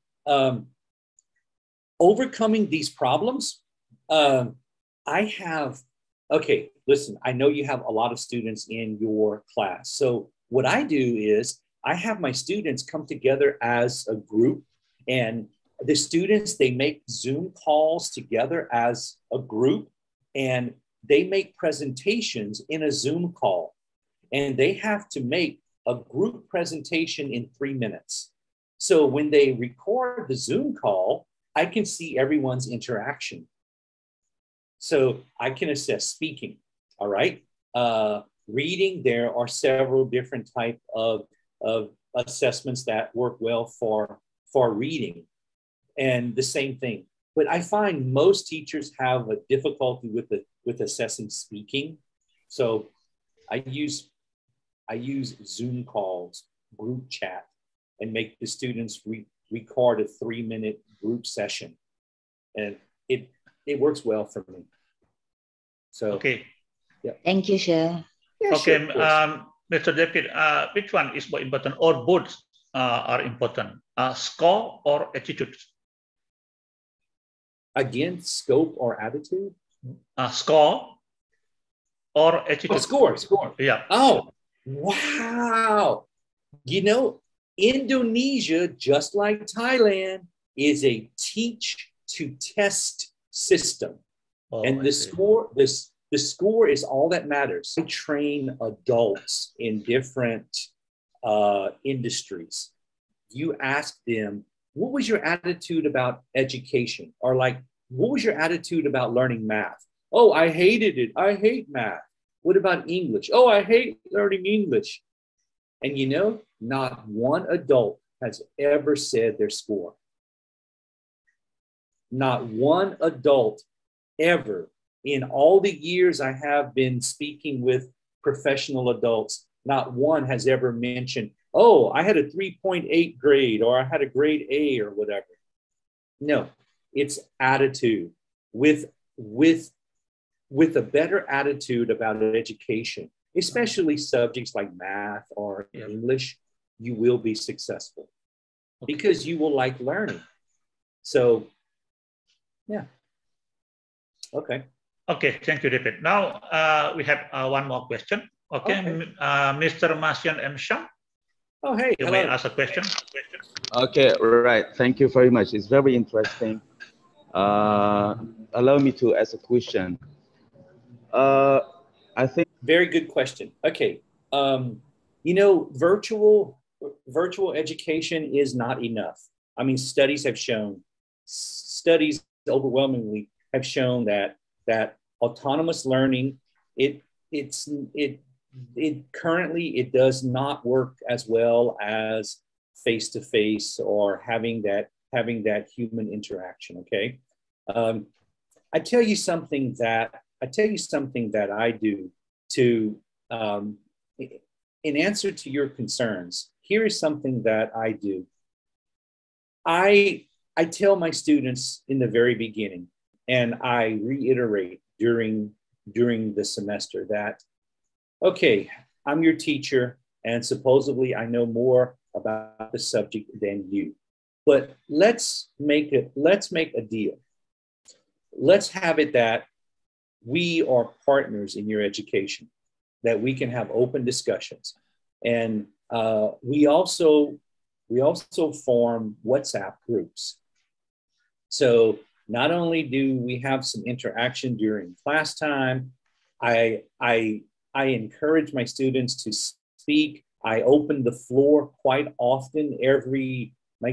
Speaker 8: overcoming these problems, okay, listen, I know you have a lot of students in your class. So what I do is I have my students come together as a group, and the students, they make Zoom calls together as a group, and they make presentations in a Zoom call, and they have to make a group presentation in 3 minutes. So when they record the Zoom call, I can see everyone's interaction. So I can assess speaking, all right? Reading, there are several different type of assessments that work well for reading. And the same thing. But I find most teachers have a difficulty with assessing speaking. So I use Zoom calls, group chat, and make the students record a 3-minute group session. And it works well for me. So
Speaker 6: okay.
Speaker 8: Yeah.
Speaker 11: Thank you, sir.
Speaker 8: Yeah,
Speaker 6: okay,
Speaker 8: sure,
Speaker 6: Mr. David, which one is more important, or both are important? Score or attitude?
Speaker 8: Again, scope or attitude?
Speaker 6: Score or attitude?
Speaker 8: Oh, score.
Speaker 6: Yeah.
Speaker 8: Oh, wow. You know, Indonesia, just like Thailand, is a teach to test system. And the score is all that matters. I train adults in different industries. You ask them, what was your attitude about education? Or like, what was your attitude about learning math? Oh, I hated it. I hate math. What about English? Oh, I hate learning English. And you know, not one adult has ever said their score. Not one adult ever, in all the years I have been speaking with professional adults, not one has ever mentioned, oh, I had a 3.8 grade, or I had a grade A, or whatever. No, it's attitude. With a better attitude about education, especially subjects like math or English, you will be successful because you will like learning. So, yeah. Okay.
Speaker 6: Okay, thank you, David. Now we have one more question. Okay, Mr. Masian M. Sham.
Speaker 8: Oh, hey.
Speaker 6: You may ask a question.
Speaker 11: Okay, right. Thank you very much. It's very interesting. Allow me to ask a question. I think
Speaker 8: very good question. Okay, you know, virtual education is not enough. I mean, studies overwhelmingly have shown that autonomous learning, it currently does not work as well as face-to-face or having that human interaction. Okay, I tell you something that I do to in answer to your concerns. Here is something that I do. I tell my students in the very beginning, and I reiterate during the semester that, okay, I'm your teacher, and supposedly I know more about the subject than you. But let's make a deal. Let's have it that we are partners in your education, that we can have open discussions. And we also form WhatsApp groups. So not only do we have some interaction during class time, I encourage my students to speak. I open the floor quite often, every 10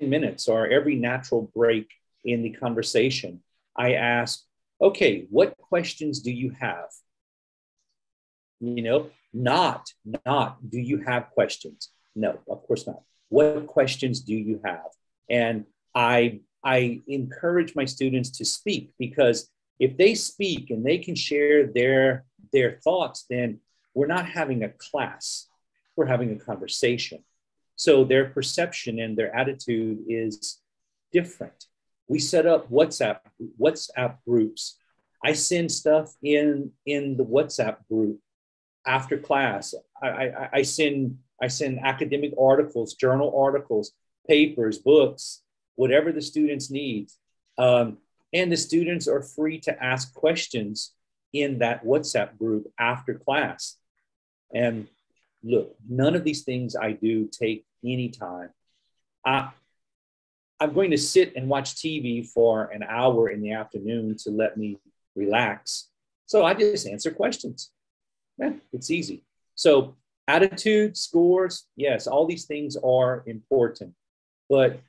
Speaker 8: minutes or every natural break in the conversation. I ask, okay, what questions do you have? You know, not do you have questions? No, of course not. What questions do you have? And I encourage my students to speak, because if they speak and they can share their thoughts, then we're not having a class, we're having a conversation. So their perception and their attitude is different. We set up WhatsApp groups. I send stuff in the WhatsApp group after class. I send academic articles, journal articles, papers, books, whatever the students need. And the students are free to ask questions in that WhatsApp group after class. And look, none of these things I do take any time. I'm going to sit and watch TV for an hour in the afternoon to let me relax. So I just answer questions. Yeah, it's easy. So attitude, scores, yes, all these things are important. But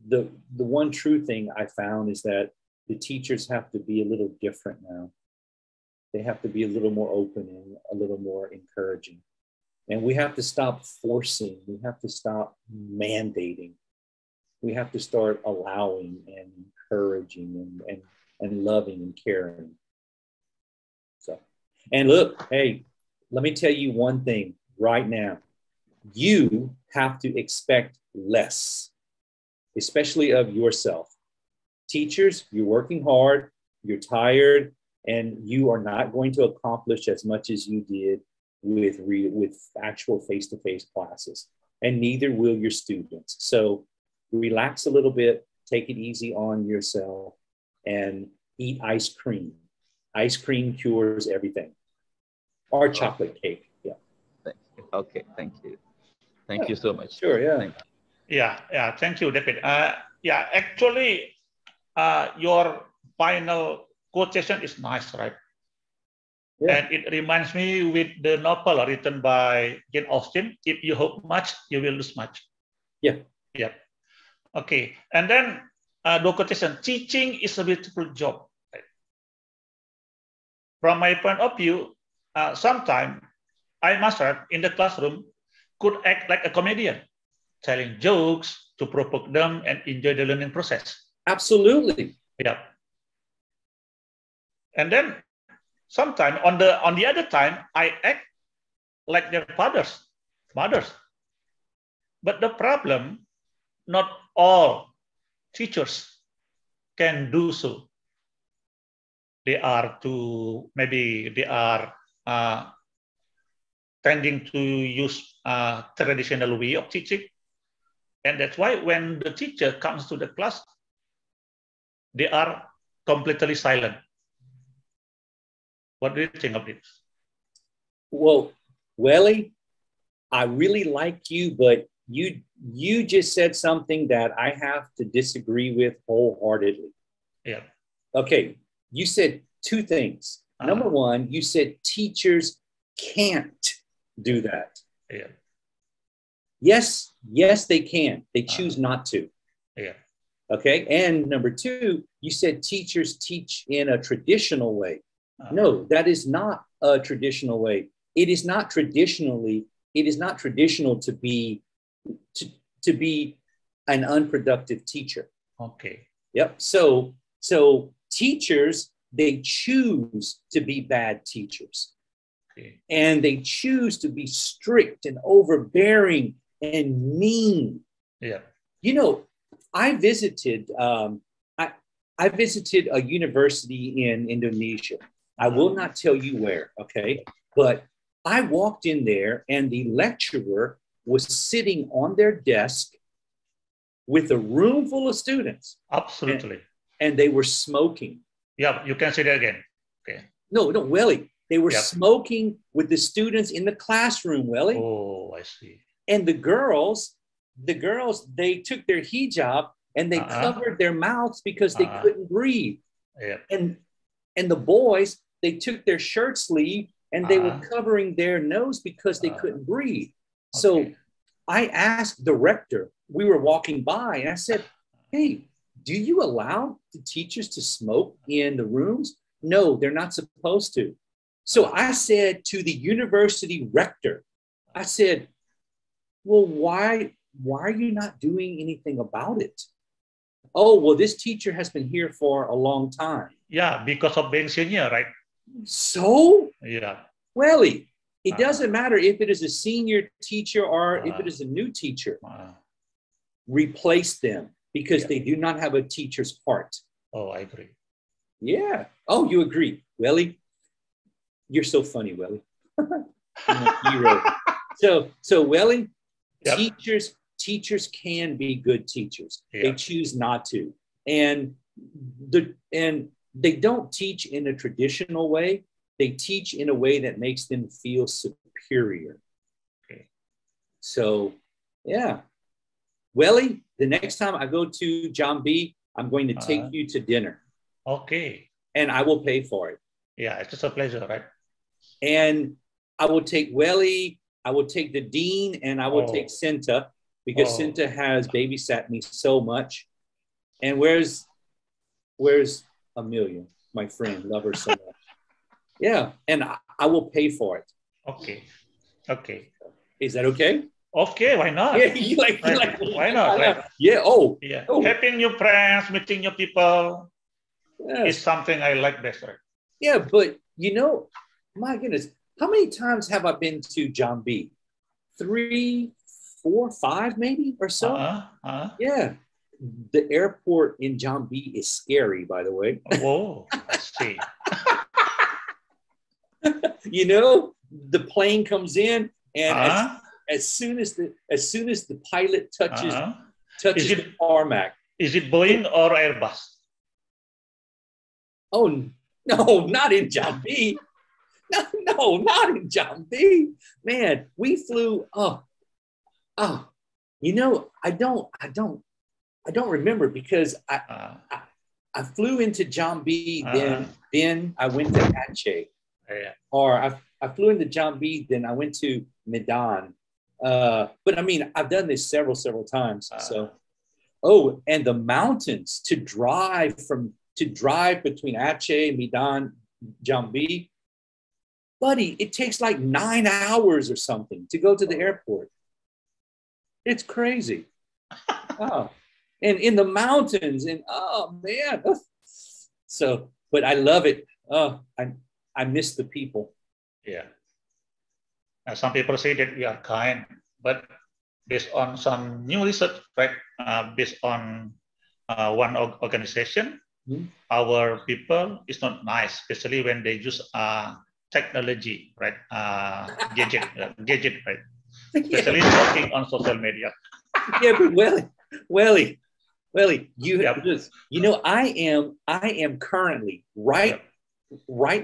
Speaker 8: the one true thing I found is that the teachers have to be a little different now. They have to be a little more open and a little more encouraging. And we have to stop forcing. We have to stop mandating. We have to start allowing and encouraging and loving and caring. So, and look, hey, let me tell you one thing right now. You have to expect less, especially of yourself. Teachers, you're working hard, you're tired, and you are not going to accomplish as much as you did with actual face-to-face classes, and neither will your students. So relax a little bit, take it easy on yourself, and eat ice cream. Ice cream cures everything. Or chocolate cake, yeah.
Speaker 11: Okay, thank you. Thank you so much.
Speaker 8: Sure, yeah.
Speaker 11: Thank you.
Speaker 6: Yeah, thank you, David. Yeah, actually, your final quotation is nice, right?
Speaker 8: Yeah.
Speaker 6: And it reminds me with the novel written by Jane Austen, if you hope much, you will lose much.
Speaker 8: Yeah.
Speaker 6: Yeah. Okay, and then the quotation, teaching is a beautiful job. Right? From my point of view, sometimes I master in the classroom could act like a comedian, telling jokes to provoke them and enjoy the learning process.
Speaker 8: Absolutely.
Speaker 6: Yeah. And then sometimes on the other time, I act like their fathers, mothers. But the problem, not all teachers can do so. They are tending to use traditional way of teaching. And that's why when the teacher comes to the class, they are completely silent. What do you think of this?
Speaker 8: Well, Welly, I really like you, but you just said something that I have to disagree with wholeheartedly.
Speaker 6: Yeah.
Speaker 8: Okay, you said two things. Number one, you said teachers can't do that.
Speaker 6: Yeah.
Speaker 8: Yes, they can. They choose not to.
Speaker 6: Yeah.
Speaker 8: Okay, and number two, you said teachers teach in a traditional way. No, that is not a traditional way. It is not traditional to be an unproductive teacher.
Speaker 6: Okay.
Speaker 8: Yep. So teachers, they choose to be bad teachers.
Speaker 6: Okay.
Speaker 8: And they choose to be strict and overbearing and mean.
Speaker 6: Yeah.
Speaker 8: You know, I visited a university in Indonesia. I will not tell you where, okay? But I walked in there and the lecturer was sitting on their desk with a room full of students.
Speaker 6: Absolutely.
Speaker 8: And they were smoking.
Speaker 6: Yeah, you can say that again. Okay.
Speaker 8: No, Welly. They were smoking with the students in the classroom, Welly.
Speaker 6: Oh, I see.
Speaker 8: And the girls, they took their hijab and they covered their mouths because they couldn't breathe.
Speaker 6: Yeah.
Speaker 8: And the boys, they took their shirt sleeve and they were covering their nose because they couldn't breathe.
Speaker 6: Okay.
Speaker 8: So I asked the rector, we were walking by, and I said, hey, do you allow the teachers to smoke in the rooms? No, they're not supposed to. So I said to the university rector, I said, well, why are you not doing anything about it? Oh, well, this teacher has been here for a long time.
Speaker 6: Yeah, because of being senior, right?
Speaker 8: So?
Speaker 6: Yeah.
Speaker 8: Welly, it doesn't matter if it is a senior teacher or if it is a new teacher. Replace them because they do not have a teacher's heart.
Speaker 6: Oh, I agree.
Speaker 8: Yeah. Oh, you agree. Welly, you're so funny, Welly. You're a hero. So Welly, teachers can be good teachers.
Speaker 6: Yeah.
Speaker 8: They choose not to. And they don't teach in a traditional way. They teach in a way that makes them feel superior.
Speaker 6: Okay.
Speaker 8: So, yeah. Welly, the next time I go to Jambi, I'm going to take you to dinner.
Speaker 6: Okay.
Speaker 8: And I will pay for it.
Speaker 6: Yeah, it's just a pleasure, right?
Speaker 8: And I will take Welly, I will take the dean, and I will take Sinta, because Sinta has babysat me so much. And where's Amelia, my friend? Love her so much. Yeah, and I will pay for it.
Speaker 6: Okay. Okay.
Speaker 8: Is that okay?
Speaker 6: Okay, why not?
Speaker 8: Yeah, you like
Speaker 6: why not? Right?
Speaker 8: Yeah. Oh.
Speaker 6: Yeah.
Speaker 8: Oh.
Speaker 6: Having new friends, meeting new people is something I like best, right?
Speaker 8: Yeah, but you know, my goodness, how many times have I been to Jambi? 3, 4, 5 maybe or so? Yeah. The airport in Jambi is scary, by the way.
Speaker 6: Whoa, I see.
Speaker 8: You know, the plane comes in, and as soon as the pilot touches the tarmac.
Speaker 6: Is it Boeing or Airbus?
Speaker 8: Oh no, not in Jambi. No, not in Jambi. Man, we flew. Oh, Oh, you know, I don't remember because I flew into Jambi, then I went to Aceh, or I flew into Jambi, then I went to Medan. But I mean, I've done this several times. So, oh, and the mountains to drive between Aceh, Medan, Jambi, buddy, it takes like 9 hours or something to go to the airport. It's crazy. Oh, and in the mountains, and oh man. So, but I love it. Oh, I miss the people.
Speaker 6: Yeah. Some people say that we are kind, but based on some new research, right? Based on one organization, our people is not nice, especially when they use technology, right? Gadget, right? Especially talking on social media.
Speaker 8: Yeah, but Welly, you know, I am currently right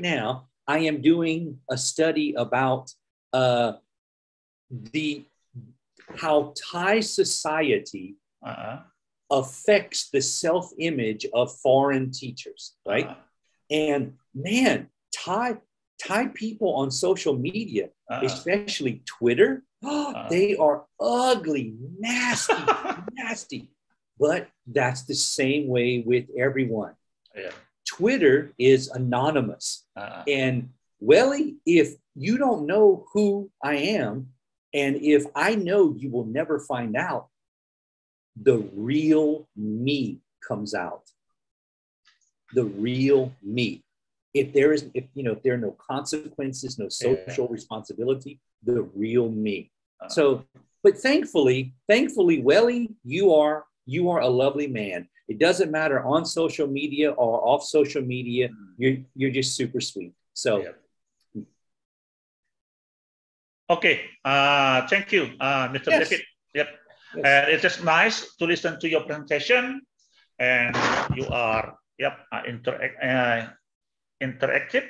Speaker 8: now. I am doing a study about how Thai society affects the self-image of foreign teachers, right? And man, Thai people on social media, especially Twitter, they are ugly, nasty. But that's the same way with everyone.
Speaker 6: Yeah.
Speaker 8: Twitter is anonymous. And Welly, if you don't know who I am, and if I know you will never find out, the real me comes out. The real me. If there are no consequences, no social responsibility, the real me. So, but thankfully, Welly, you are a lovely man. It doesn't matter on social media or off social media. You're just super sweet. So.
Speaker 6: Okay. Thank you, Mr. David. Yep.
Speaker 8: Yes.
Speaker 6: It is nice to listen to your presentation, and you are interactive,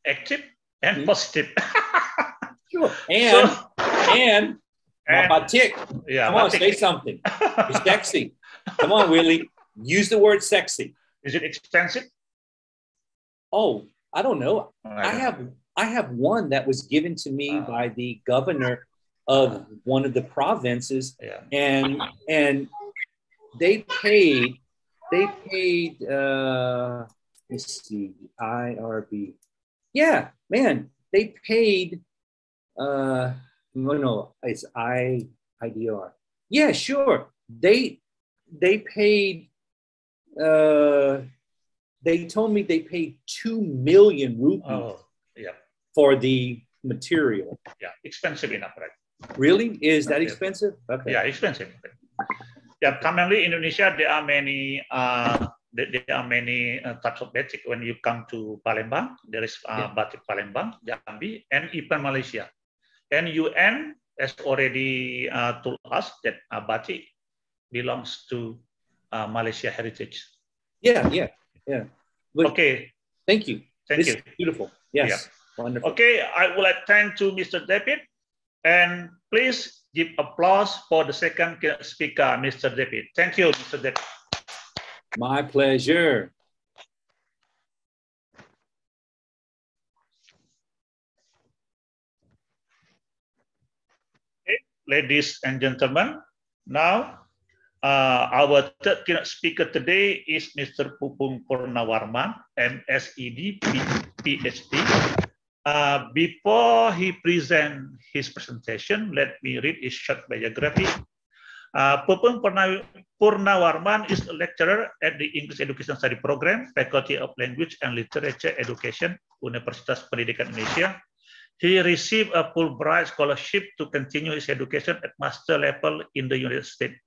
Speaker 6: active, and positive.
Speaker 8: Sure. And batik.
Speaker 6: Yeah,
Speaker 8: come on, say something. It's sexy. Come on, Willie. Use the word sexy.
Speaker 6: Is it expensive?
Speaker 8: Oh, I don't know. I have one that was given to me by the governor of one of the provinces, and they paid let's see, IRB. Yeah, man, they paid no, it's IDR. Yeah, sure. They paid they told me they paid 2 million rupees for the material.
Speaker 6: Yeah, expensive enough, right?
Speaker 8: Really? Is that expensive? Okay.
Speaker 6: Yeah, expensive. Yeah, commonly in Indonesia there are many types of batik. When you come to Palembang, there is batik Palembang, Jambi, and even Malaysia. And UN has already told us that batik belongs to Malaysia heritage.
Speaker 8: Yeah. But
Speaker 6: okay.
Speaker 8: Thank you.
Speaker 6: Thank you.
Speaker 8: Beautiful. Yes.
Speaker 6: Yeah.
Speaker 8: Wonderful.
Speaker 6: Okay, I would like to thank to Mr. David, and please give applause for the second speaker, Mr. David. Thank you, Mr. David.
Speaker 8: My pleasure.
Speaker 6: Okay, ladies and gentlemen, now our third speaker today is Mr. Pupung Purnawarman, MSED, PhD. Before he presents his presentation, let me read his short biography. Pupung Purnawarman is a lecturer at the English Education Study Program, Faculty of Language and Literature Education, Universitas Pendidikan Indonesia. He received a Fulbright scholarship to continue his education at master level in the United States.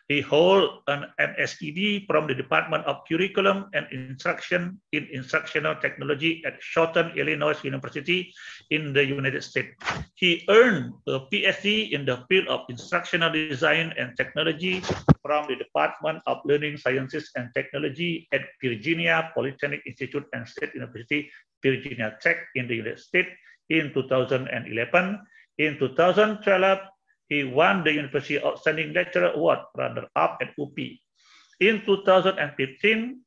Speaker 6: He holds an MSED from the Department of Curriculum and Instruction in Instructional Technology at Southern Illinois University in the United States. He earned a PhD in the field of Instructional Design and Technology from the Department of Learning Sciences and Technology at Virginia Polytechnic Institute and State University, Virginia Tech in the United States in 2011. In 2012, He won the University Outstanding Lecturer Award, runner-up at UPI. In 2015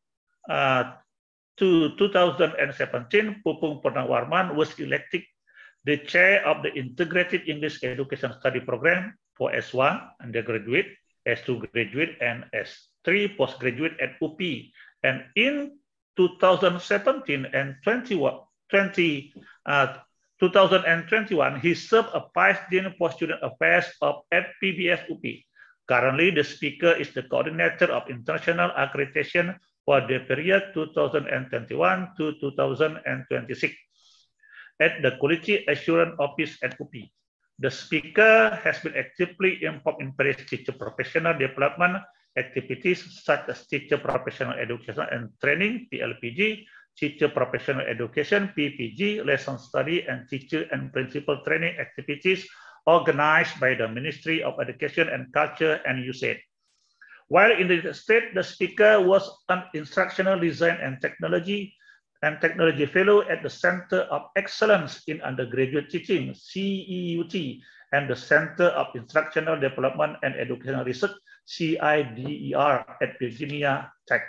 Speaker 6: to 2017, Pupung Purnawarman was elected the chair of the Integrated English Education Study Program for S1 undergraduate, S2 graduate, and S3 postgraduate at UPI. And in 2017 and 2021, he served as Vice Dean for Student Affairs at PBS UPI. Currently, the speaker is the coordinator of international accreditation for the period 2021 to 2026 at the Quality Assurance Office at UPI. The speaker has been actively involved in various teacher professional development activities such as teacher professional education and training, TLPG, teacher professional education, PPG, lesson study, and teacher and principal training activities organized by the Ministry of Education and Culture and USAID. While in the United States, the speaker was an instructional design and technology fellow at the Center of Excellence in Undergraduate Teaching, CEUT, and the Center of Instructional Development and Educational Research, CIDER, at Virginia Tech.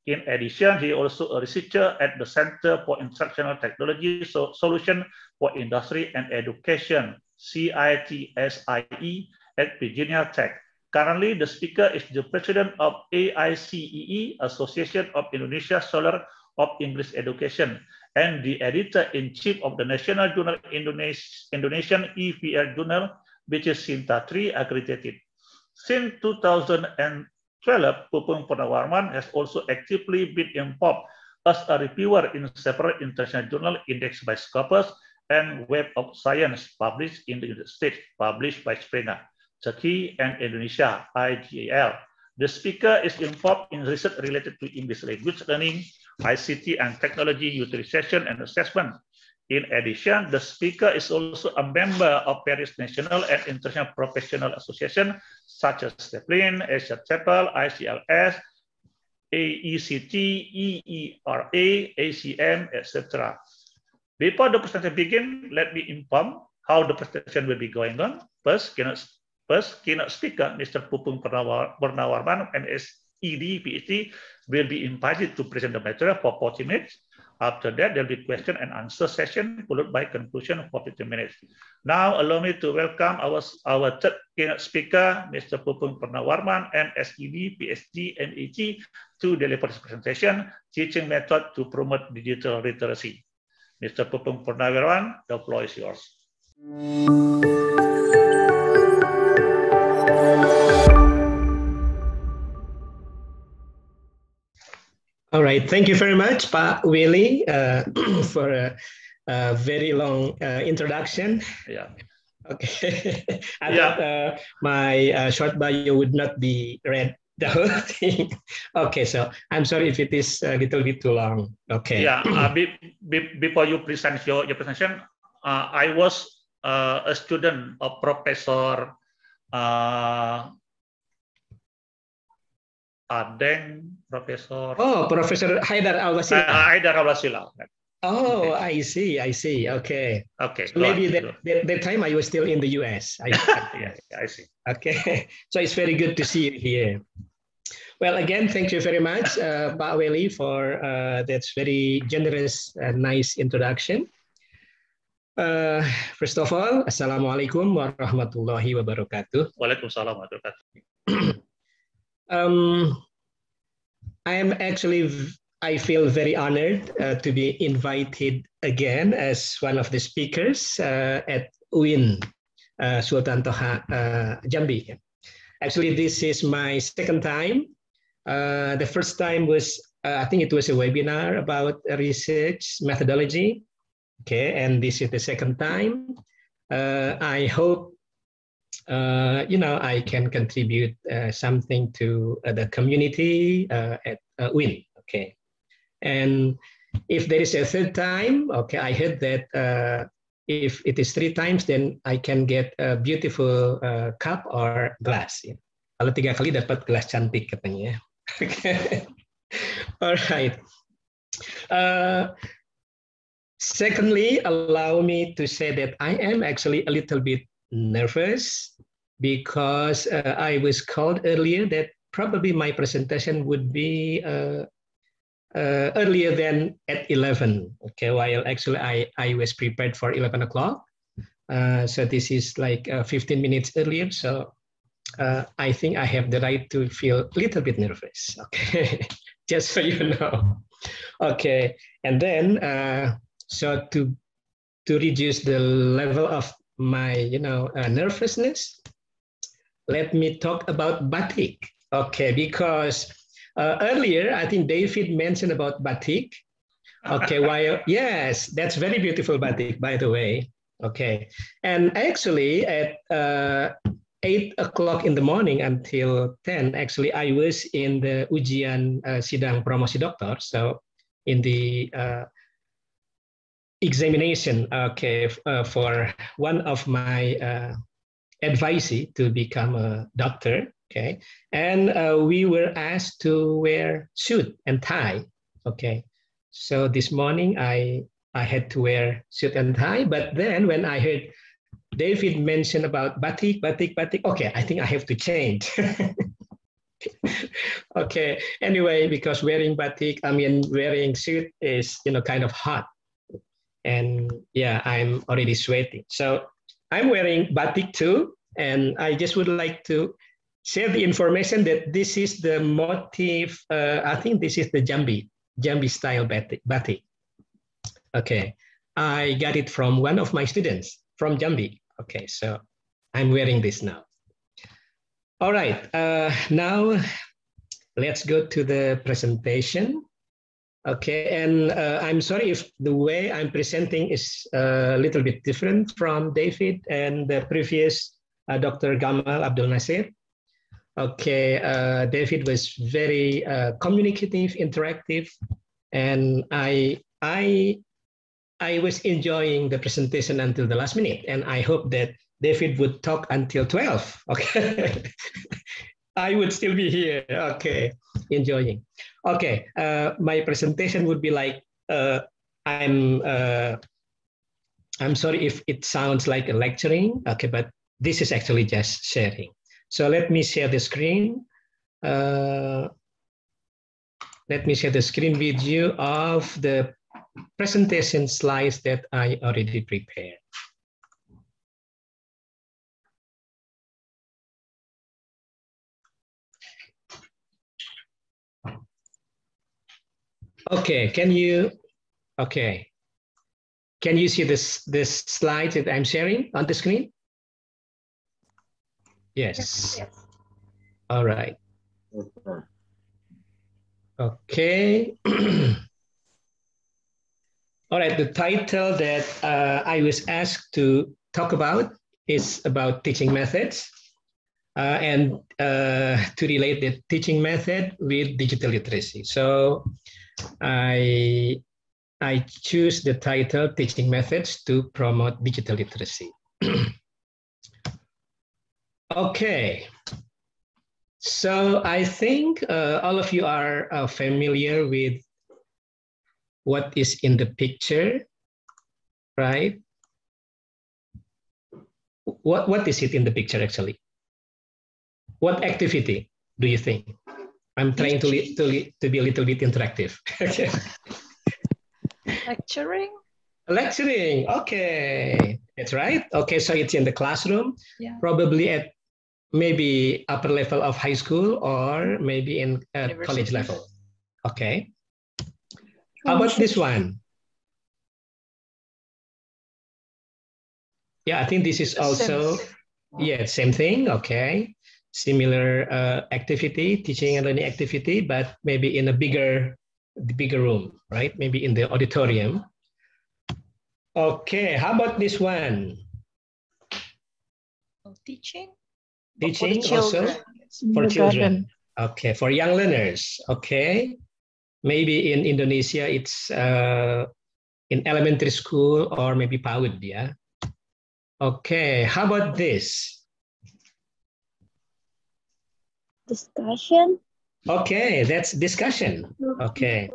Speaker 6: In addition, he also a researcher at the Center for Instructional Technology Solution for Industry and Education, CITSIE, at Virginia Tech. Currently, the speaker is the president of AICEE, Association of Indonesia Scholar of English Education, and the editor-in-chief of the National Journal Indonesian EVR Journal, which is Sinta 3 accredited. Since 2012, Pupung Purnawarman has also actively been involved as a reviewer in several international journals indexed by Scopus and Web of Science published in the United States, published by Springer, Turkey, and Indonesia, IGAL. The speaker is involved in research related to English language learning, ICT and technology utilization and assessment. In addition, the speaker is also a member of various national and international professional associations such as Zeppelin, Asia Chapel, ICLS, AECT, EERA, ACM, etc. Before the presentation begins, let me inform how the presentation will be going on. First, keynote speaker, Mr. Pupung Purnawarman, MSED, PhD, will be invited to present the material for 40 minutes. After that, there will be question and answer session, followed by conclusion for 15 minutes. Now, allow me to welcome our third keynote speaker, Mr. Pupung Purnawarman, MSED, PhD, NET, to deliver this presentation, Teaching Method to Promote Digital Literacy. Mr. Pupung Purnawarman, the floor is yours.
Speaker 12: All right, thank you very much, Pak Willy, for a very long introduction.
Speaker 6: Yeah.
Speaker 12: Okay. I thought my short bio would not be read the whole thing. Okay, so I'm sorry if it is a little bit too long. Okay.
Speaker 6: Yeah. Before you present your presentation, I was a student of Professor Adeng, Professor.
Speaker 12: Oh, Professor Haidar Al-Wasila.
Speaker 6: Haidar Al-Wasila.
Speaker 12: Oh,
Speaker 6: okay.
Speaker 12: I see. Okay.
Speaker 6: Okay.
Speaker 12: So maybe that time I was still in the US.
Speaker 6: Yeah, I see.
Speaker 12: Okay. So it's very good to see you here. Well, again, thank you very much, Pak Willy, for that very generous and nice introduction. First of all, Assalamualaikum warahmatullahi wabarakatuh.
Speaker 6: Waalaikumsalam warahmatullahi wabarakatuh.
Speaker 12: I feel very honored to be invited again as one of the speakers at UIN Sultan Toha Jambi. Actually, this is my second time. The first time was, I think it was a webinar about research methodology. Okay, and this is the second time. I hope I can contribute something to the community at UIN. Okay, and if there is a third time, okay, I heard that if it is 3 times, then I can get a beautiful cup or glass. Ya. Kalau 3 kali dapat gelas cantik katanya. Okay, all right. Secondly, allow me to say that I am actually a little bit nervous because I was called earlier that probably my presentation would be earlier than at 11. Okay, while actually I was prepared for 11 o'clock. So this is like 15 minutes earlier. So I think I have the right to feel a little bit nervous. Okay, just so you know. Okay, and then so to reduce the level of my nervousness, let me talk about batik. Okay, because earlier I think David mentioned about batik. Okay, while yes, that's very beautiful batik, by the way. Okay, and actually at 8 o'clock in the morning until 10, actually I was in the ujian sidang promosi doktor, so in the examination, okay, for one of my advisee to become a doctor, okay, and we were asked to wear suit and tie, okay. So this morning I had to wear suit and tie, but then when I heard David mention about batik, okay, I think I have to change. Okay, anyway, because wearing batik, wearing suit is, kind of hot. And yeah, I'm already sweating. So I'm wearing batik too. And I just would like to share the information that this is the motif. I think this is the Jambi style batik. Okay, I got it from one of my students from Jambi. Okay, so I'm wearing this now. All right, now let's go to the presentation. Okay, and I'm sorry if the way I'm presenting is a little bit different from David and the previous Dr. Gamal Abdul Nasir. Okay, David was very communicative, interactive, and I was enjoying the presentation until the last minute, and I hope that David would talk until 12. Okay, I would still be here. Okay, enjoying. Okay, my presentation would be like I'm sorry if it sounds like a lecturing. Okay, but this is actually just sharing. So let me share the screen. Let me share the screen with you of the presentation slides that I already prepared. Okay, can you see this slide that I'm sharing on the screen? Yes. All right. Okay. All right, the title that I was asked to talk about is about teaching methods and to relate the teaching method with digital literacy. So I choose the title Teaching Methods to Promote Digital Literacy. Okay, so I think all of you are familiar with what is in the picture, right? What is it in the picture actually? What activity do you think? I'm trying to be a little bit interactive. Okay.
Speaker 3: Lecturing?
Speaker 12: Lecturing, okay, that's right. Okay, so it's in the classroom, probably at maybe upper level of high school or maybe in college level. Okay. How about this one? Yeah, I think this is also, yeah, same thing, okay. Similar activity, teaching and learning activity, but maybe in a bigger room, right? Maybe in the auditorium. Okay, how about this one?
Speaker 3: Teaching?
Speaker 12: Teaching
Speaker 3: for
Speaker 12: also for children. Okay, for young learners. Okay, maybe in Indonesia it's in elementary school or maybe PAUD, yeah. Okay, how about this?
Speaker 13: Discussion.
Speaker 12: Okay, that's discussion. Okay,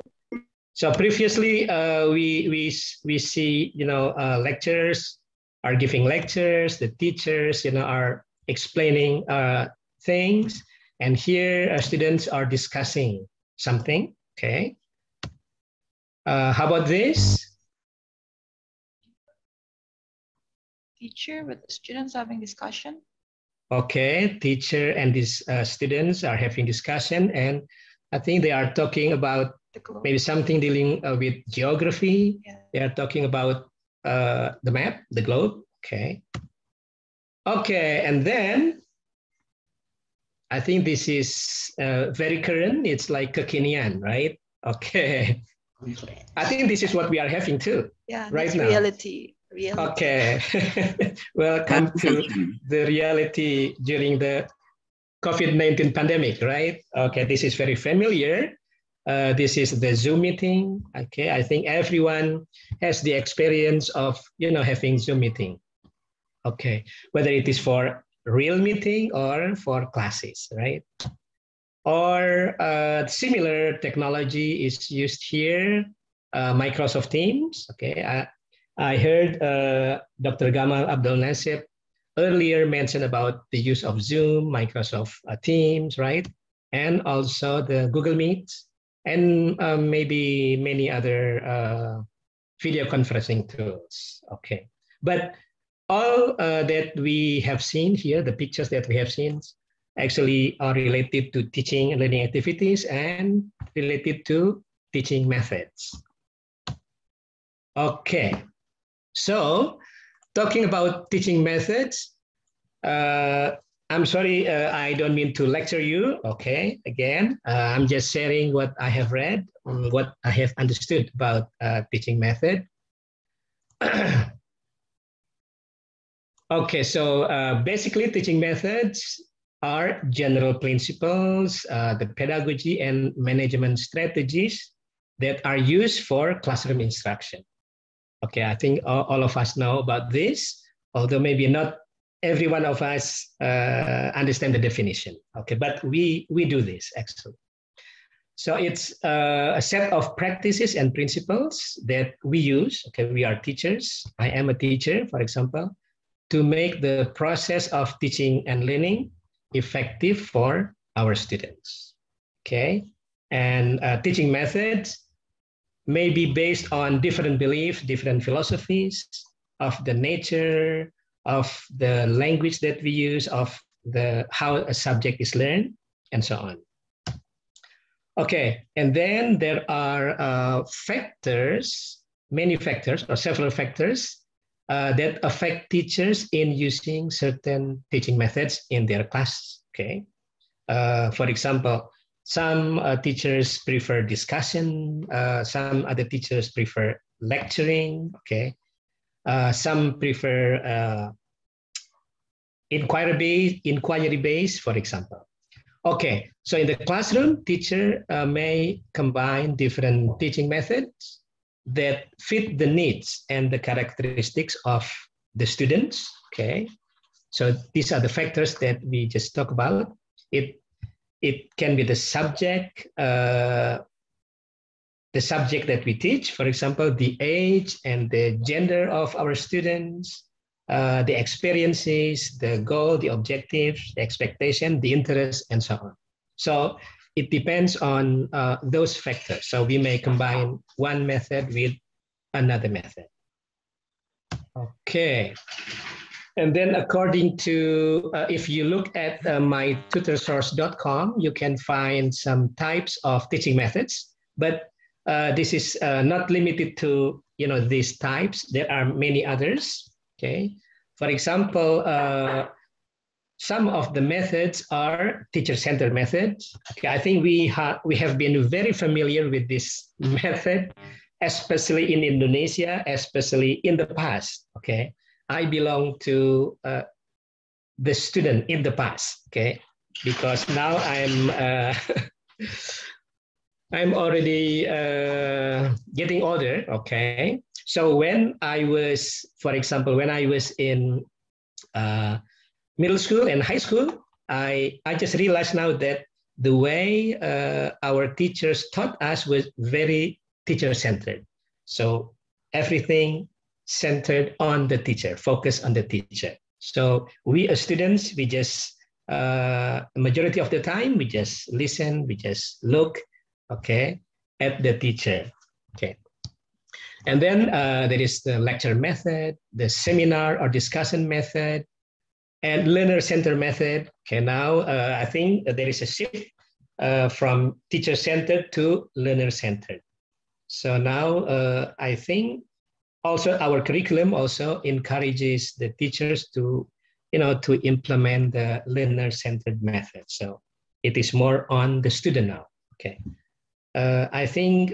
Speaker 12: so previously we see lecturers are giving lectures. The teachers are explaining things, and here students are discussing something. Okay. How about this?
Speaker 3: Teacher with the students having discussion.
Speaker 12: Okay, teacher and these students are having discussion, and I think they are talking about maybe something dealing with geography. Yeah. They are talking about the map, the globe. Okay. Okay, and then I think this is very current. It's like kekinian, right? Okay. I think this is what we are having too.
Speaker 3: Yeah,
Speaker 12: right now.
Speaker 3: Reality.
Speaker 12: Okay. Welcome to the reality during the COVID-19 pandemic, right? Okay, this is very familiar. This is the Zoom meeting. Okay, I think everyone has the experience of, having Zoom meeting. Okay, whether it is for real meeting or for classes, right? Or similar technology is used here, Microsoft Teams. Okay, I heard Dr. Gamal Abdul Nasir earlier mention about the use of Zoom, Microsoft Teams, right? And also the Google Meet, and maybe many other video conferencing tools. Okay, but all that we have seen here, the pictures that we have seen, actually are related to teaching and learning activities and related to teaching methods. Okay, so talking about teaching methods, I'm sorry, I don't mean to lecture you. Okay, again, I'm just sharing what I have read, what I have understood about teaching method. Okay, so basically teaching methods are general principles, the pedagogy and management strategies that are used for classroom instruction. Okay, I think all of us know about this, although maybe not every one of us understand the definition. Okay, but we do this actually. So it's a set of practices and principles that we use. Okay, we are teachers. I am a teacher, for example, to make the process of teaching and learning effective for our students. Okay, and teaching methods may be based on different beliefs, different philosophies of the nature of the language that we use, of how a subject is learned, and so on. Okay, and then there are factors, many factors or several factors that affect teachers in using certain teaching methods in their class. Okay, for example, some teachers prefer discussion, some other teachers prefer lecturing. Okay, some prefer inquiry-based, for example. Okay, so in the classroom, teacher may combine different teaching methods that fit the needs and the characteristics of the students. Okay, so these are the factors that we just talked about. It can be the subject that we teach, for example, the age and the gender of our students, the experiences, the goal, the objectives, the expectation, the interest, and so on. So it depends on those factors. So we may combine one method with another method. Okay. And then according to, if you look at mytutorsource.com, you can find some types of teaching methods, but this is not limited to, these types. There are many others. Okay. For example, some of the methods are teacher-centered methods. Okay, I think we have been very familiar with this method, especially in Indonesia, especially in the past. Okay, I belong to the student in the past. Okay, because now I'm already getting older. Okay, so when I was, for example, when I was in middle school and high school, I just realized now that the way our teachers taught us was very teacher-centered. So everything centered on the teacher, focused on the teacher. So we as students, we just, majority of the time, we just listen, we just look, okay, at the teacher, okay. And then there is the lecture method, the seminar or discussion method, and learner-centered method. Okay, now I think there is a shift from teacher-centered to learner-centered. So now I think also our curriculum also encourages the teachers to, to implement the learner-centered method. So it is more on the student now. Okay. I think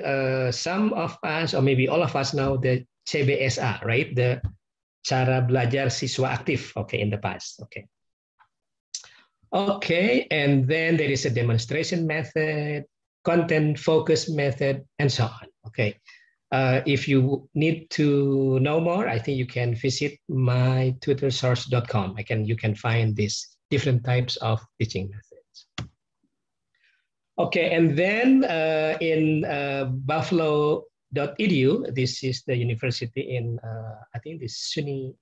Speaker 12: some of us, or maybe all of us know the CBSA, right? The Cara Belajar Siswa Aktif, okay, in the past, okay. Okay, and then there is a demonstration method, content focus method, and so on, okay. If you need to know more, I think you can visit mytutorsource.com. You can find these different types of teaching methods. Okay, and then in buffalo.edu, this is the university in, I think this SUNY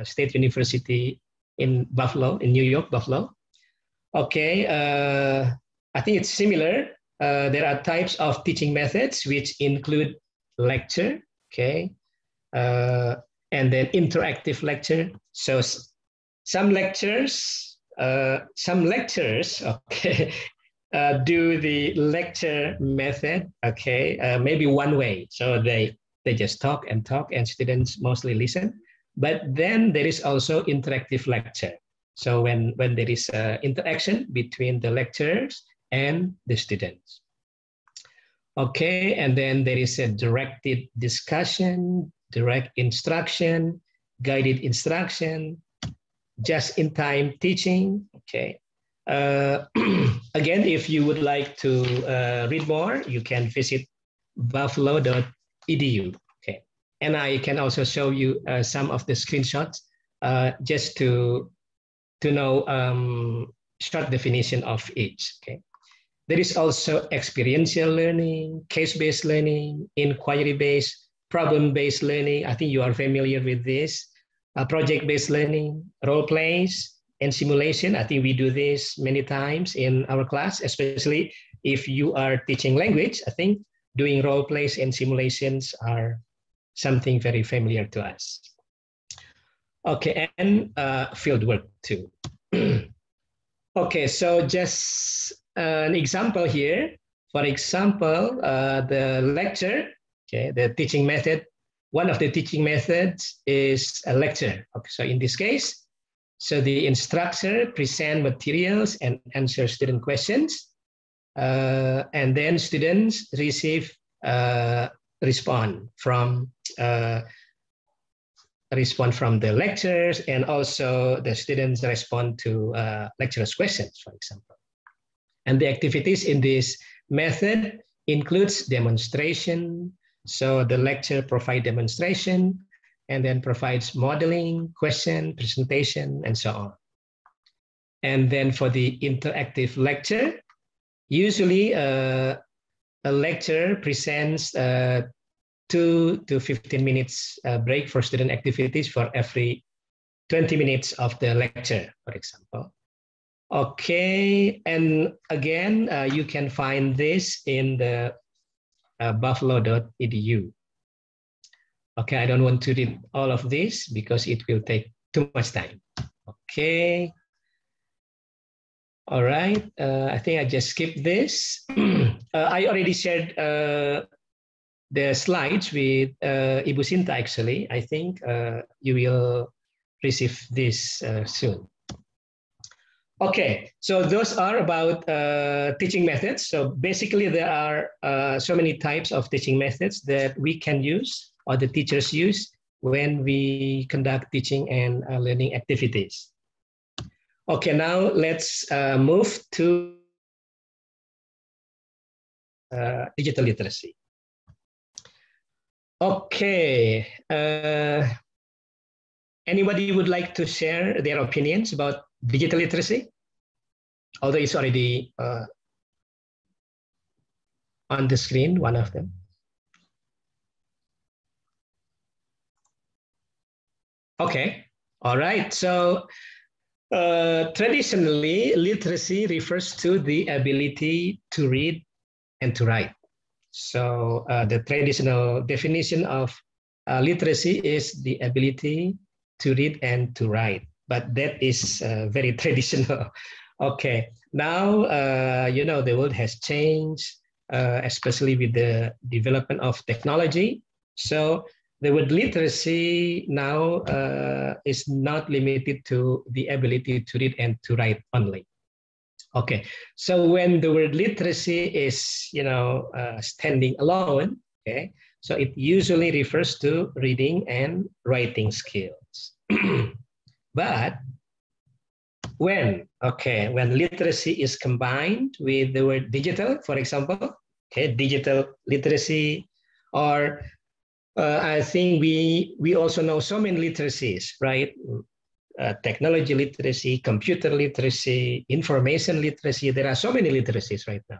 Speaker 12: State University in Buffalo, in New York, Buffalo. Okay, I think it's similar. There are types of teaching methods which include lecture, okay, and then interactive lecture. So some lectures, okay, do the lecture method, okay, maybe one way. So they just talk and students mostly listen. But then there is also interactive lecture. So when there is interaction between the lecturers and the students. Okay, and then there is a directed discussion, direct instruction, guided instruction, just-in-time teaching, okay. Again, if you would like to read more, you can visit buffalo.edu. Okay, and I can also show you some of the screenshots just to know short definition of each. Okay, there is also experiential learning, case-based learning, inquiry-based, problem-based learning. I think you are familiar with this. Project-based learning, role plays, and simulation. I think we do this many times in our class, especially if you are teaching language. I think doing role plays and simulations are something very familiar to us. Okay, and field work too. Okay, so just an example here. For example, the lecture, okay, the teaching method. One of the teaching methods is a lecture. Okay, so in this case, so the instructor present materials and answer student questions, and then students receive respond from the lectures, and also the students respond to lecturers' questions, for example. And the activities in this method includes demonstration. So the lecture provides demonstration, and then provides modeling, question, presentation, and so on. And then for the interactive lecture, usually a lecture presents 2 to 15 minutes break for student activities for every 20 minutes of the lecture, for example. Okay, and again, you can find this in the buffalo.edu. Okay, I don't want to read all of this because it will take too much time. Okay. All right, I think I just skipped this. I already shared the slides with Ibu Sinta, actually. I think you will receive this soon. Okay, so those are about teaching methods. So basically there are so many types of teaching methods that we can use, or the teachers use, when we conduct teaching and learning activities. Okay, now let's move to digital literacy. Okay, anybody would like to share their opinions about digital literacy? Although it's already on the screen, one of them. Okay, All right, so traditionally, literacy refers to the ability to read and to write. So the traditional definition of literacy is the ability to read and to write, but that is very traditional. Okay, now, you know, the world has changed, especially with the development of technology. So the word literacy now is not limited to the ability to read and to write only. Okay, so when the word literacy is, you know, standing alone, okay, so it usually refers to reading and writing skills. But when literacy is combined with the word digital, for example, okay, digital literacy, or I think we also know so many literacies, right? Technology literacy, computer literacy, information literacy. There are so many literacies right now.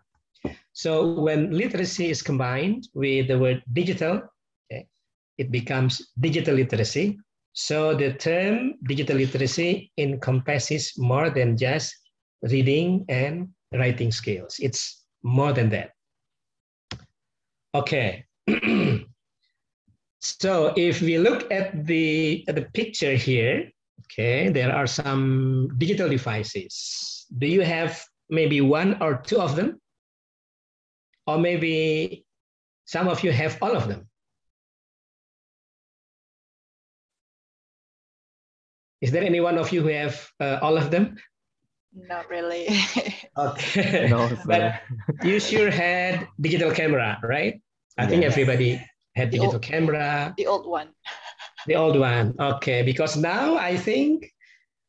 Speaker 12: So when literacy is combined with the word digital, okay, it becomes digital literacy. So the term digital literacy encompasses more than just reading and writing skills. It's more than that. Okay. So if we look at the picture here, okay, there are some digital devices. Do you have maybe one or two of them? Or maybe some of you have all of them? Is there any one of you who have all of them?
Speaker 3: Not really.
Speaker 12: Okay.
Speaker 1: No,
Speaker 12: but you sure had digital camera, right? I think everybody had digital camera.
Speaker 3: The old one.
Speaker 12: The old one, okay. Because now I think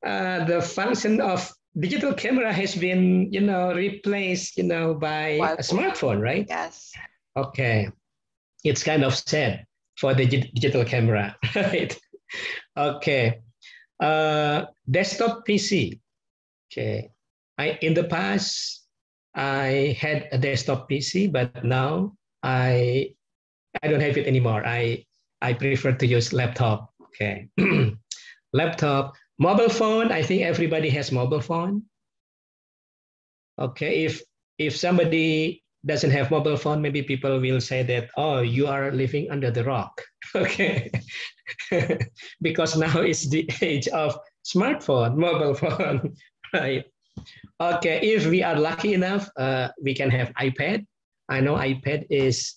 Speaker 12: the function of digital camera has been, you know, replaced, you know, by a smartphone, right?
Speaker 3: Yes.
Speaker 12: Okay. It's kind of sad for the digital camera, right? Okay. Desktop PC. Okay. In the past, I had a desktop PC, but now I don't have it anymore. I prefer to use laptop. Okay. Laptop, mobile phone. I think everybody has mobile phone. Okay. If somebody doesn't have mobile phone, maybe people will say that, oh, you are living under the rock. Okay. Because now it's the age of smartphone, mobile phone, right? Okay. If we are lucky enough, we can have iPad. I know iPad is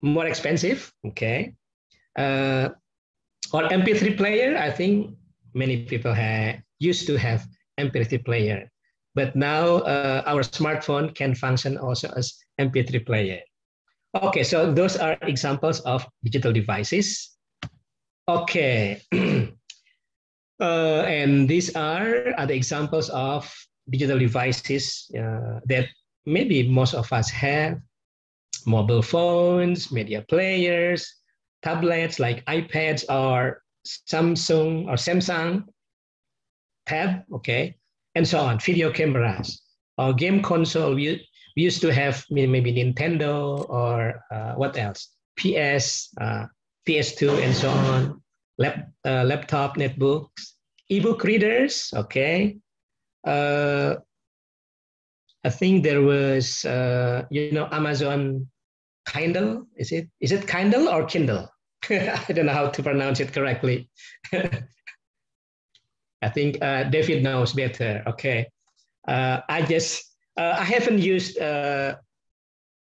Speaker 12: more expensive, okay? Or MP3 player, I think many people used to have MP3 player, but now our smartphone can function also as MP3 player. Okay, so those are examples of digital devices. Okay, and these are the examples of digital devices that maybe most of us have. Mobile phones, media players, tablets like iPads or Samsung tab, okay, and so on, video cameras, or game console. We used to have maybe Nintendo or what else? PS2 and so on, laptop, netbooks, ebook readers, okay. I think there was, you know, Amazon Kindle. Is it Kindle or Kindle? I don't know how to pronounce it correctly. I think David knows better. Okay, I haven't used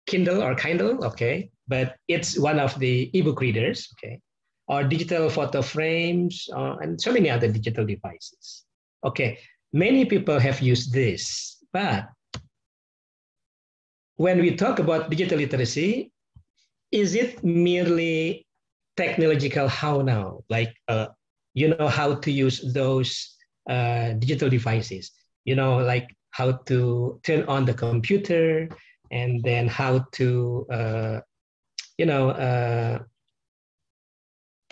Speaker 12: Kindle or Kindle. Okay, but it's one of the ebook readers. Okay, or digital photo frames, and so many other digital devices. Okay, many people have used this, but when we talk about digital literacy, is it merely technological how now? Like, you know, how to use those digital devices, you know, like how to turn on the computer and then how to, you know,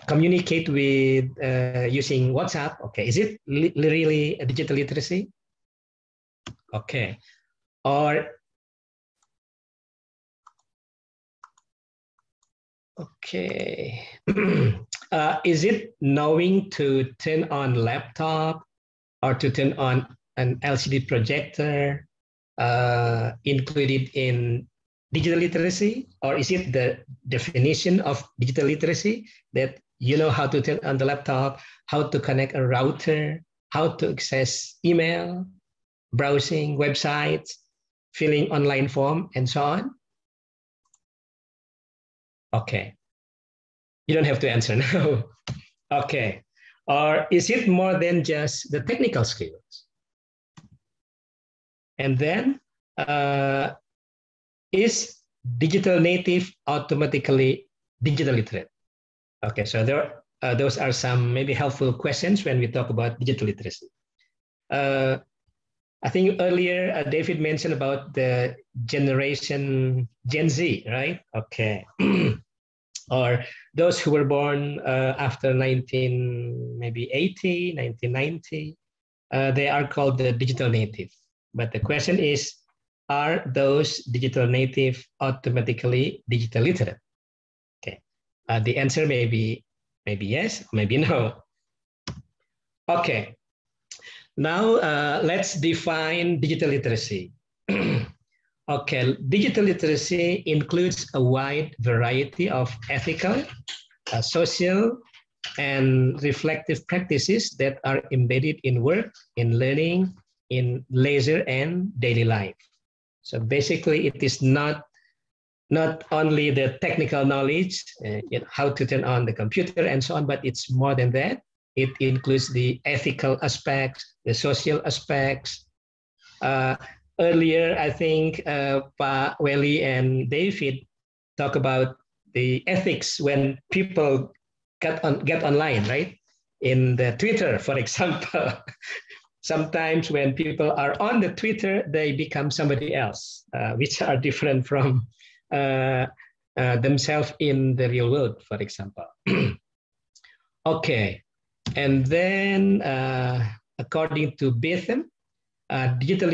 Speaker 12: communicate with using WhatsApp. Okay, is it really a digital literacy? Okay, or Okay. Is it knowing to turn on laptop or to turn on an LCD projector included in digital literacy? Or is it the definition of digital literacy that you know how to turn on the laptop, how to connect a router, how to access email, browsing websites, filling online form, and so on? Okay. You don't have to answer now. Okay. Or is it more than just the technical skills? And then, is digital native automatically digital literate? Okay, so those are some maybe helpful questions when we talk about digital literacy. I think earlier David mentioned about the generation Gen Z, right? Okay. Or those who were born after 1980, 1990, they are called the digital native. But the question is, are those digital native automatically digital literate? Okay, the answer may be yes, maybe no. Okay, now let's define digital literacy. Okay, digital literacy includes a wide variety of ethical, social, and reflective practices that are embedded in work, in learning, in leisure, and daily life. So basically, it is not only the technical knowledge, how to turn on the computer and so on, but it's more than that. It includes the ethical aspects, the social aspects. Earlier, I think Pa Welly and David talk about the ethics when people get online, right? In the Twitter, for example. Sometimes when people are on the Twitter, they become somebody else, which are different from themselves in the real world, for example. Okay, and then according to Betham, digital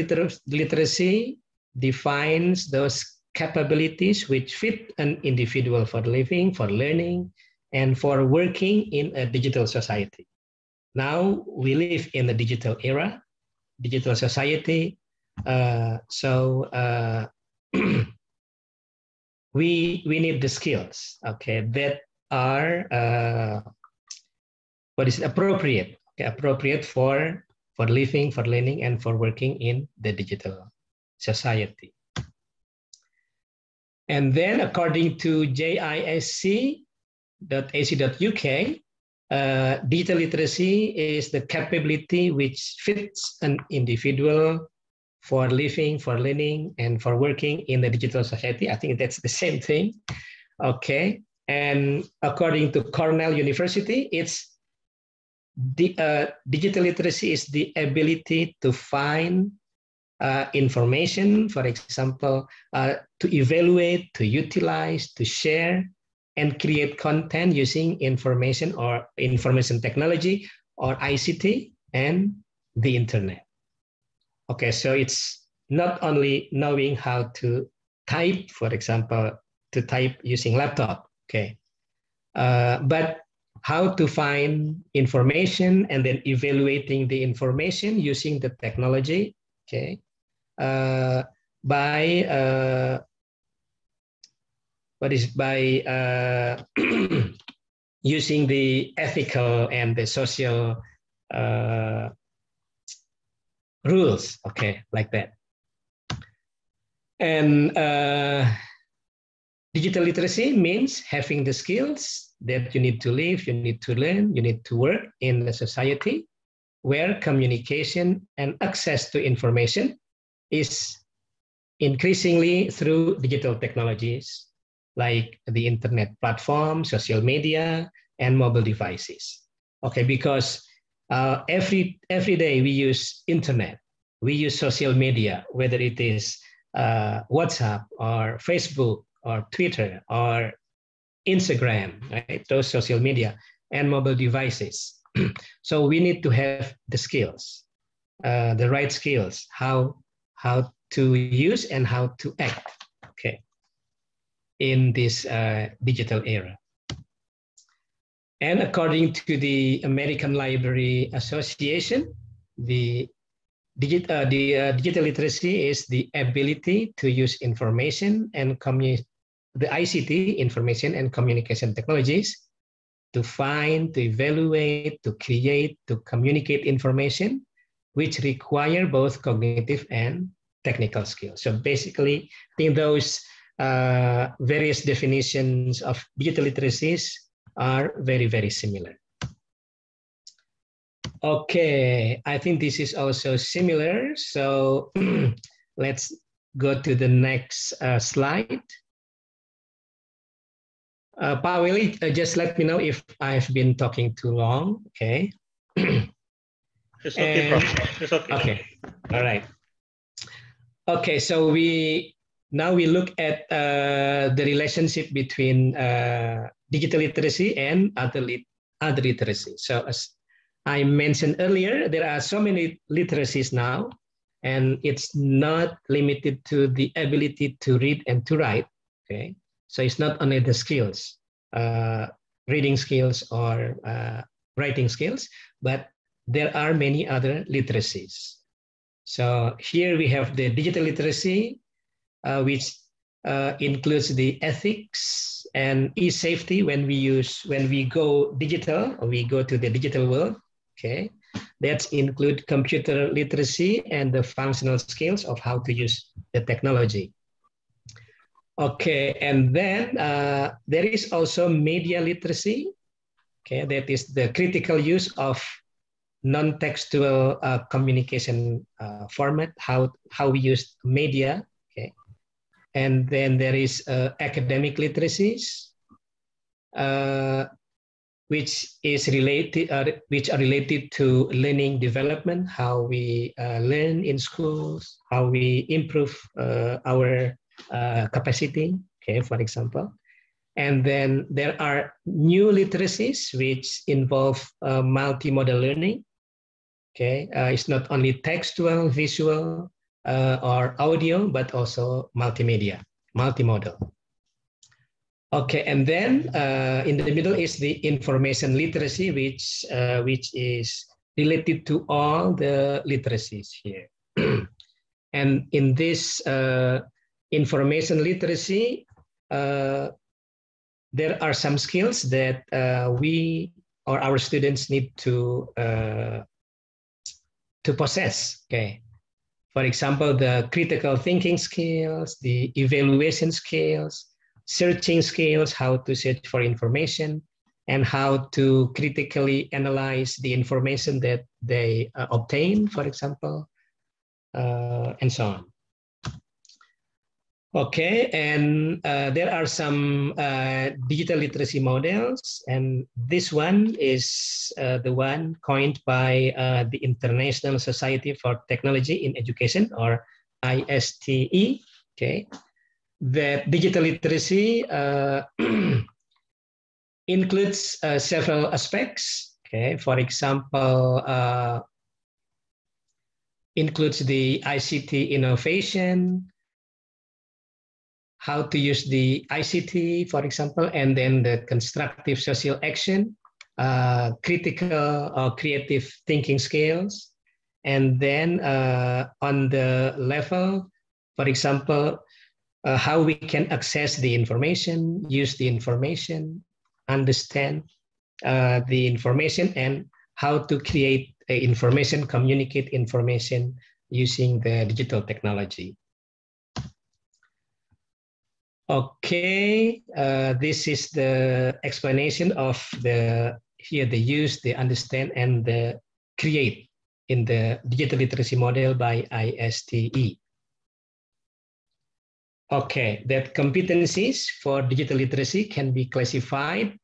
Speaker 12: literacy defines those capabilities which fit an individual for living, for learning, and for working in a digital society. Now we live in the digital era, digital society. So we need the skills, okay, that are appropriate, okay, appropriate for living, for learning, and for working in the digital society. And then according to JISC.ac.uk, digital literacy is the capability which fits an individual for living, for learning, and for working in the digital society. I think that's the same thing. Okay. And according to Cornell University, it's digital literacy is the ability to find information, for example, to evaluate, to utilize, to share, and create content using information or information technology or ICT and the internet. Okay, so it's not only knowing how to type, for example, to type using laptop, okay, but how to find information and then evaluating the information using the technology, okay, by using the ethical and the social rules, okay, like that. And digital literacy means having the skills that you need to live, you need to learn, you need to work in a society where communication and access to information is increasingly through digital technologies like the internet platform, social media, and mobile devices. Okay, because every day we use internet, we use social media, whether it is WhatsApp or Facebook or Twitter or Instagram, right? Those social media and mobile devices. So we need to have the skills, the right skills, how to use and how to act. Okay. in this digital era. And according to the American Library Association, the digital literacy is the ability to use information and the ICT, information and communication technologies, to find, to evaluate, to create, to communicate information, which require both cognitive and technical skills. So basically, I think those various definitions of digital literacies are very, very similar. Okay, I think this is also similar. So let's go to the next slide. Pak Willy, just let me know if I've been talking too long, okay?
Speaker 6: It's okay, Prof. It's okay.
Speaker 12: Okay, all right. Okay, so now we look at the relationship between digital literacy and other literacy. So as I mentioned earlier, there are so many literacies now, and it's not limited to the ability to read and to write, okay? So it's not only the skills, reading skills or writing skills, but there are many other literacies. So here we have the digital literacy, which includes the ethics and e-safety when we go digital, or we go to the digital world, okay? That include computer literacy and the functional skills of how to use the technology. Okay, and then there is also media literacy, okay? That is the critical use of non-textual communication format, how we use media, okay? And then there is academic literacies, which are related to learning development, how we learn in schools, how we improve our capacity, okay, for example. And then there are new literacies which involve multimodal learning, okay? It's not only textual, visual, or audio, but also multimedia, multimodal. Okay, and then in the middle is the information literacy, which is related to all the literacies here. And in this information literacy, there are some skills that we or our students need to possess, okay? For example, the critical thinking skills, the evaluation skills, searching skills, how to search for information, and how to critically analyze the information that they obtain, for example, and so on. Okay, and there are some digital literacy models, and this one is the one coined by the International Society for Technology in Education, or ISTE, okay? That digital literacy includes several aspects, okay? For example, includes the ICT innovation, how to use the ICT, for example, and then the constructive social action, critical or creative thinking skills. And then on the level, for example, how we can access the information, use the information, understand the information, and how to create information, communicate information using the digital technology. Okay, this is the explanation of the use, the understand, and the create in the digital literacy model by ISTE. Okay, that competencies for digital literacy can be classified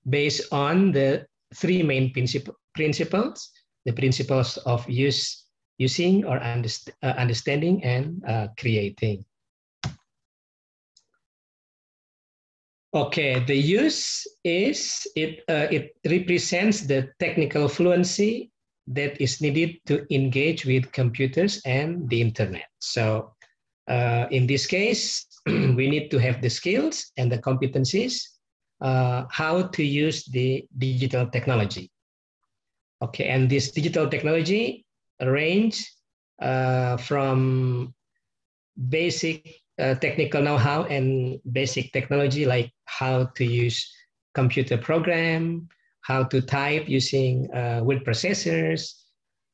Speaker 12: based on the three main principles, the principles of using or understanding and creating. Okay, the use is, it represents the technical fluency that is needed to engage with computers and the internet. So in this case, we need to have the skills and the competencies how to use the digital technology. Okay, and this digital technology range from basic technical know-how and basic technology, like how to use computer program, how to type using word processors,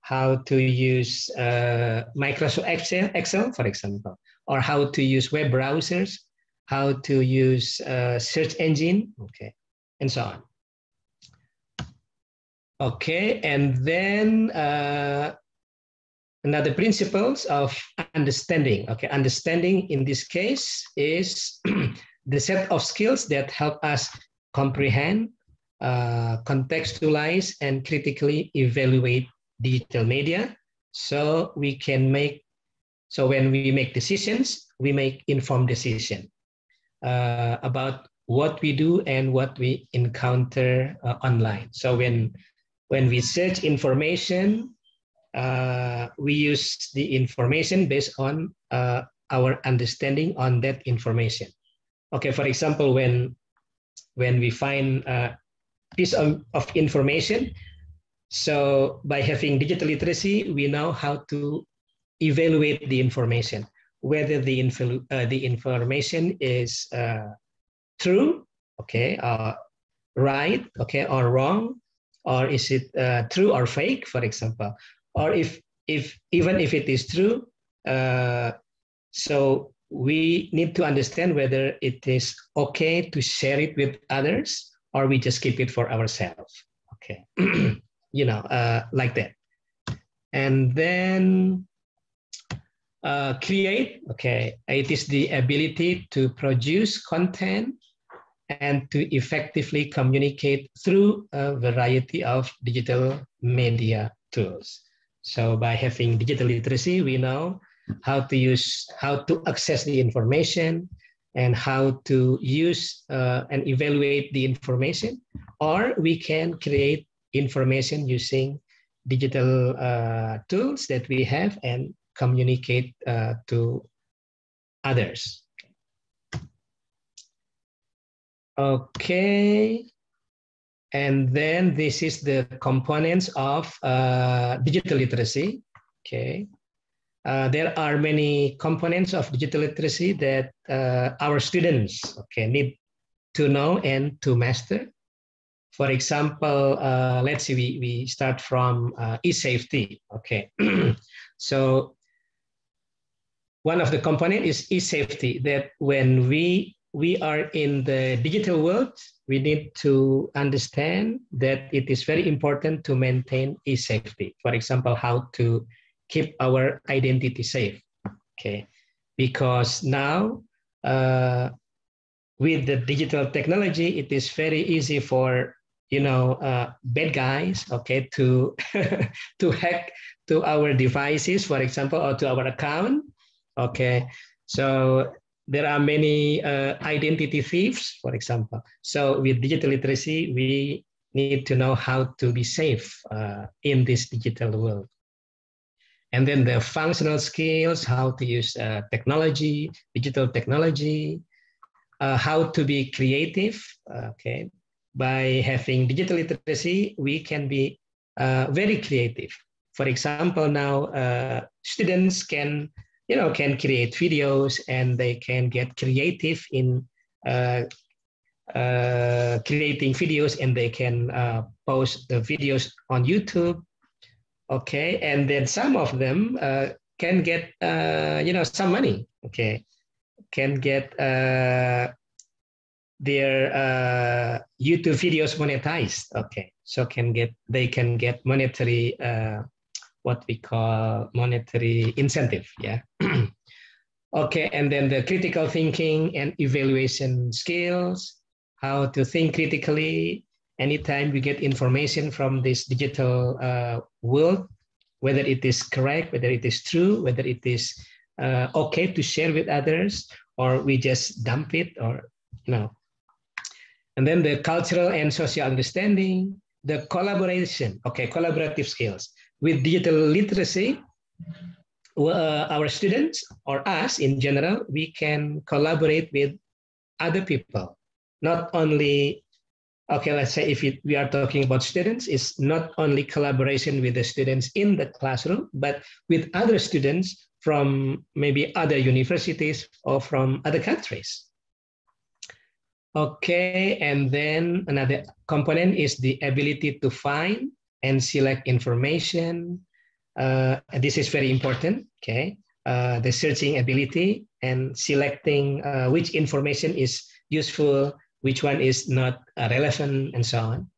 Speaker 12: how to use Microsoft Excel, for example, or how to use web browsers, how to use search engine, okay, and so on. Okay, and then another principles of understanding. Okay, understanding in this case is the set of skills that help us comprehend, contextualize, and critically evaluate digital media, so we can make. So when we make decisions, we make informed decision about what we do and what we encounter online. So when we search information, we use the information based on our understanding on that information. Okay, for example, when we find a piece of information, so by having digital literacy, we know how to evaluate the information, whether the information is true, okay, right, okay, or wrong, or is it true or fake, for example, or even if it is true, so we need to understand whether it is okay to share it with others, or we just keep it for ourselves. Okay, you know, like that. And then create, okay, it is the ability to produce content and to effectively communicate through a variety of digital media tools. So by having digital literacy, we know how to access the information and how to use and evaluate the information, or we can create information using digital tools that we have and communicate to others. Okay, and then this is the components of digital literacy. Okay, there are many components of digital literacy that our students, okay, need to know and to master. For example, let's see, we start from e-safety. Okay, so one of the components is e-safety, that when we are in the digital world, we need to understand that it is very important to maintain e-safety. For example, how to keep our identity safe, okay? Because now, with the digital technology, it is very easy for, you know, bad guys, okay, to to hack to our devices, for example, or to our account, okay? So there are many identity thieves, for example. So with digital literacy, we need to know how to be safe in this digital world. And then the functional skills, how to use technology, digital technology, how to be creative, okay? By having digital literacy, we can be very creative. For example, now students can create videos, and they can get creative in creating videos, and they can post the videos on YouTube. Okay, and then some of them can get some money. Okay, can get their YouTube videos monetized. Okay, so they can get monetary what we call monetary incentive. Yeah. Okay, and then the critical thinking and evaluation skills, how to think critically anytime we get information from this digital world, whether it is correct, whether it is true, whether it is okay to share with others, or we just dump it, or no. And then the cultural and social understanding, the collaboration, okay, collaborative skills. With digital literacy, our students or us in general, we can collaborate with other people, not only, okay, let's say if we are talking about students, it's not only collaboration with the students in the classroom, but with other students from maybe other universities or from other countries. Okay, and then another component is the ability to find and select information. And this is very important, okay? The searching ability and selecting which information is useful, which one is not relevant, and so on.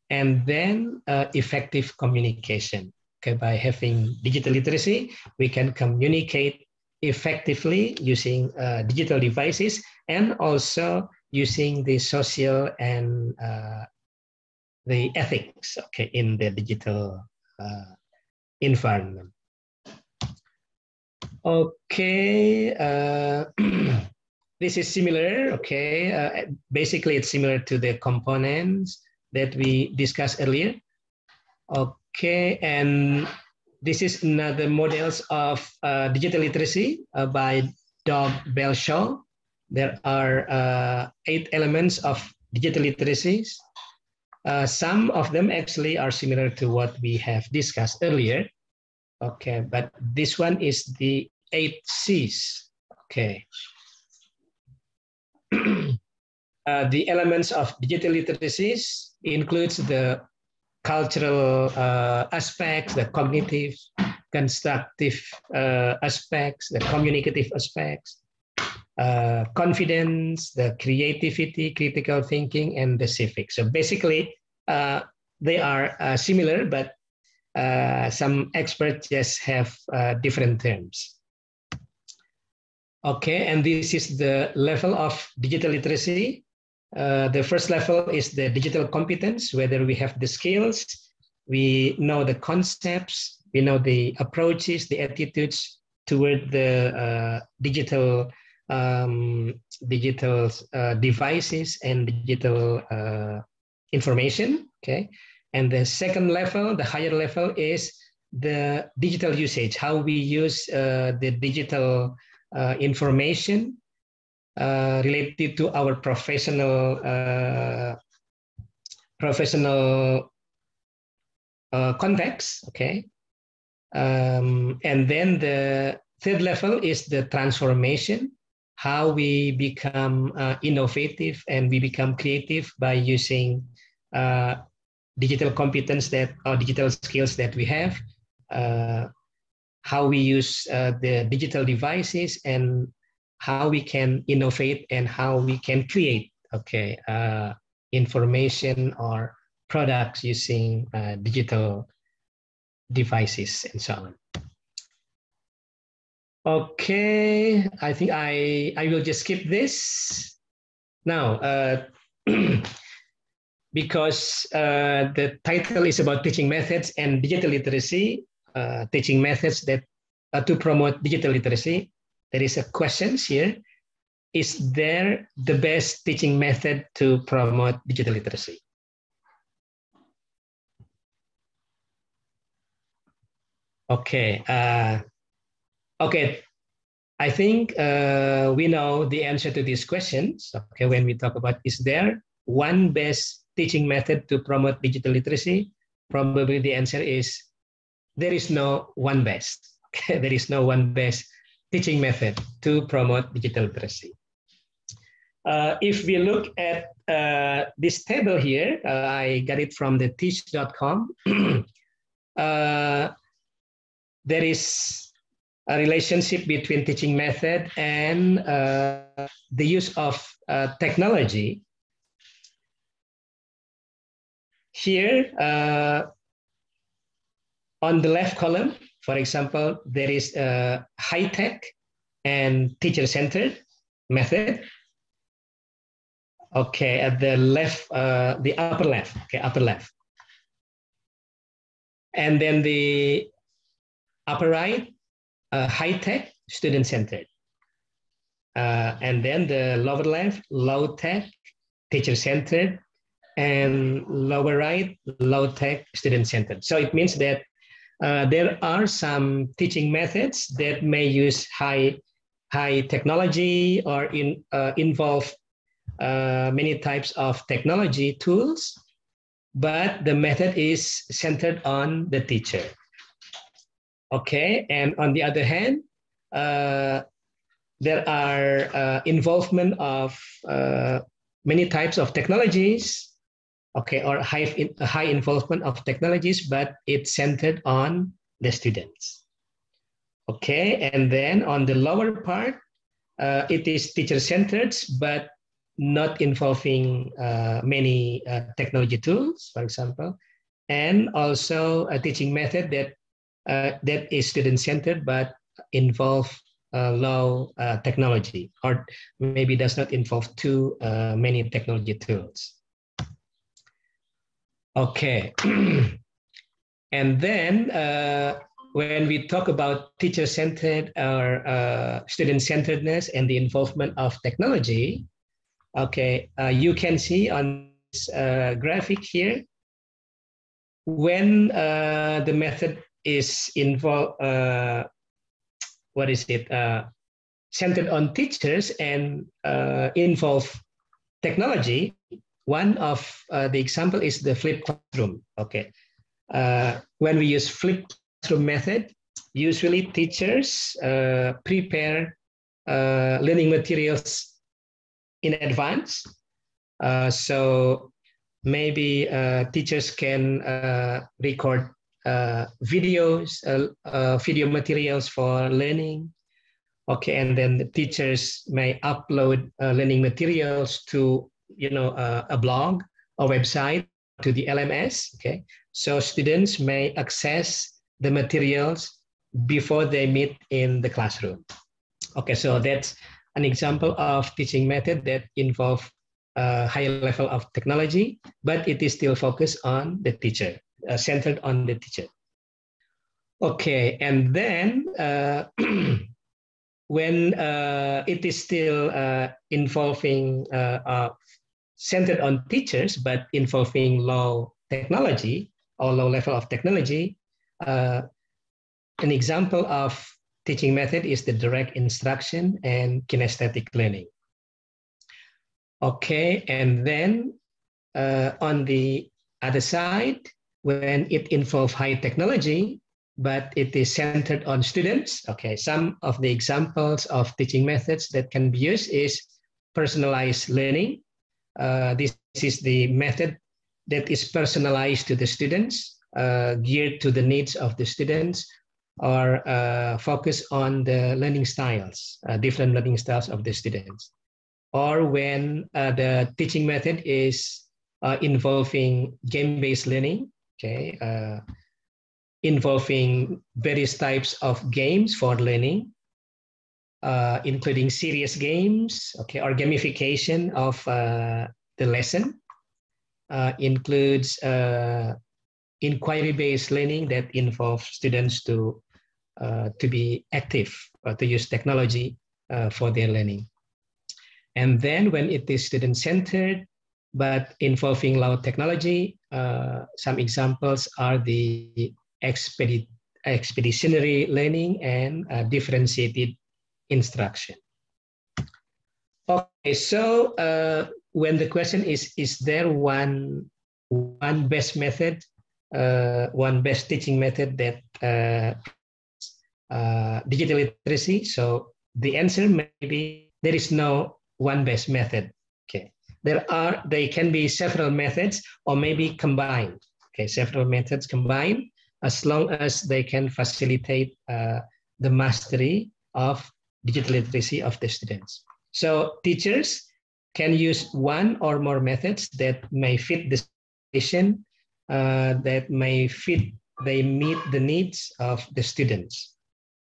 Speaker 12: And then effective communication. Okay, by having digital literacy, we can communicate effectively using digital devices and also using the social and the ethics, okay, in the digital environment. Okay, this is similar, okay. Basically, it's similar to the components that we discussed earlier. Okay, and this is another models of digital literacy by Doug Belshaw. There are 8 elements of digital literacies. Some of them actually are similar to what we have discussed earlier. Okay, but this one is the 8 C's. Okay. The elements of digital literacies includes the cultural aspects, the cognitive, constructive aspects, the communicative aspects, confidence, the creativity, critical thinking, and the civic. So basically, they are similar, but some experts just have different terms. Okay, and this is the level of digital literacy. The first level is the digital competence, whether we have the skills, we know the concepts, we know the approaches, the attitudes toward the digital devices and digital information, okay? And the second level, the higher level, is the digital usage, how we use the digital information related to our professional context, okay? And then the third level is the transformation, how we become innovative and we become creative by using digital competence that, or digital skills that we have, how we use the digital devices, and how we can innovate and how we can create, okay, information or products using digital devices and so on. Okay, I think I will just skip this now because the title is about teaching methods and digital literacy, teaching methods that to promote digital literacy. There is a question here. Is there the best teaching method to promote digital literacy? Okay. Okay. I think we know the answer to these questions. Okay. When we talk about, is there one best teaching method to promote digital literacy? Probably the answer is there is no one best. Okay. There is no one best teaching method to promote digital literacy. If we look at this table here, I got it from the teach.com. There is a relationship between teaching method and the use of technology. Here, on the left column, for example, there is a high-tech and teacher-centered method. Okay, at the left, the upper left, okay, upper left. And then the upper right, high-tech, student-centered. And then the lower left, low-tech, teacher-centered, and lower right, low-tech, student-centered. So it means that There are some teaching methods that may use high technology or involve many types of technology tools, but the method is centered on the teacher. Okay, and on the other hand, there are involvement of many types of technologies, okay, or high involvement of technologies, but it's centered on the students. Okay, and then on the lower part, it is teacher-centered, but not involving many technology tools, for example, and also a teaching method that is student-centered, but involve low technology, or maybe does not involve too many technology tools. Okay, and then when we talk about teacher-centered or student-centeredness and the involvement of technology, okay, you can see on this graphic here, when the method is involved, centered on teachers and involve technology. One of the example is the flipped classroom. Okay, when we use flipped classroom method, usually teachers prepare learning materials in advance. So maybe teachers can record videos, video materials for learning. Okay, and then the teachers may upload learning materials to a blog or website, to the LMS. Okay, so students may access the materials before they meet in the classroom. Okay, so that's an example of teaching method that involve a higher level of technology, but it is still focused on the teacher, centered on the teacher. Okay, and then when it is still involving centered on teachers, but involving low technology or low level of technology, an example of teaching method is the direct instruction and kinesthetic learning. Okay, and then on the other side, when it involves high technology, but it is centered on students. Okay, some of the examples of teaching methods that can be used is personalized learning. This is the method that is personalized to the students, geared to the needs of the students, or focus on the learning styles, different learning styles of the students. Or when the teaching method is involving game-based learning, okay, involving various types of games for learning, including serious games, okay, or gamification of the lesson, includes inquiry-based learning that involves students to be active or to use technology for their learning. And then when it is student-centered, but involving low technology, some examples are the expeditionary learning and differentiated instruction. Okay, so when the question is there one best method, one best teaching method that digital literacy? So the answer may be there is no one best method. Okay, they can be several methods or maybe combined. Okay, several methods combined, as long as they can facilitate the mastery of digital literacy of the students. So teachers can use one or more methods that may fit the situation, that may meet the needs of the students.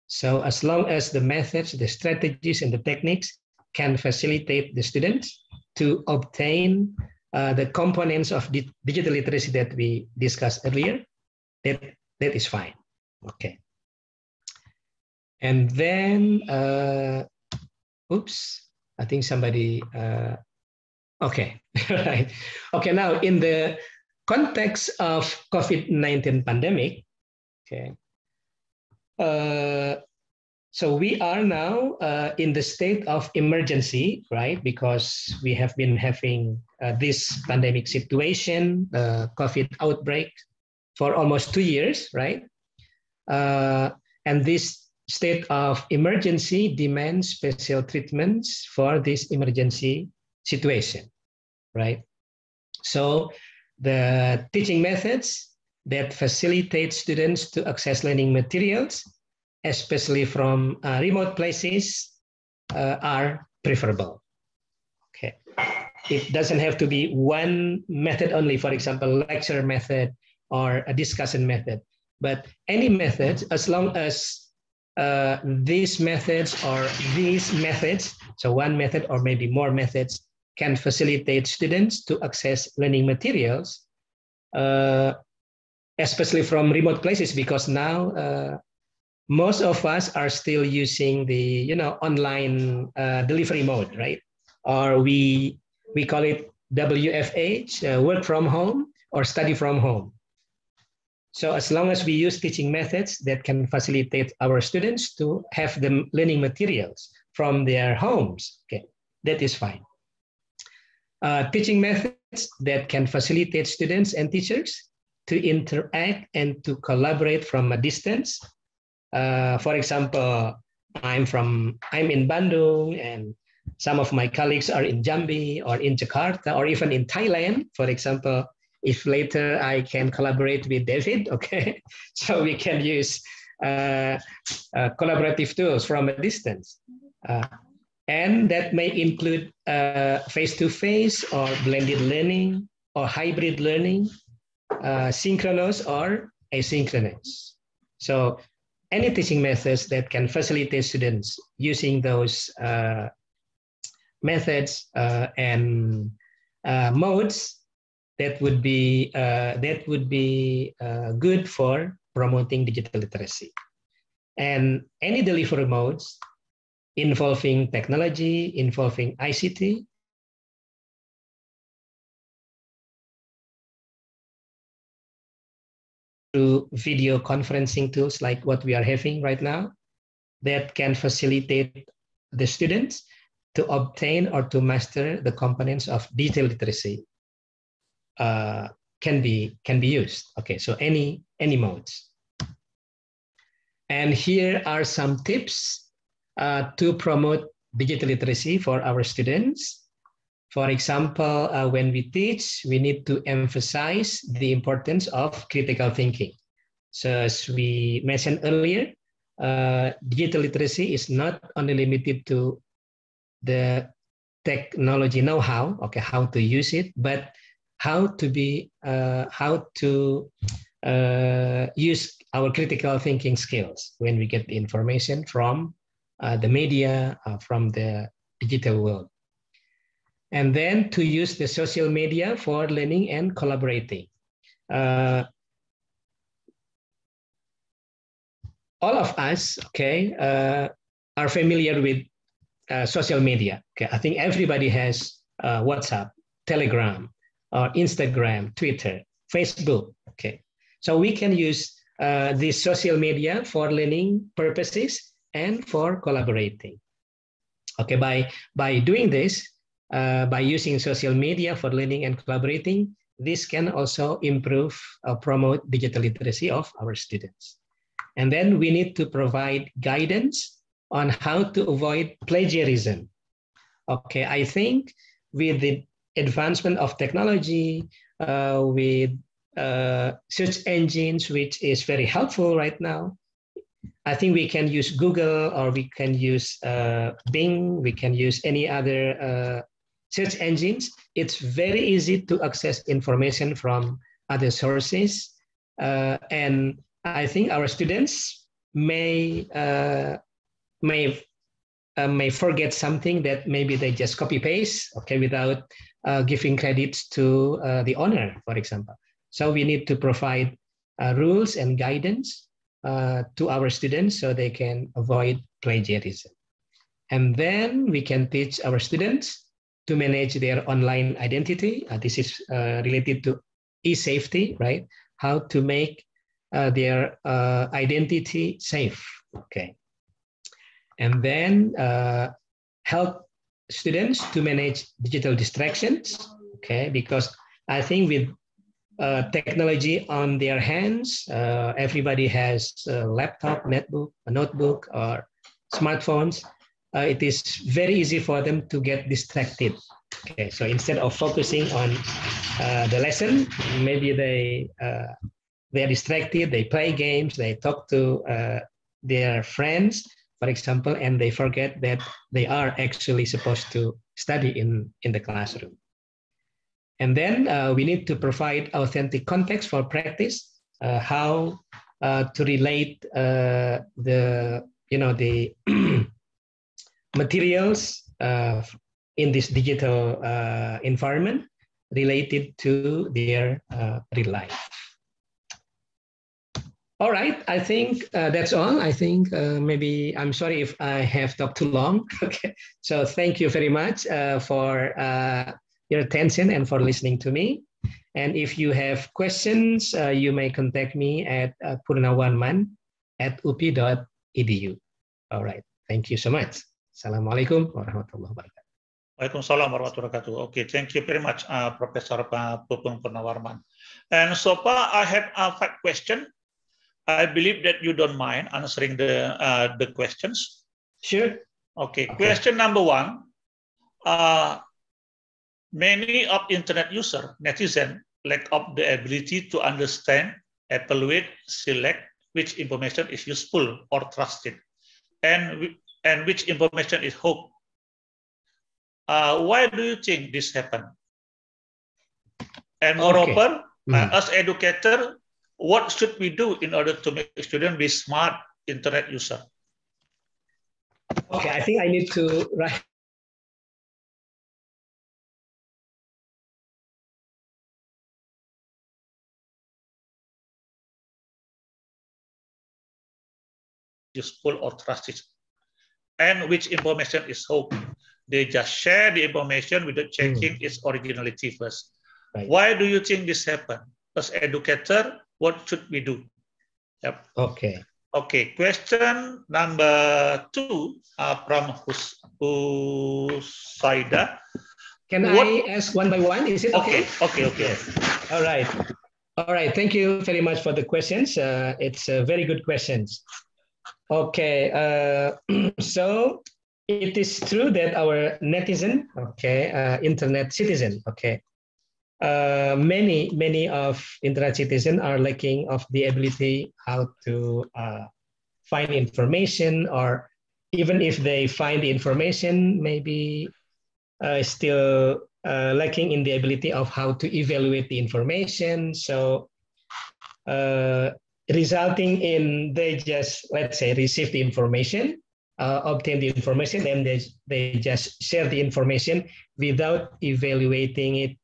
Speaker 12: So as long as the methods, the strategies, and the techniques can facilitate the students to obtain the components of digital literacy that we discussed earlier, that is fine. Okay. And then, oops, I think somebody, okay, right. Okay, now in the context of COVID-19 pandemic, Okay. So we are now in the state of emergency, right? Because we have been having this pandemic situation, COVID outbreak for almost 2 years, right? And this state of emergency demands special treatments for this emergency situation, right? So the teaching methods that facilitate students to access learning materials, especially from remote places, are preferable. Okay, it doesn't have to be one method only, for example, lecture method or a discussion method, but any method, as long as these methods or these methods, so one method or maybe more methods, can facilitate students to access learning materials, especially from remote places, because now most of us are still using the online delivery mode, right? Or we call it WFH, work from home or study from home. So as long as we use teaching methods that can facilitate our students to have the learning materials from their homes, okay, that is fine. Teaching methods that can facilitate students and teachers to interact and to collaborate from a distance. For example, I'm in Bandung and some of my colleagues are in Jambi or in Jakarta or even in Thailand. For example, if later I can collaborate with David, okay, so we can use collaborative tools from a distance. And that may include face-to-face or blended learning or hybrid learning, synchronous or asynchronous. So any teaching methods that can facilitate students using those methods and modes, that would be good for promoting digital literacy. And any delivery modes involving technology, involving ICT, through video conferencing tools like what we are having right now, that can facilitate the students to obtain or to master the components of digital literacy, can be used. Okay, so any modes. And here are some tips to promote digital literacy for our students. For example, when we teach, we need to emphasize the importance of critical thinking. So as we mentioned earlier, digital literacy is not only limited to the technology know-how, okay, how to use it, but how to use our critical thinking skills when we get the information from the media, from the digital world. And then to use the social media for learning and collaborating. All of us, okay, are familiar with social media. Okay, I think everybody has WhatsApp, Telegram, or Instagram, Twitter, Facebook. Okay, so we can use this social media for learning purposes and for collaborating. Okay, by doing this, by using social media for learning and collaborating, this can also improve or promote digital literacy of our students. And then we need to provide guidance on how to avoid plagiarism. Okay, I think with the advancement of technology, with search engines, which is very helpful right now, I think we can use Google or we can use Bing, we can use any other search engines. It's very easy to access information from other sources. And I think our students may forget something that maybe they just copy paste, okay, without giving credits to the owner, for example. So we need to provide rules and guidance to our students so they can avoid plagiarism. And then we can teach our students to manage their online identity. This is related to e-safety, right? How to make their identity safe. Okay. And then help students to manage digital distractions. Okay, because I think with technology on their hands, everybody has a laptop, notebook, or smartphones. It is very easy for them to get distracted. Okay, so instead of focusing on the lesson, maybe they're distracted, they play games, they talk to their friends, for example, and they forget that they are actually supposed to study in the classroom. And then we need to provide authentic context for practice, how to relate the materials in this digital environment related to their real life. All right, I think that's all. I think maybe, I'm sorry if I have talked too long. Okay, so thank you very much for your attention and for listening to me. And if you have questions, you may contact me at purnawarman@upi.edu. All right, thank you so much. Assalamualaikum warahmatullahi wabarakatuh.
Speaker 6: Waalaikumsalam warahmatullahi wabarakatuh. Okay, thank you very much, Professor Pupung Purnawarman. And so far, I have 5 questions. I believe that you don't mind answering the questions.
Speaker 12: Sure.
Speaker 6: Okay. Question number 1. Many of internet users, netizens, lack of the ability to understand, evaluate, select which information is useful or trusted, and which information is hoax. Why do you think this happened? And moreover, as educator, what should we do in order to make students be smart internet user?
Speaker 12: Okay, I think I need to write.
Speaker 6: Useful or trusted, and which information is hoax. They just share the information without checking its originality first.
Speaker 12: Right.
Speaker 6: Why do you think this happened? As educator, what should we do? Yep.
Speaker 12: Okay.
Speaker 6: Okay. Question number 2 from Husaida.
Speaker 12: Can I ask one by one? Is it okay?
Speaker 6: Okay.
Speaker 12: All right. All right. Thank you very much for the questions. It's very good questions. Okay. So it is true that our netizen, internet citizen, many of internet citizens are lacking of the ability how to find information, or even if they find the information, maybe still lacking in the ability of how to evaluate the information. So resulting in they just, let's say, receive the information, obtain the information, and they just share the information without evaluating it,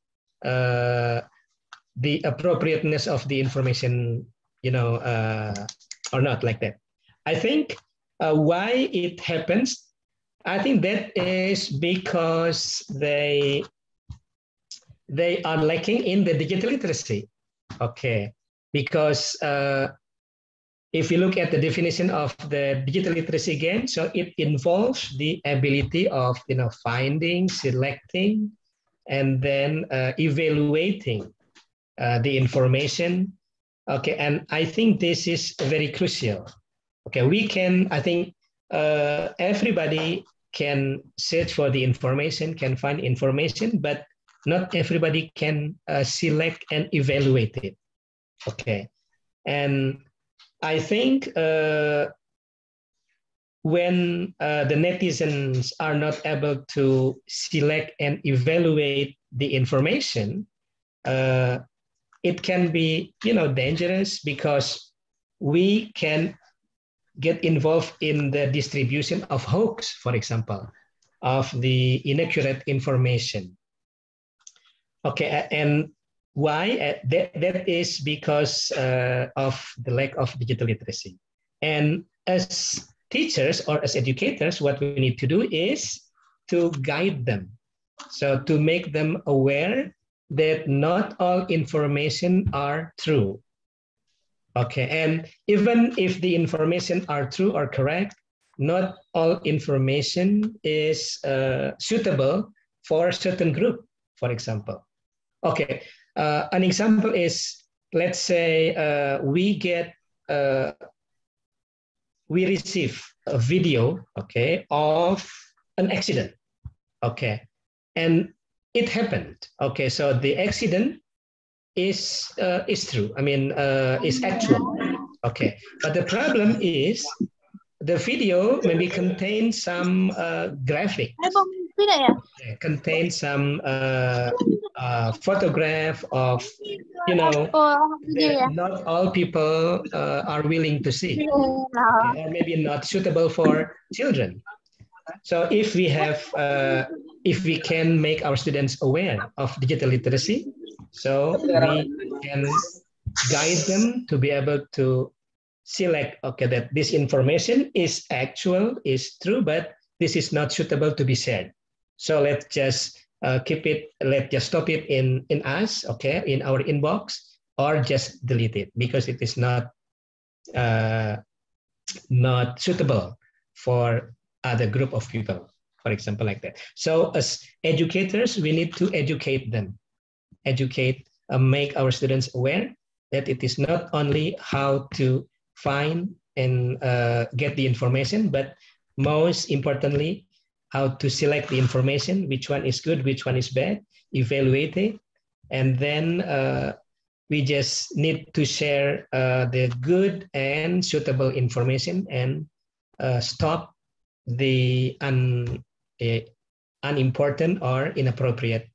Speaker 12: the appropriateness of the information, or not, like that. I think why it happens, I think that is because they are lacking in the digital literacy. Okay, because if you look at the definition of the digital literacy again, so it involves the ability of finding, selecting, and then evaluating the information. Okay, and I think this is very crucial. Okay, I think everybody can search for the information, can find information, but not everybody can select and evaluate it. Okay, and I think when the netizens are not able to select and evaluate the information, it can be, dangerous, because we can get involved in the distribution of hoax, for example, of the inaccurate information. Okay, and why? That is because of the lack of digital literacy. And as teachers or as educators, what we need to do is to guide them. So to make them aware that not all information are true. Okay, and even if the information are true or correct, not all information is suitable for a certain group, for example. Okay, an example is, let's say we receive a video, okay, of an accident, okay, and it happened, okay, so the accident is true, I mean, is actual, okay, but the problem is the video maybe contains some graphic, okay, contains some photograph of, you know, that not all people are willing to see, okay, or maybe not suitable for children. So if we have, if we can make our students aware of digital literacy, so we can guide them to be able to select, okay, that this information is actual, is true, but this is not suitable to be shared. So let's just keep it, let's just stop it in us, okay, in our inbox, or just delete it because it is not suitable for other group of people, for example, like that. So as educators, we need to educate them, make our students aware that it is not only how to find and get the information, but most importantly, how to select the information, which one is good, which one is bad, evaluate it, and then we just need to share the good and suitable information and stop the unimportant or inappropriate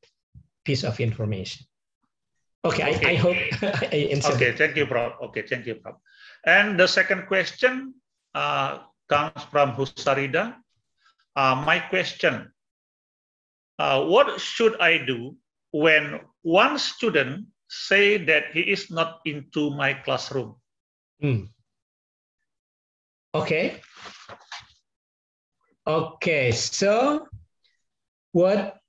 Speaker 12: piece of information. Okay, okay. I hope I answered.
Speaker 6: Okay, thank you, Prof. Okay, thank you, Prof. And the second question comes from Husarida. My question, what should I do when one student say that he is not into my classroom?
Speaker 12: Okay. Okay, so what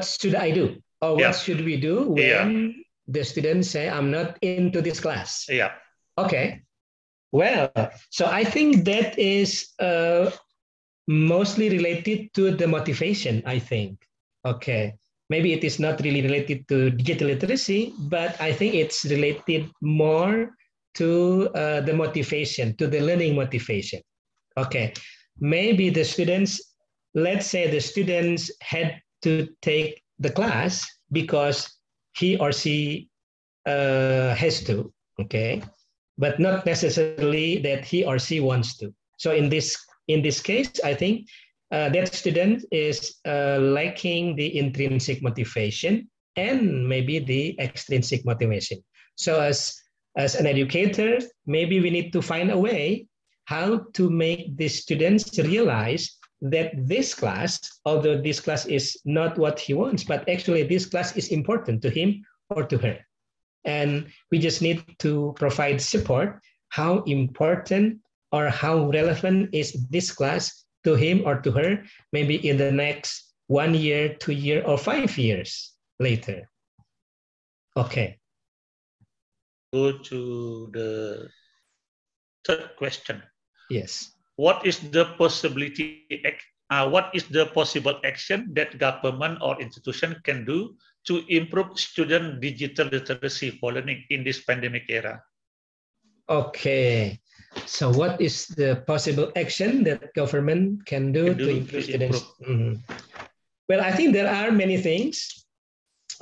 Speaker 12: should I do? Or what should we do when the students say, I'm not into this class?
Speaker 6: Yeah.
Speaker 12: Okay. Well, so I think that is mostly related to the motivation, I think. Okay. Maybe it is not really related to digital literacy, but I think it's related more to the motivation, to the learning motivation. Okay. Maybe the students, let's say the students had to take the class because he or she has to, okay, but not necessarily that he or she wants to. So in this case, I think that student is lacking the intrinsic motivation and maybe the extrinsic motivation. So as an educator, maybe we need to find a way how to make the students realize that this class, although this class is not what he wants, but actually this class is important to him or to her. And we just need to provide support, how important or how relevant is this class to him or to her, maybe in the next 1 year, 2 years, or 5 years later. Okay.
Speaker 6: Go to the third question.
Speaker 12: Yes.
Speaker 6: What is the possible action that government or institution can do to improve student digital literacy for learning in this pandemic era?
Speaker 12: Okay. So what is the possible action that government can do to improve students? Well, I think there are many things.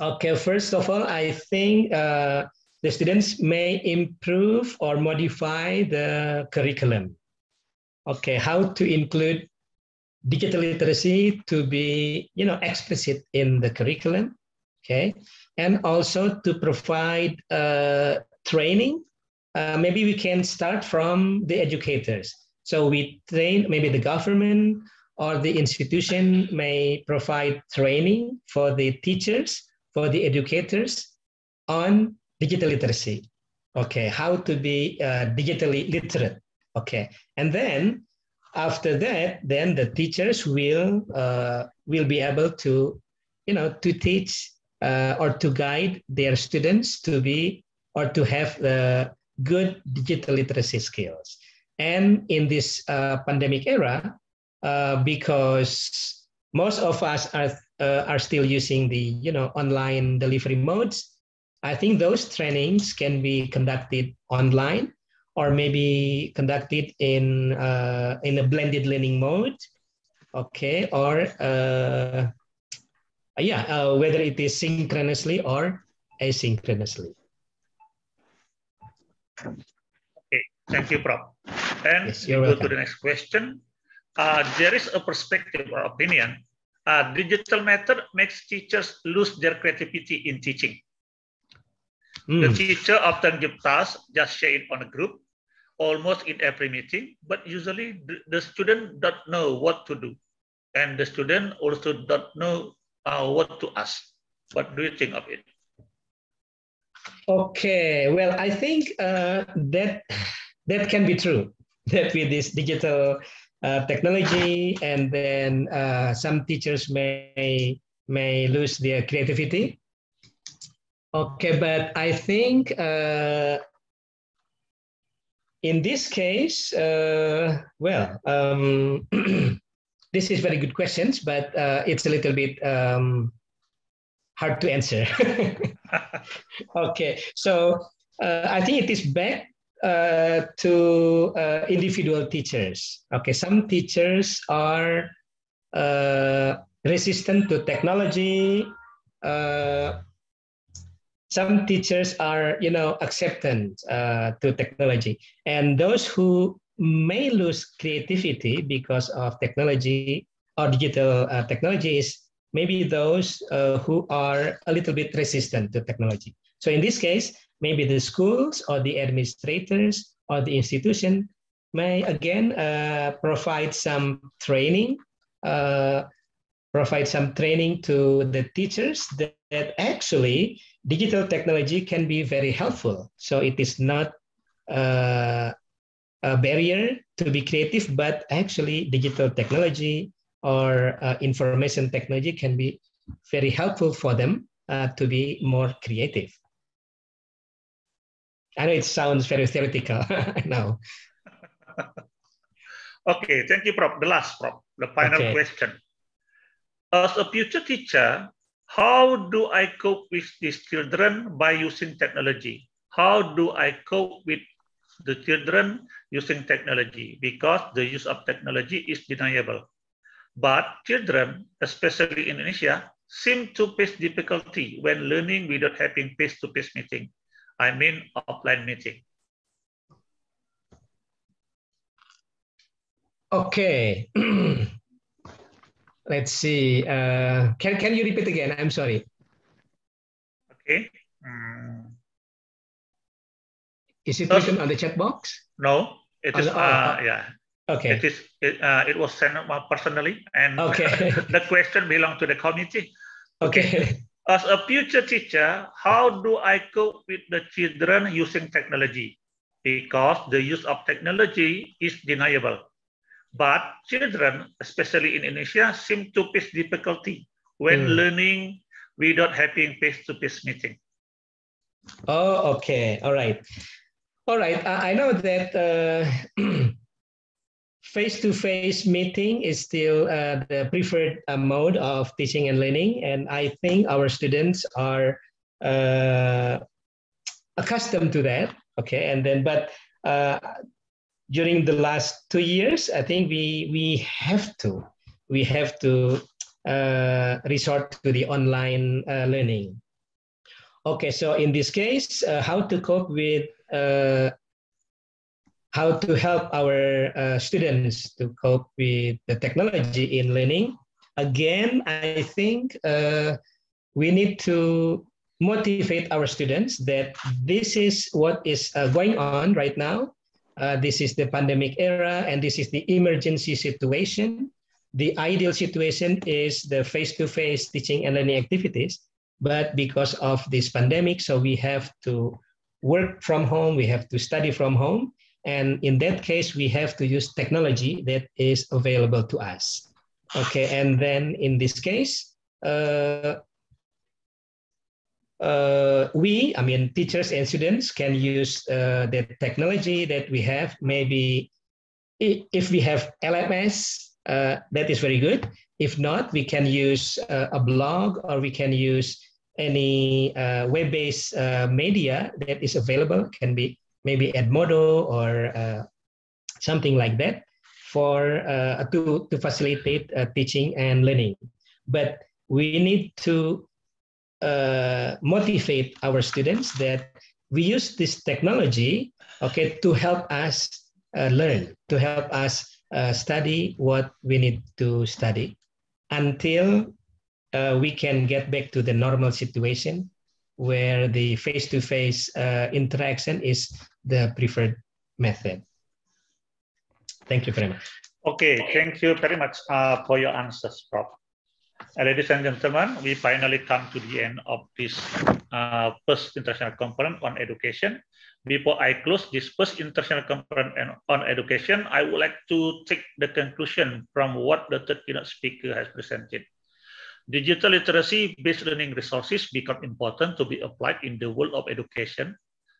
Speaker 12: Okay, first of all, I think the students may improve or modify the curriculum. Okay, how to include digital literacy to be, explicit in the curriculum. Okay, and also to provide training. Maybe we can start from the educators. So we train, maybe the government or the institution may provide training for the teachers, for the educators on digital literacy. Okay, how to be digitally literate. Okay, and then after that, then the teachers will be able to, to teach or to guide their students to be or to have the good digital literacy skills. And in this pandemic era, because most of us are still using the online delivery modes, I think those trainings can be conducted online or maybe conducted in a blended learning mode, okay, or whether it is synchronously or asynchronously.
Speaker 6: Okay, thank you, Prof. And
Speaker 12: yes,
Speaker 6: we go to the next question. There is a perspective or opinion. Digital method makes teachers lose their creativity in teaching. The teacher often gives tasks just shared on a group, almost in every meeting, but usually the student don't know what to do. And the student also don't know what to ask. What do you think of it?
Speaker 12: Okay, well, I think that can be true. That with this digital technology, and then some teachers may lose their creativity. Okay, but I think in this case, this is very good questions, but it's a little bit hard to answer. Okay, so I think it is back to individual teachers. Okay, some teachers are resistant to technology. Some teachers are, acceptant to technology, and those who may lose creativity because of technology or digital technologies, maybe those who are a little bit resistant to technology. So in this case, maybe the schools or the administrators or the institution may again provide some training to the teachers that actually digital technology can be very helpful. So it is not a barrier to be creative, but actually digital technology or information technology can be very helpful for them to be more creative. I know it sounds very theoretical now.
Speaker 6: Okay, thank you, Prof. The last, Prof. The final question. As a future teacher, how do I cope with these children by using technology? How do I cope with the children using technology? Because the use of technology is deniable. But children, especially in Indonesia, seem to face difficulty when learning without having face-to-face meeting. I mean offline meeting.
Speaker 12: Okay. Let's see. Can you repeat again? I'm sorry.
Speaker 6: Okay.
Speaker 12: Is it written on the chat box?
Speaker 6: No, it is. Yeah.
Speaker 12: Okay.
Speaker 6: It was sent personally, and
Speaker 12: okay.
Speaker 6: The question belongs to the committee.
Speaker 12: Okay.
Speaker 6: As a future teacher, how do I cope with the children using technology? Because the use of technology is deniable. But children, especially in Indonesia, seem to face difficulty when learning without having face-to-face meeting.
Speaker 12: Oh, okay. All right. All right. I know that face-to-face meeting is still the preferred mode of teaching and learning. And I think our students are accustomed to that. Okay. And then, but during the last 2 years, I think we have to resort to the online learning. Okay, so in this case, how to cope with, how to help our students to cope with the technology in learning. Again, I think we need to motivate our students that this is what is going on right now. This is the pandemic era, and this is the emergency situation. The ideal situation is the face-to-face teaching and learning activities, but because of this pandemic, so we have to work from home, we have to study from home, and in that case, we have to use technology that is available to us. Okay, and then in this case, I mean, teachers and students can use the technology that we have. Maybe if we have LMS, that is very good. If not, we can use a blog, or we can use any web-based media that is available. Can be maybe Edmodo or something like that for to facilitate teaching and learning. But we need to motivate our students that we use this technology, okay, to help us learn, to help us study what we need to study until we can get back to the normal situation where the face-to-face interaction is the preferred method. Thank you very much.
Speaker 6: Okay, thank you very much for your answers, Prof. Ladies and gentlemen, we finally come to the end of this first international conference on education. Before I close this first international conference on education, I would like to take the conclusion from what the third keynote speaker has presented. Digital literacy-based learning resources become important to be applied in the world of education,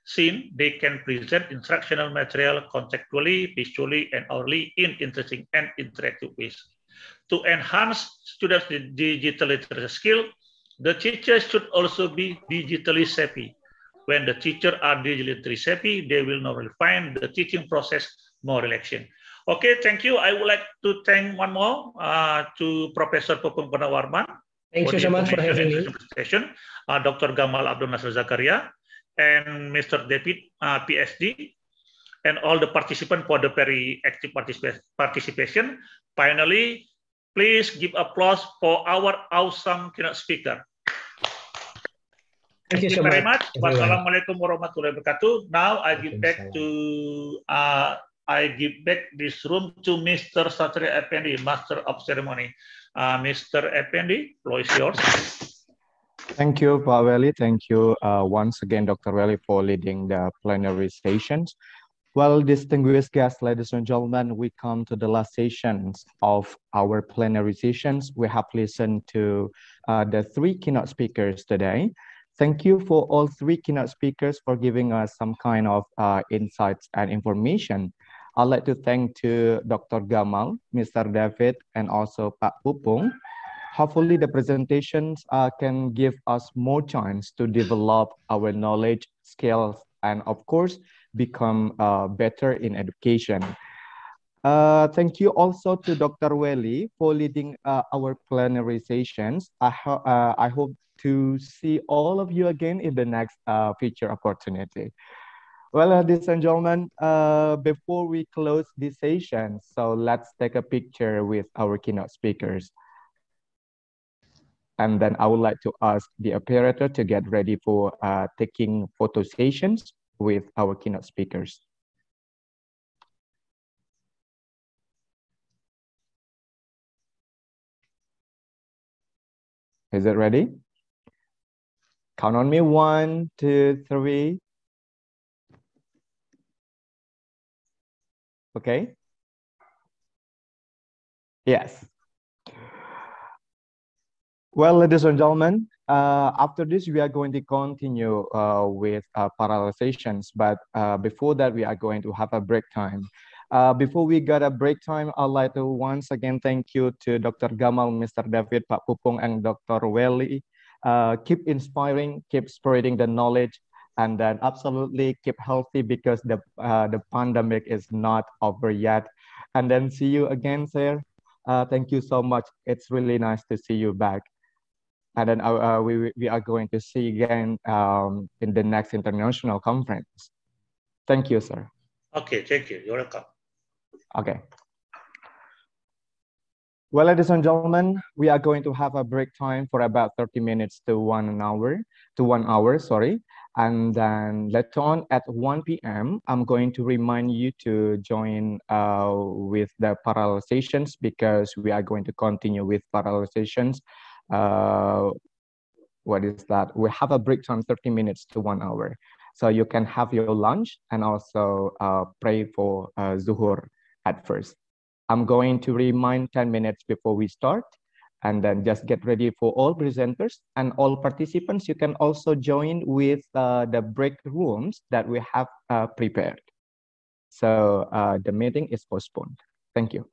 Speaker 6: since they can present instructional material contextually, visually, and orally in interesting and interactive ways. To enhance students' digital literacy skill, the teachers should also be digitally savvy. When the teachers are digitally savvy, they will normally find the teaching process more relaxing. Okay, thank you. I would like to thank one more to Professor Pupung Purnawarman.
Speaker 12: Thank you so much for having me.
Speaker 6: Dr. Gamal Abdul Nasir Zakaria and Mr. David, PhD, and all the participants for the very active participation. Finally, please give applause for our awesome keynote speaker. Thank you very much. Wassalamualaikum warahmatullahi wabarakatuh. Now I give back to this room to Mr. Satria Effendi, Master of Ceremony. Mr. Effendi, floor is yours.
Speaker 1: Thank you, Pak Weli. Thank you once again, Dr. Weli, for leading the plenary sessions. Well, distinguished guests, ladies and gentlemen, we come to the last sessions of our plenary sessions. We have listened to the three keynote speakers today. Thank you for all three keynote speakers for giving us some kind of insights and information. I'd like to thank to Dr. Gamal, Mr. David, and also Pak Pupung. Hopefully the presentations can give us more chance to develop our knowledge, skills, and of course, become better in education. Thank you also to Dr. Weli for leading our plenary sessions. I hope to see all of you again in the next future opportunity. Well, ladies and gentlemen, before we close this session, so let's take a picture with our keynote speakers. And then I would like to ask the operator to get ready for taking photo sessions with our keynote speakers. Is it ready? Count on me. 1, 2, 3. Okay. Yes. Well, ladies and gentlemen, after this, we are going to continue with parallel sessions. But before that, we are going to have a break time. Before we get a break time, I'd like to once again thank you to Dr. Gamal, Mr. David, Pak Pupung, and Dr. Weli. Keep inspiring, keep spreading the knowledge, and then absolutely keep healthy because the pandemic is not over yet. And then see you again, sir. Thank you so much. It's really nice to see you back. And then we are going to see you again in the next international conference. Thank you, sir.
Speaker 6: Okay, thank you. You're welcome.
Speaker 1: Okay. Well, ladies and gentlemen, we are going to have a break time for about 30 minutes to 1 hour, sorry. And then later on at 1 p.m., I'm going to remind you to join with the parallel sessions because we are going to continue with parallel sessions. What is that? We have a break time 30 minutes to 1 hour. So you can have your lunch and also pray for Zuhur at first. I'm going to remind 10 minutes before we start. And then just get ready for all presenters and all participants. You can also join with the break rooms that we have prepared. So the meeting is postponed. Thank you.